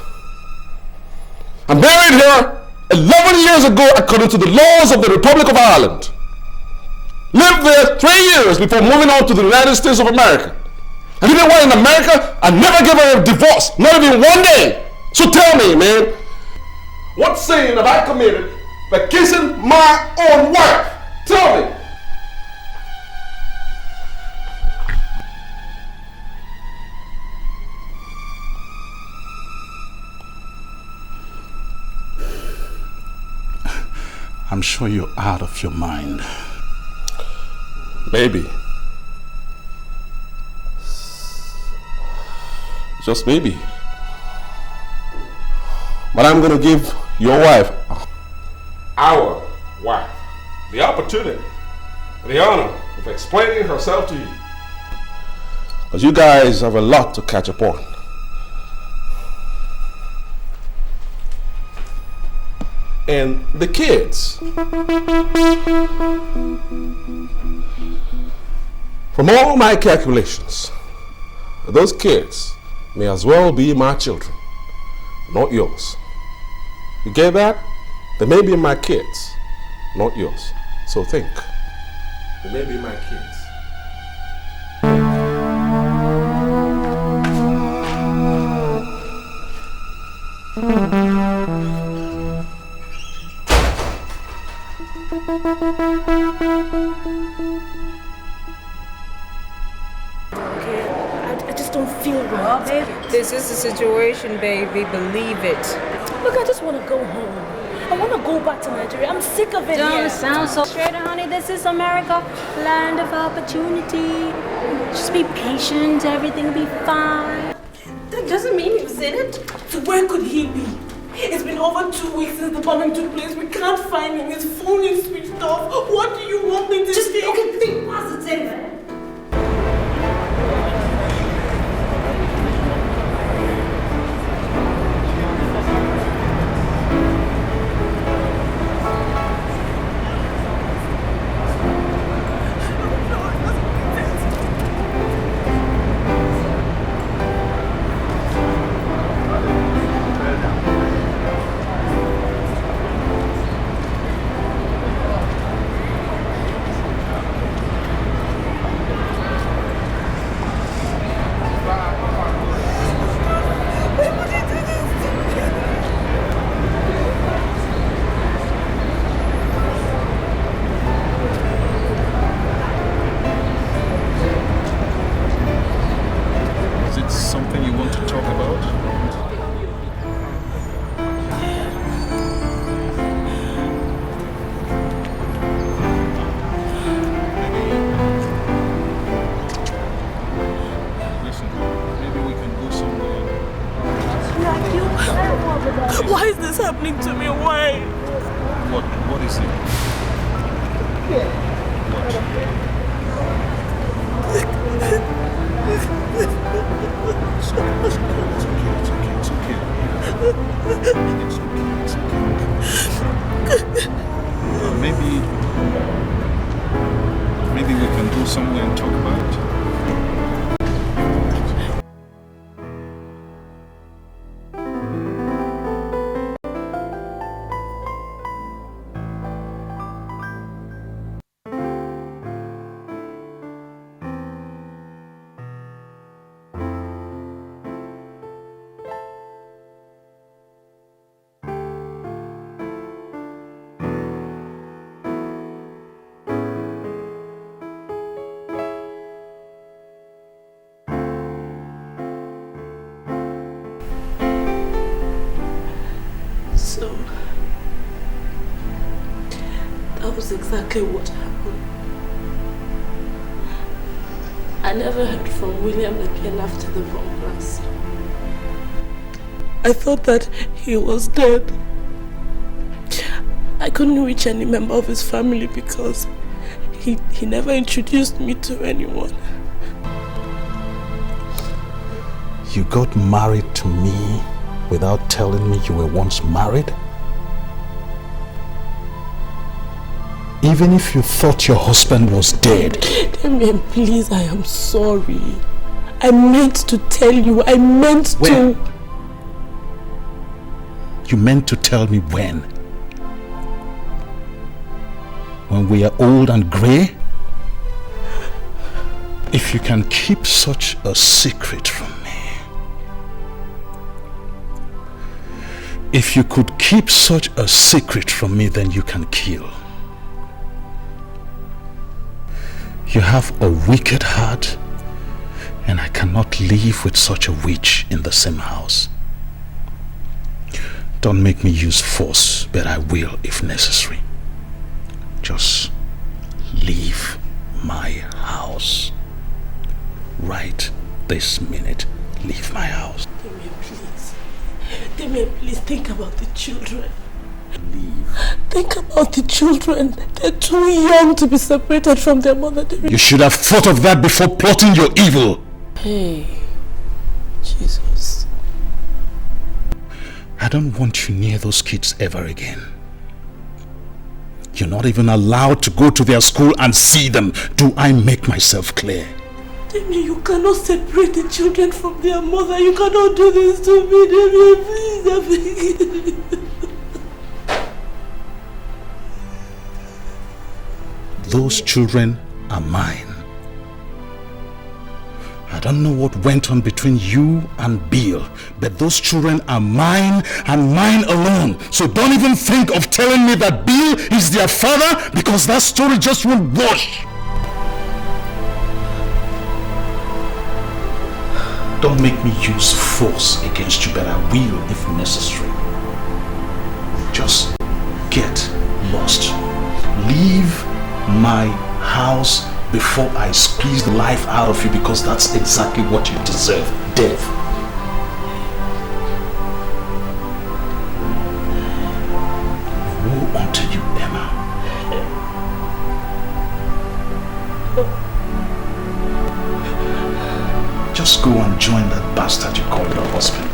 I married her 11 years ago according to the laws of the Republic of Ireland. Lived there 3 years before moving on to the United States of America. And even while in America, I never gave her a divorce, not even one day. So tell me, man, what sin have I committed by kissing my own wife? Tell me. I'm sure you're out of your mind. Maybe. Just maybe. But I'm gonna give your wife our wife the opportunity and the honor of explaining herself to you. Because you guys have a lot to catch up on. And the kids. From all my calculations, those kids may as well be my children, not yours. You get that? They may be my kids, not yours. So think. They may be my kids. I just don't feel well, baby. This is the situation, baby. Believe it. Look, I just want to go home. I want to go back to Nigeria. I'm sick of it. Don't sound so straight, honey. This is America, land of opportunity. Just be patient. Everything will be fine. That doesn't mean you've seen it. So where could he be? It's been over 2 weeks since the bombing took place. We can't find him. His phone is switched off. What do you want me to Just think? Okay, think positive. Why is this happening to me? Why? What is it? Maybe we can go somewhere and talk about it. That was exactly what happened. I never heard from William again after the bomb blast. I thought that he was dead. I couldn't reach any member of his family because he never introduced me to anyone. You got married to me without telling me you were once married? Even if you thought your husband was dead. Emem, please, I am sorry. I meant to tell you. I meant to. You meant to tell me when? When we are old and grey? If you can keep such a secret from me. If you could keep such a secret from me, then you can kill. You have a wicked heart, and I cannot live with such a witch in the same house. Don't make me use force, but I will if necessary. Just leave my house. Right this minute, leave my house. Damien, please. Damien, please think about the children. Leave. Think about the children. They're too young to be separated from their mother. You should have thought of that before plotting your evil. Hey, Jesus. I don't want you near those kids ever again. You're not even allowed to go to their school and see them. Do I make myself clear? Demi, you cannot separate the children from their mother. You cannot do this to me, Demi. Please, I beg you. Those children are mine. I don't know what went on between you and Bill, but those children are mine and mine alone. So don't even think of telling me that Bill is their father, because that story just won't wash. Don't make me use force against you, but I will if necessary. Just get lost. Leave my house before I squeeze the life out of you, because that's exactly what you deserve. Death. Woe unto you, Emma. Just go and join that bastard you call your husband.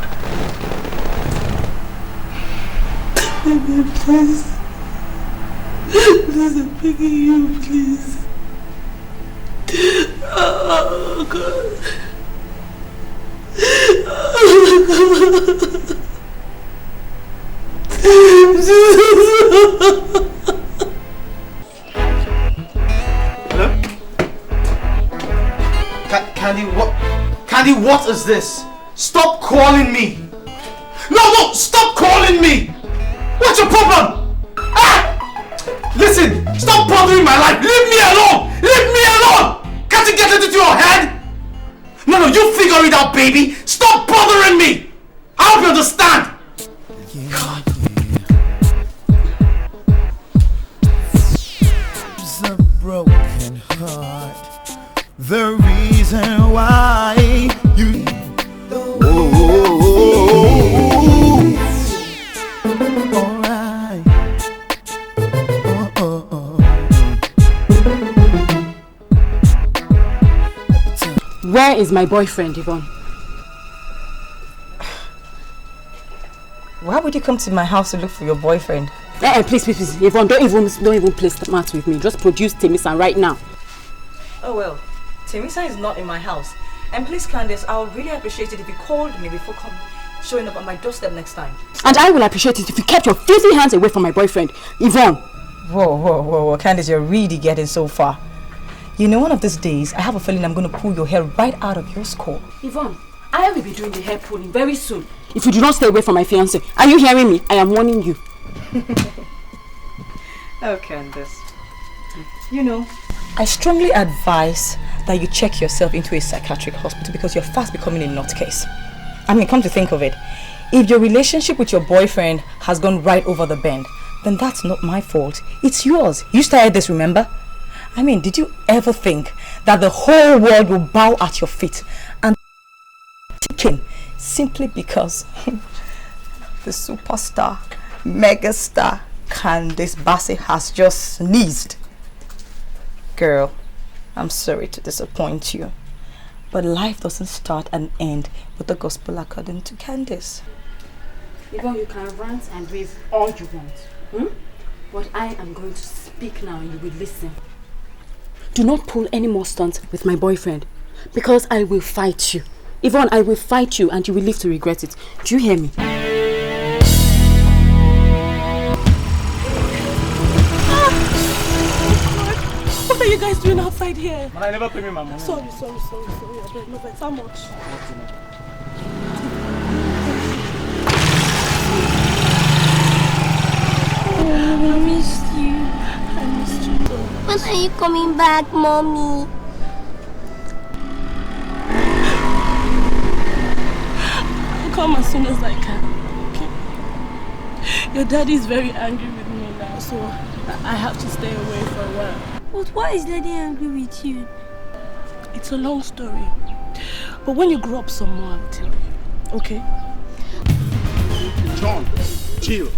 Please. Please, I'm begging you, please. Oh, God. Hello? Candy, what? Candy, what is this? Stop calling me! No, stop calling me! What's your problem? Ah! Listen, stop bothering my life! Leave me alone! Leave me alone! Can't you get it into your head? No, you figure it out, baby! Stop bothering me! I hope you understand! God. It's a broken heart. The reason why you... Where is my boyfriend, Yvonne? Why would you come to my house to look for your boyfriend? Please, Yvonne, don't even play smart with me. Just produce Temisa right now. Oh well, Temisa is not in my house. And please, Candace, I would really appreciate it if you called me before showing up at my doorstep next time. And I will appreciate it if you kept your filthy hands away from my boyfriend, Yvonne. Whoa, Candace, you're really getting so far. You know, one of these days, I have a feeling I'm going to pull your hair right out of your skull. Yvonne, I will be doing the hair pulling very soon. If you do not stay away from my fiancé. Are you hearing me? I am warning you. Oh, Candace. You know, I strongly advise that you check yourself into a psychiatric hospital because you're fast becoming a nutcase. I mean, come to think of it, if your relationship with your boyfriend has gone right over the bend, then that's not my fault. It's yours. You started this, remember? I mean, did you ever think that the whole world will bow at your feet and ticking simply because the superstar, megastar Candace Bassey has just sneezed? Girl, I'm sorry to disappoint you, but life doesn't start and end with the gospel according to Candace. Yvonne, you can rant and rave all you want. But I am going to speak now and you will listen. Do not pull any more stunts with my boyfriend, because I will fight you. Yvonne, I will fight you and you will live to regret it. Do you hear me? What are you guys doing outside here? Man, I never pay me my money. Sorry. I beg, no vex. How much? I missed you. I missed you too. When are you coming back, Mommy? I'll come as soon as I can. Okay? Your daddy is very angry with me now, so I have to stay away for a while. But why is Daddy angry with you? It's a long story. But when you grow up some more, I'll tell you. Okay? John, Jill,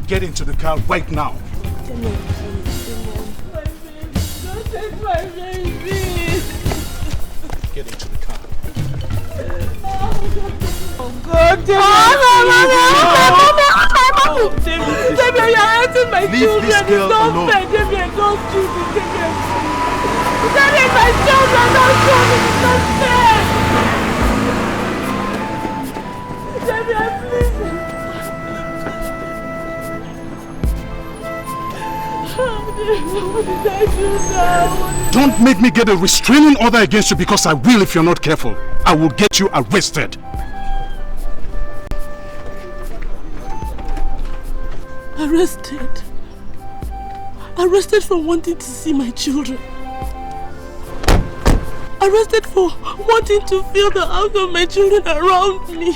get into the car right now. Don't take my baby. Get into the car. Oh God, David! David, you're hurting my children. It's not fair, David. Don't do this, David. David, my children, don't do this. It's not fair. David, please. What did I do now? Don't make me get a restraining order against you, because I will if you're not careful. I will get you arrested. Arrested? Arrested for wanting to see my children. Arrested for wanting to feel the arms of my children around me.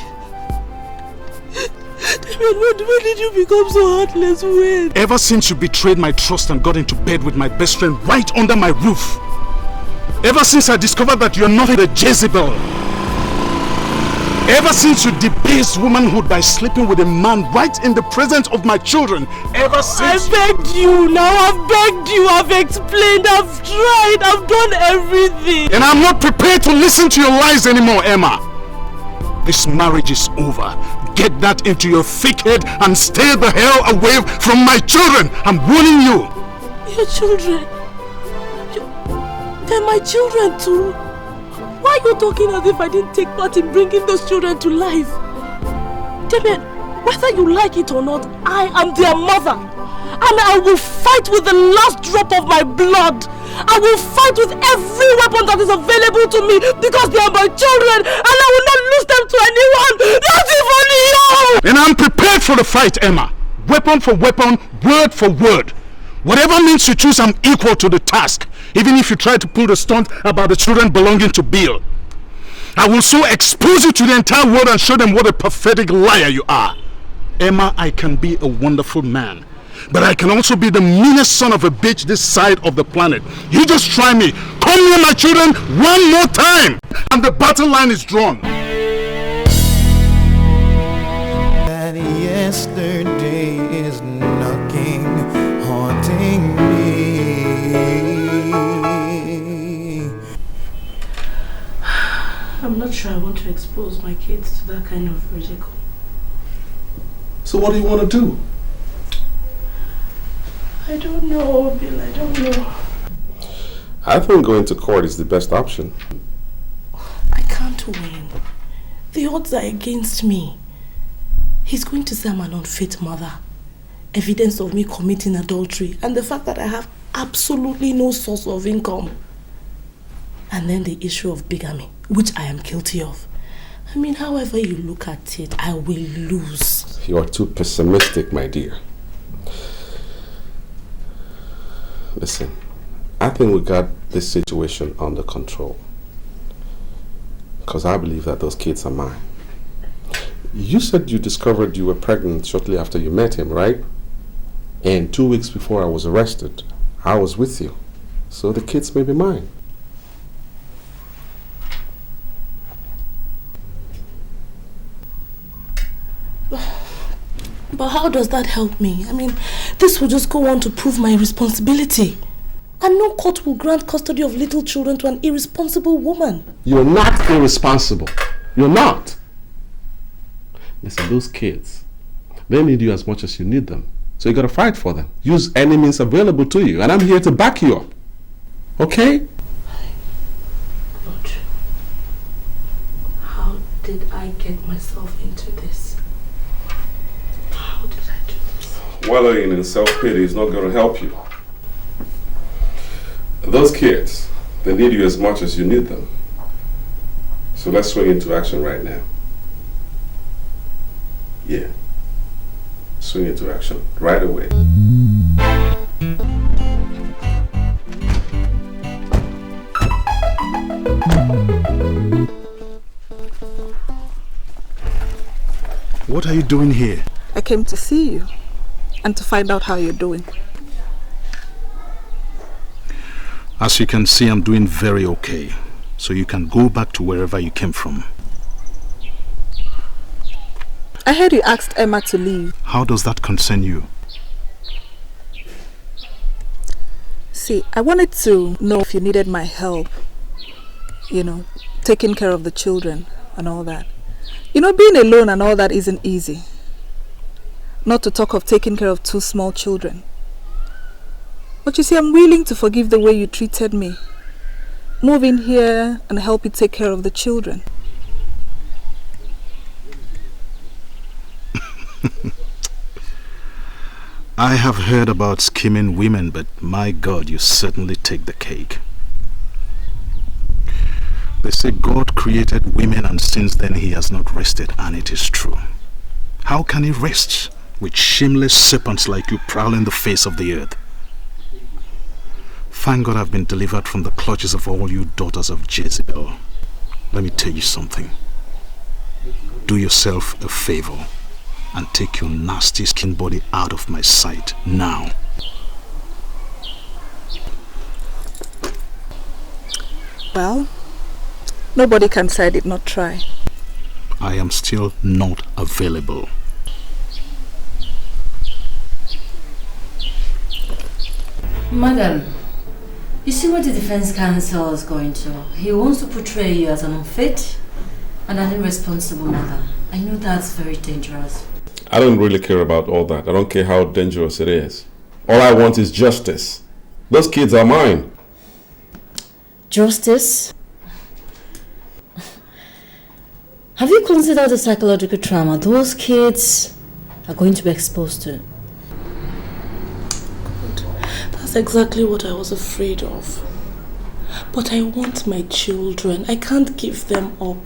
David, when did you become so heartless? When? Ever since you betrayed my trust and got into bed with my best friend right under my roof. Ever since I discovered that you're not a Jezebel. Ever since you debased womanhood by sleeping with a man right in the presence of my children. Ever since... I begged you now, I've begged you, I've explained, I've tried, I've done everything. And I'm not prepared to listen to your lies anymore, Emma. This marriage is over. Get that into your thick head and stay the hell away from my children. I'm warning you. Your children? They're my children too. Why are you talking as if I didn't take part in bringing those children to life? Damien, whether you like it or not, I am their mother. And I will fight with the last drop of my blood. I will fight with every weapon that is available to me because they are my children and I will not lose them to anyone, not even you! And I'm prepared for the fight, Emma. Weapon for weapon, word for word. Whatever means you choose, I'm equal to the task. Even if you try to pull the stunt about the children belonging to Bill. I will so expose you to the entire world and show them what a pathetic liar you are. Emma, I can be a wonderful man. But I can also be the meanest son of a bitch this side of the planet. You just try me. Come near my children one more time. And the battle line is drawn. That yesterday is knocking, haunting me. I'm not sure I want to expose my kids to that kind of ridicule. So what do you want to do? I don't know, Bill, I don't know. I think going to court is the best option. I can't win. The odds are against me. He's going to say I'm an unfit mother. Evidence of me committing adultery and the fact that I have absolutely no source of income. And then the issue of bigamy, which I am guilty of. I mean, however you look at it, I will lose. You are too pessimistic, my dear. Listen, I think we got this situation under control. Because I believe that those kids are mine. You said you discovered you were pregnant shortly after you met him, right? And 2 weeks before I was arrested, I was with you. So the kids may be mine. But how does that help me? I mean, this will just go on to prove my irresponsibility. And no court will grant custody of little children to an irresponsible woman. You're not irresponsible. You're not. Listen, those kids, they need you as much as you need them. So you gotta fight for them. Use any means available to you. And I'm here to back you up. Okay? Lord, how did I get myself into this? How did I do this? Wallowing in self-pity is not gonna help you. Those kids, they need you as much as you need them. So let's swing into action right now. Yeah. Swing into action right away. What are you doing here? I came to see you and to find out how you're doing. As you can see, I'm doing very okay. So you can go back to wherever you came from. I heard you asked Emma to leave. How does that concern you? See, I wanted to know if you needed my help. You know, taking care of the children and all that. You know, being alone and all that isn't easy. Not to talk of taking care of 2 small children. But you see, I'm willing to forgive the way you treated me. Move in here and help you take care of the children. I have heard about scheming women, but my God, you certainly take the cake. They say God created women and since then he has not rested, and it is true. How can he rest with shameless serpents like you prowling the face of the earth? Thank God I've been delivered from the clutches of all you daughters of Jezebel. Let me tell you something. Do yourself a favor and take your nasty skin body out of my sight now. Well, nobody can say I did not try. I am still not available. Madam, you see what the defense counsel is going to. He wants to portray you as an unfit and an irresponsible mother. I know that's very dangerous. I don't really care about all that. I don't care how dangerous it is. All I want is justice. Those kids are mine. Justice? Have you considered the psychological trauma those kids are going to be exposed to? That's exactly what I was afraid of. But I want my children. I can't give them up.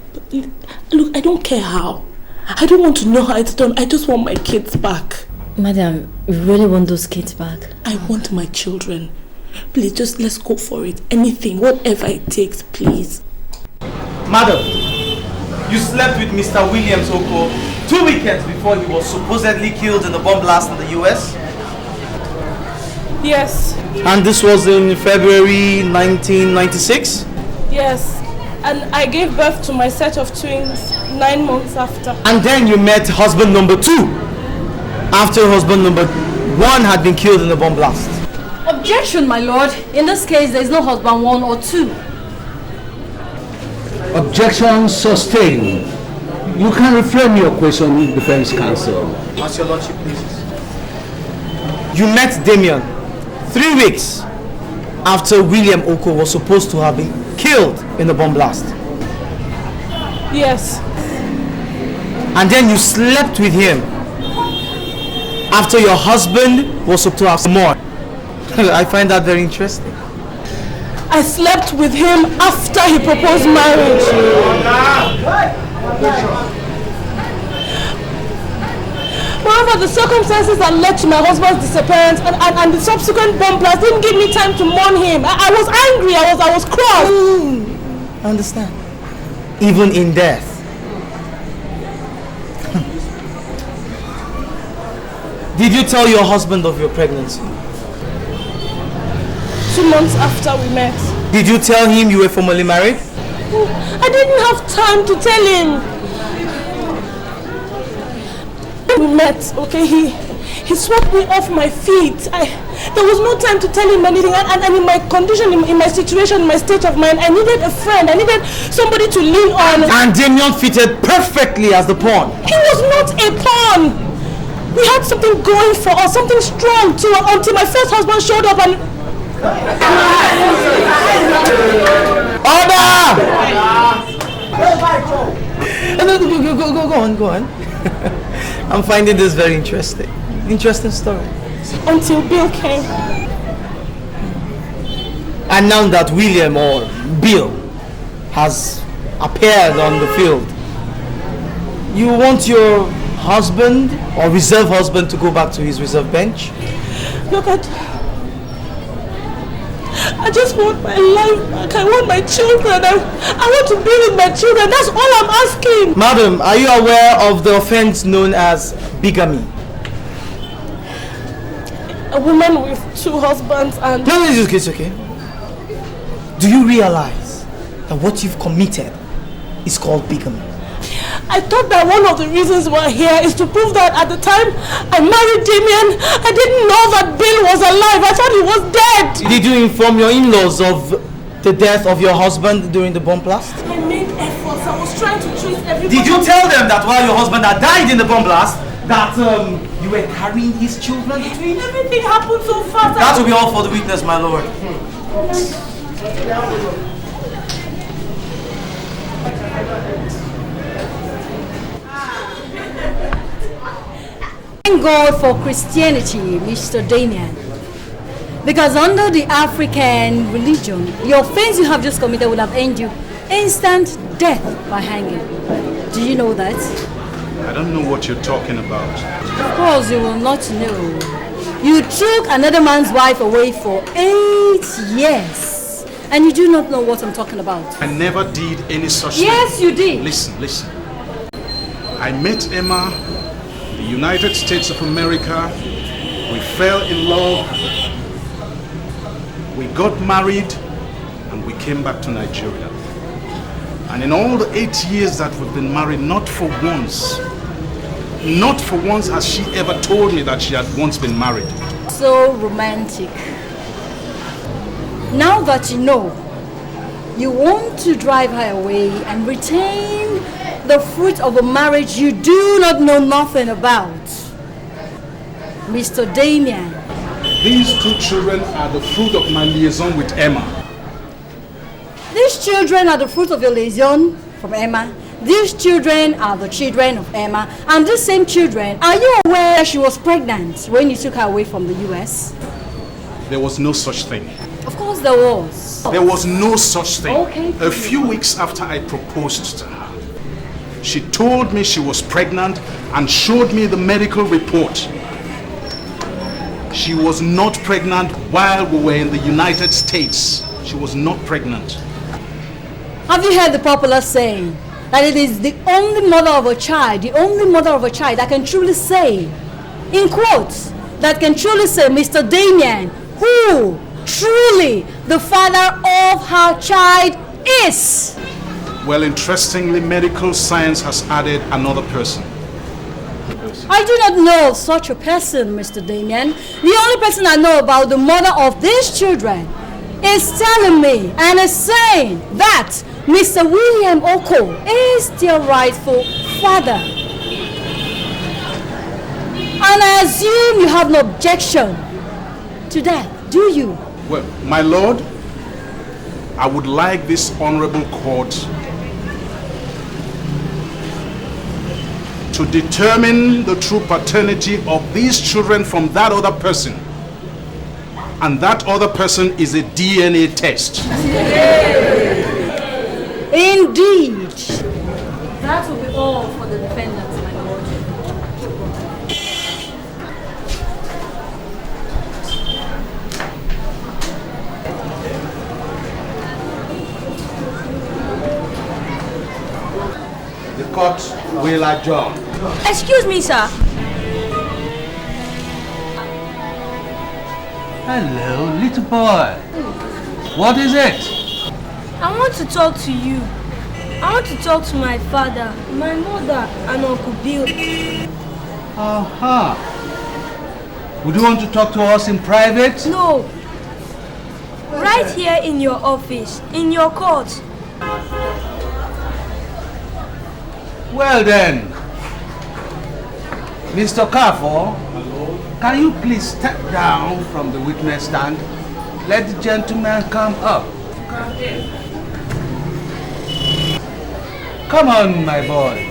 Look, I don't care how. I don't want to know how it's done. I just want my kids back. Madam, you really want those kids back? I want my children. Please, just let's go for it. Anything, whatever it takes, please. Madam, you slept with Mr. Williams Oko 2 weekends before he was supposedly killed in the bomb blast in the US? Yes. And this was in February 1996? Yes. And I gave birth to my set of twins 9 months after. And then you met husband number 2 after husband number 1 had been killed in the bomb blast. Objection, my lord. In this case, there is no husband 1 or 2. Objection sustained. You can reframe your question, defense counsel. As your lordship pleases. You met Damien 3 weeks after William Oko was supposed to have been killed in the bomb blast. Yes. And then you slept with him after your husband was supposed to have more. I find that very interesting. I slept with him after he proposed marriage. Moreover, the circumstances that led to my husband's disappearance and the subsequent bomb blast didn't give me time to mourn him. I was angry, I was cross. I understand. Even in death. Did you tell your husband of your pregnancy? 2 months after we met. Did you tell him you were formally married? I didn't have time to tell him. We met, okay? He swept me off my feet. There was no time to tell him anything, and in my condition, in my situation, in my state of mind, I needed a friend. I needed somebody to lean on. And Damien fitted perfectly as the pawn. He was not a pawn. We had something going for us, something strong too, until my first husband showed up and... Order! Go on. I'm finding this very interesting. Interesting story. Until Bill came. And now that William or Bill has appeared on the field, you want your husband or reserve husband to go back to his reserve bench? Look I just want my life back. I want my children. I want to be with my children. That's all I'm asking. Madam, are you aware of the offense known as bigamy? A woman with 2 husbands and... No, it's okay. Do you realize that what you've committed is called bigamy? I thought that one of the reasons we're here is to prove that at the time I married Damien, I didn't know that Bill was alive. I thought he was dead. Did you inform your in-laws of the death of your husband during the bomb blast? I made efforts. I was trying to treat everybody. Did you tell them that while your husband had died in the bomb blast, that you were carrying his children between? Everything happened so fast. That will be all for the witness, my lord. Thank God for Christianity, Mr. Damien. Because under the African religion, the offense you have just committed would have earned you instant death by hanging. Do you know that? I don't know what you're talking about. Of course you will not know. You took another man's wife away for 8 years. And you do not know what I'm talking about. I never did any such thing. Yes, you did. Listen. I met Emma in the United States of America. We fell in love. We got married and we came back to Nigeria. And in all the 8 years that we've been married, not for once has she ever told me that she had once been married. So romantic. Now that you know, you want to drive her away and retain the fruit of a marriage you do not know nothing about. Mr. Damien. These 2 children are the fruit of my liaison with Emma. These children are the fruit of your liaison from Emma. These children are the children of Emma. And these same children, are you aware she was pregnant when you took her away from the US? There was no such thing. Of course there was. There was no such thing. Okay. A few weeks after I proposed to her, she told me she was pregnant and showed me the medical report. She was not pregnant while we were in the United States. She was not pregnant. Have you heard the popular saying that it is the only mother of a child, that can truly say, in quotes, that can truly say, Mr. Damien, who truly the father of her child is? Well, interestingly, medical science has added another person. I do not know of such a person, Mr. Damien. The only person I know about the mother of these children is telling me and is saying that Mr. William Oko is their rightful father. And I assume you have no objection to that, do you? Well, my lord, I would like this honorable court to determine the true paternity of these children from that other person. And that other person is a DNA test. Indeed. That will be all for the defendants, my lord. The court will adjourn. Excuse me, sir. Hello, little boy. What is it? I want to talk to you. I want to talk to my father, my mother, and Uncle Bill. Would you want to talk to us in private? No. Right here in your office, in your court. Well then, Mr. Carfor, can you please step down from the witness stand? Let the gentleman come up. Come on, my boy.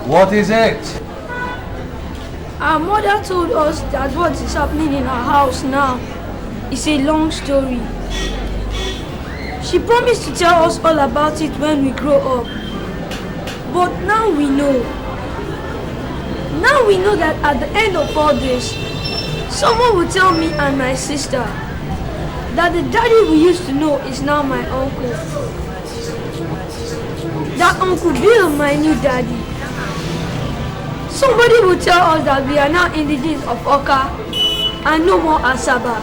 What is it? Our mother told us that what is happening in our house now is a long story. She promised to tell us all about it when we grow up. But now we know. Now we know that at the end of all this, someone will tell me and my sister that the daddy we used to know is now my uncle. that Uncle Bill, my new daddy. Somebody will tell us that we are now indigenous of Oka and no more Asaba.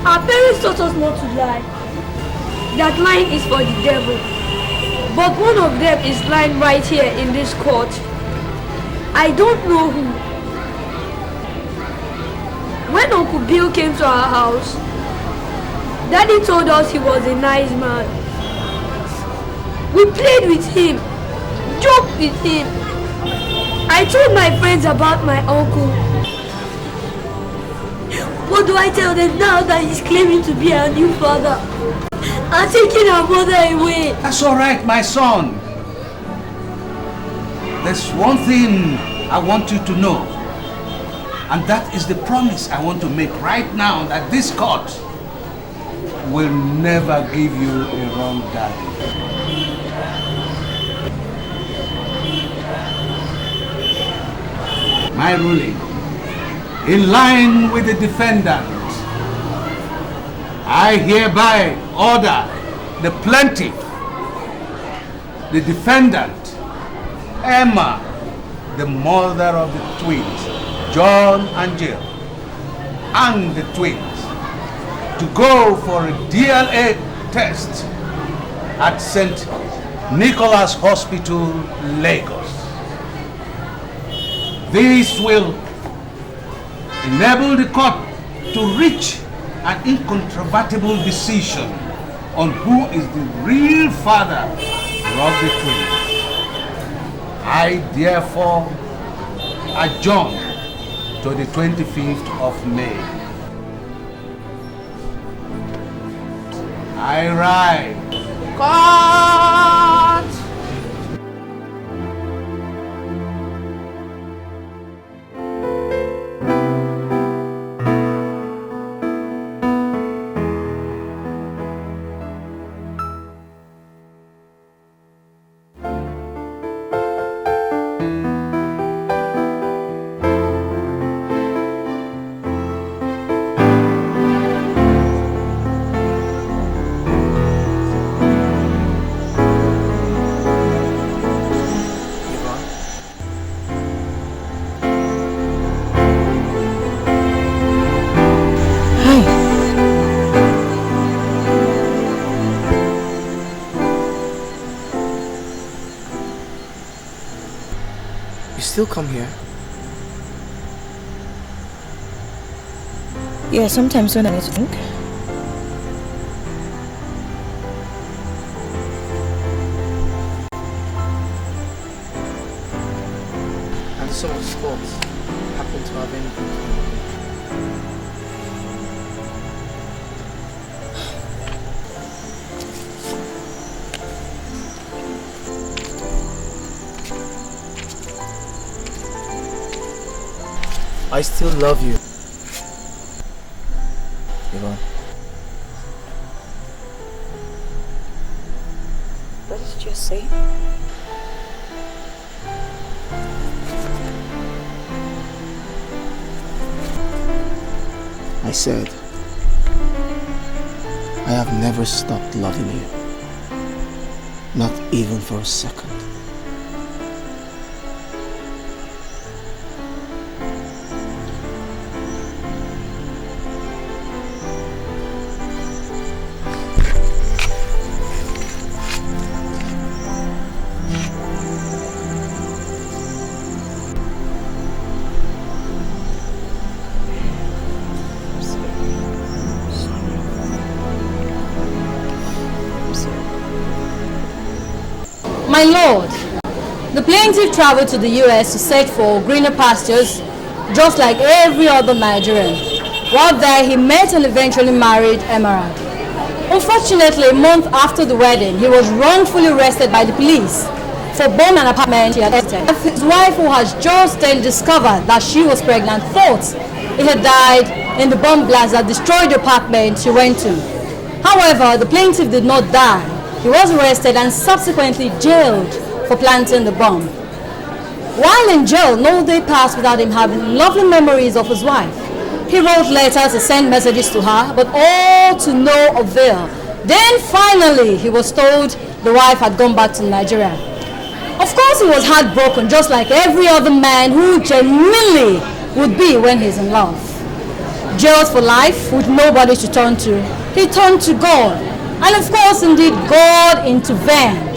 Our parents taught us not to lie. That lying is for the devil. But one of them is lying right here in this court. I don't know who. When Uncle Bill came to our house, Daddy told us he was a nice man. We played with him, joked with him. I told my friends about my uncle. What do I tell them now that he's claiming to be our new father and taking our mother away? That's all right, my son. There's one thing I want you to know, and that is the promise I want to make right now, that this court will never give you a wrong daddy. My ruling, in line with the defendant, I hereby order the plaintiff, the defendant, Emma, the mother of the twins, John and Jill, and the twins, to go for a DNA test at St. Nicholas Hospital, Lagos. This will enable the court to reach an incontrovertible decision on who is the real father of the twins. I therefore adjourn to the 25th of May. I rise. Court! Still come here? Yeah, sometimes when I need to think. And some of the sports happen to have anything to do with I still love you, Yvonne. What did you just say? I said, I have never stopped loving you. Not even for a second. My lord, the plaintiff traveled to the US to search for greener pastures, just like every other Nigerian. While there, he met and eventually married Emerald. Unfortunately, a month after the wedding, he was wrongfully arrested by the police for bombing an apartment he had entered. His wife, who has just then discovered that she was pregnant, thought he had died in the bomb blast that destroyed the apartment she went to. However, the plaintiff did not die. He was arrested and subsequently jailed for planting the bomb. While in jail, no day passed without him having lovely memories of his wife. He wrote letters and sent messages to her, but all to no avail, Then finally, he was told the wife had gone back to Nigeria. Of course, he was heartbroken, just like every other man who genuinely would be when he's in love. Jailed for life with nobody to turn to, he turned to God. And of course, indeed, God intervened.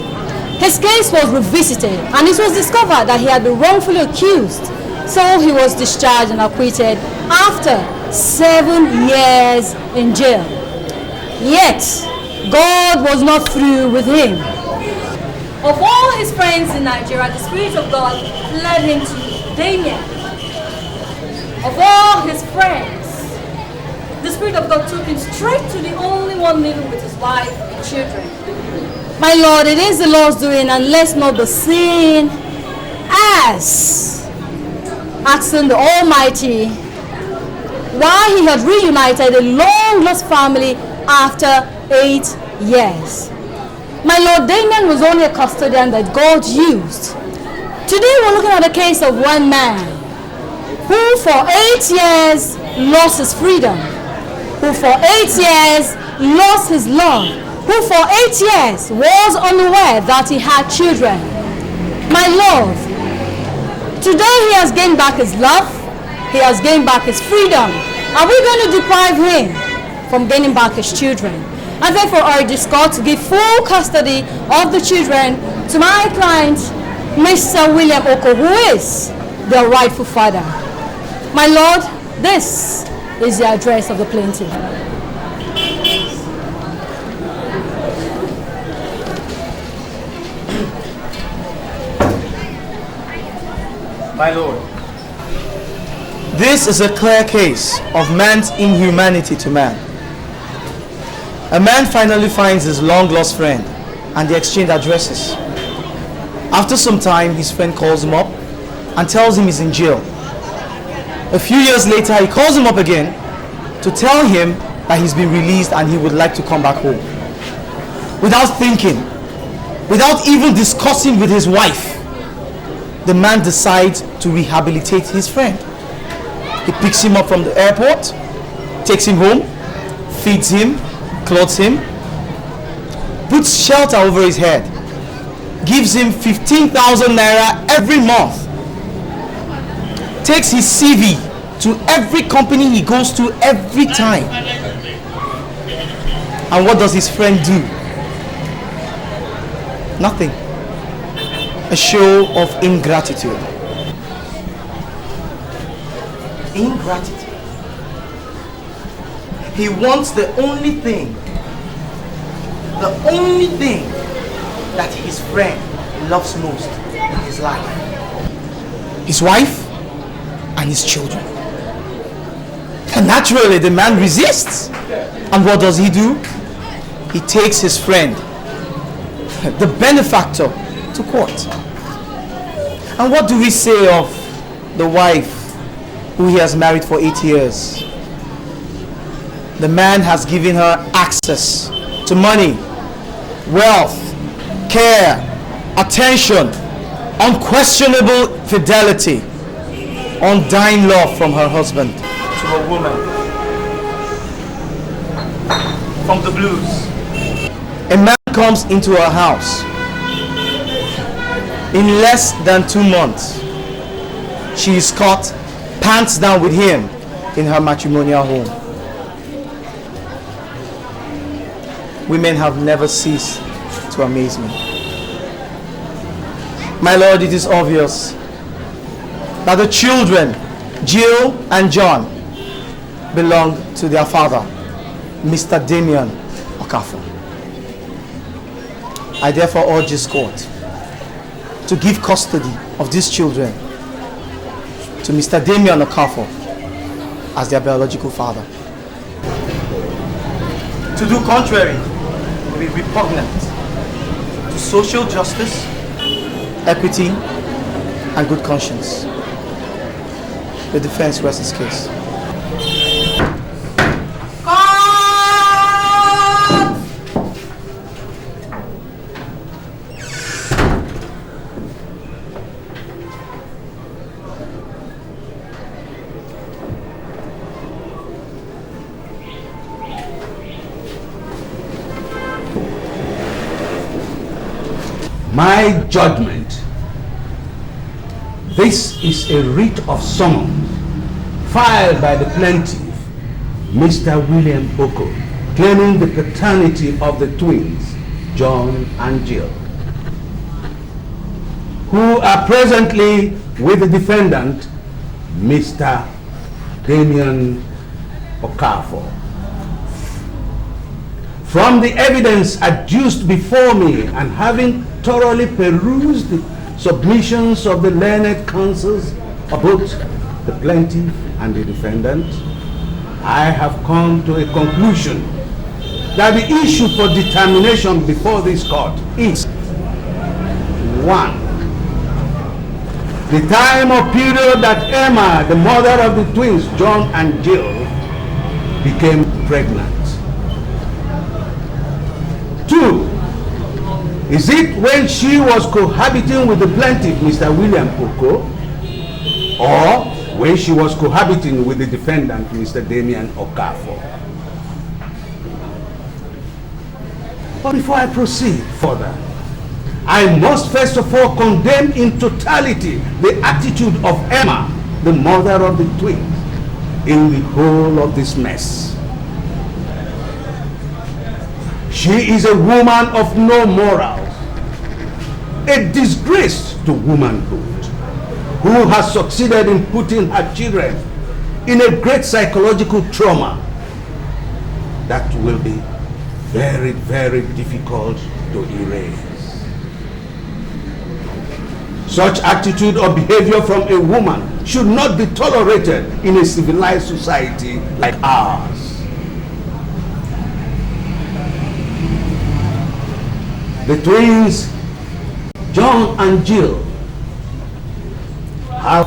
His case was revisited, and it was discovered that he had been wrongfully accused. So he was discharged and acquitted after 7 years in jail. Yet, God was not through with him. Of all his friends in Nigeria, the Spirit of God led him to Damien. Of all his friends, the Spirit of God took him straight to the only one living with his wife and children. My Lord, it is the Lord's doing, and let's not be seen as asking the Almighty why he had reunited a long-lost family after 8 years. My Lord, Damien was only a custodian that God used. Today we're looking at the case of one man who for 8 years lost his freedom, who for 8 years lost his love, who for 8 years was unaware that he had children. My Lord, today he has gained back his love, he has gained back his freedom. Are we going to deprive him from gaining back his children? I therefore urge this court to give full custody of the children to my client, Mr. William Oko, who is their rightful father. My Lord, this is the address of the plaintiff. My Lord, this is a clear case of man's inhumanity to man. A man finally finds his long-lost friend and they exchange addresses. After some time, his friend calls him up and tells him he's in jail. A few years later, he calls him up again to tell him that he's been released and he would like to come back home. Without thinking, without even discussing with his wife, the man decides to rehabilitate his friend. He picks him up from the airport, takes him home, feeds him, clothes him, puts shelter over his head, gives him 15,000 naira every month, takes his CV to every company he goes to every time. And what does his friend do? Nothing. A show of ingratitude. Ingratitude. He wants the only thing that his friend loves most in his life. His wife and his children. And naturally the man resists. And what does he do? He takes his friend, the benefactor, to court. And what do we say of the wife who he has married for 8 years? The man has given her access to money, wealth, care, attention, unquestionable fidelity, undying love from her husband to a woman from the blues. A man comes into her house. In less than 2 months, she is caught pants down with him in her matrimonial home. Women have never ceased to amaze me. My Lord, it is obvious that the children, Jill and John, belong to their father, Mr. Damien Okafor. I therefore urge this court to give custody of these children to Mr. Damien Okafor as their biological father. To do contrary will be repugnant to social justice, equity, and good conscience. The defense rests its case. My judgment. This is a writ of summons filed by the plaintiff, Mr. William Oko, claiming the paternity of the twins, John and Jill, who are presently with the defendant, Mr. Damien Okafor. From the evidence adduced before me and having thoroughly perused the submissions of the learned counsels of both the plaintiff and the defendant, I have come to a conclusion that the issue for determination before this court is 1. The time or period that Emma, the mother of the twins, John and Jill, became pregnant. 2. Is it when she was cohabiting with the plaintiff, Mr. William Oko, or when she was cohabiting with the defendant, Mr. Damien Okafor? But before I proceed further, I must first of all condemn in totality the attitude of Emma, the mother of the twins, in the whole of this mess. She is a woman of no morals, a disgrace to womanhood, who has succeeded in putting her children in a great psychological trauma that will be very, very difficult to erase. Such attitude or behavior from a woman should not be tolerated in a civilized society like ours. The twins, John and Jill, have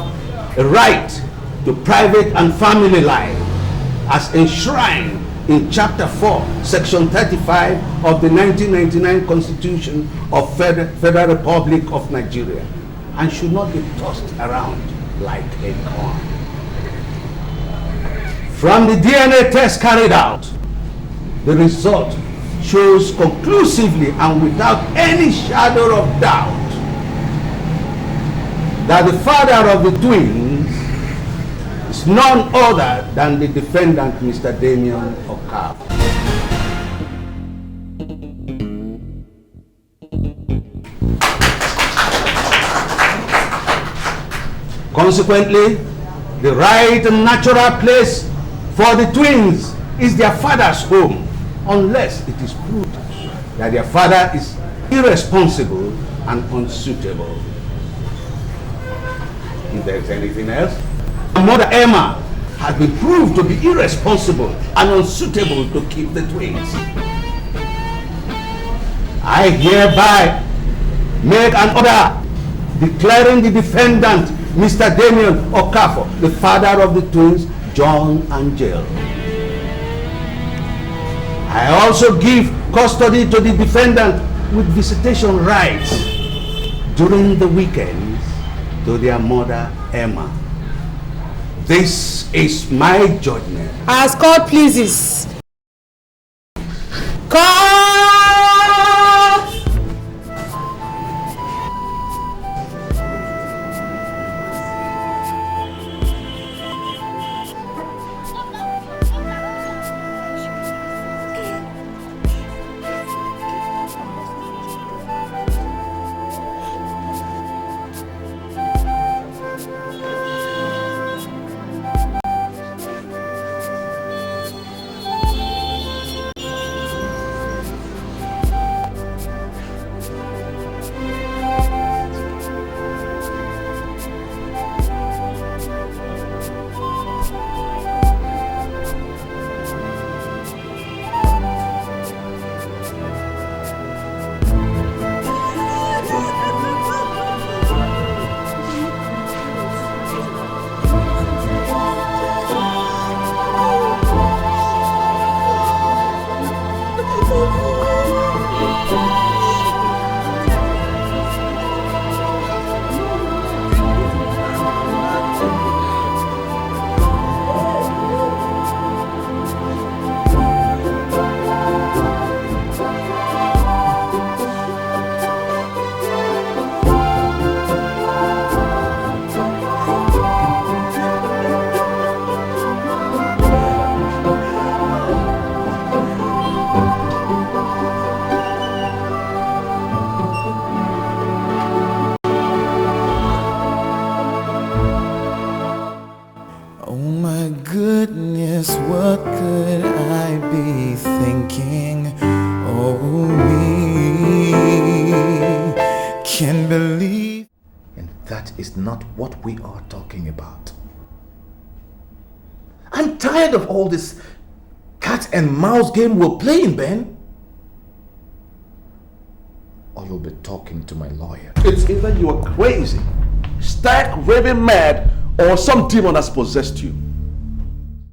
a right to private and family life as enshrined in Chapter 4, Section 35 of the 1999 Constitution of Federal Republic of Nigeria, and should not be tossed around like a coin. From the DNA test carried out, the result shows conclusively and without any shadow of doubt that the father of the twins is none other than the defendant, Mr. Damien Okafor. Consequently, the right and natural place for the twins is their father's home, unless it is proved that their father is irresponsible and unsuitable. If there is anything else, Mother Emma has been proved to be irresponsible and unsuitable to keep the twins. I hereby make an order declaring the defendant, Mr. Damien Okafor, the father of the twins, John and Jill. I also give custody to the defendant with visitation rights during the weekends to their mother, Emma. This is my judgment. As God pleases. Court! thinking, oh, we can believe. And that is not what we are talking about. I'm tired of all this cat and mouse game we're playing, Ben. Or you'll be talking to my lawyer. It's either you are crazy, stark, raving mad, or some demon has possessed you.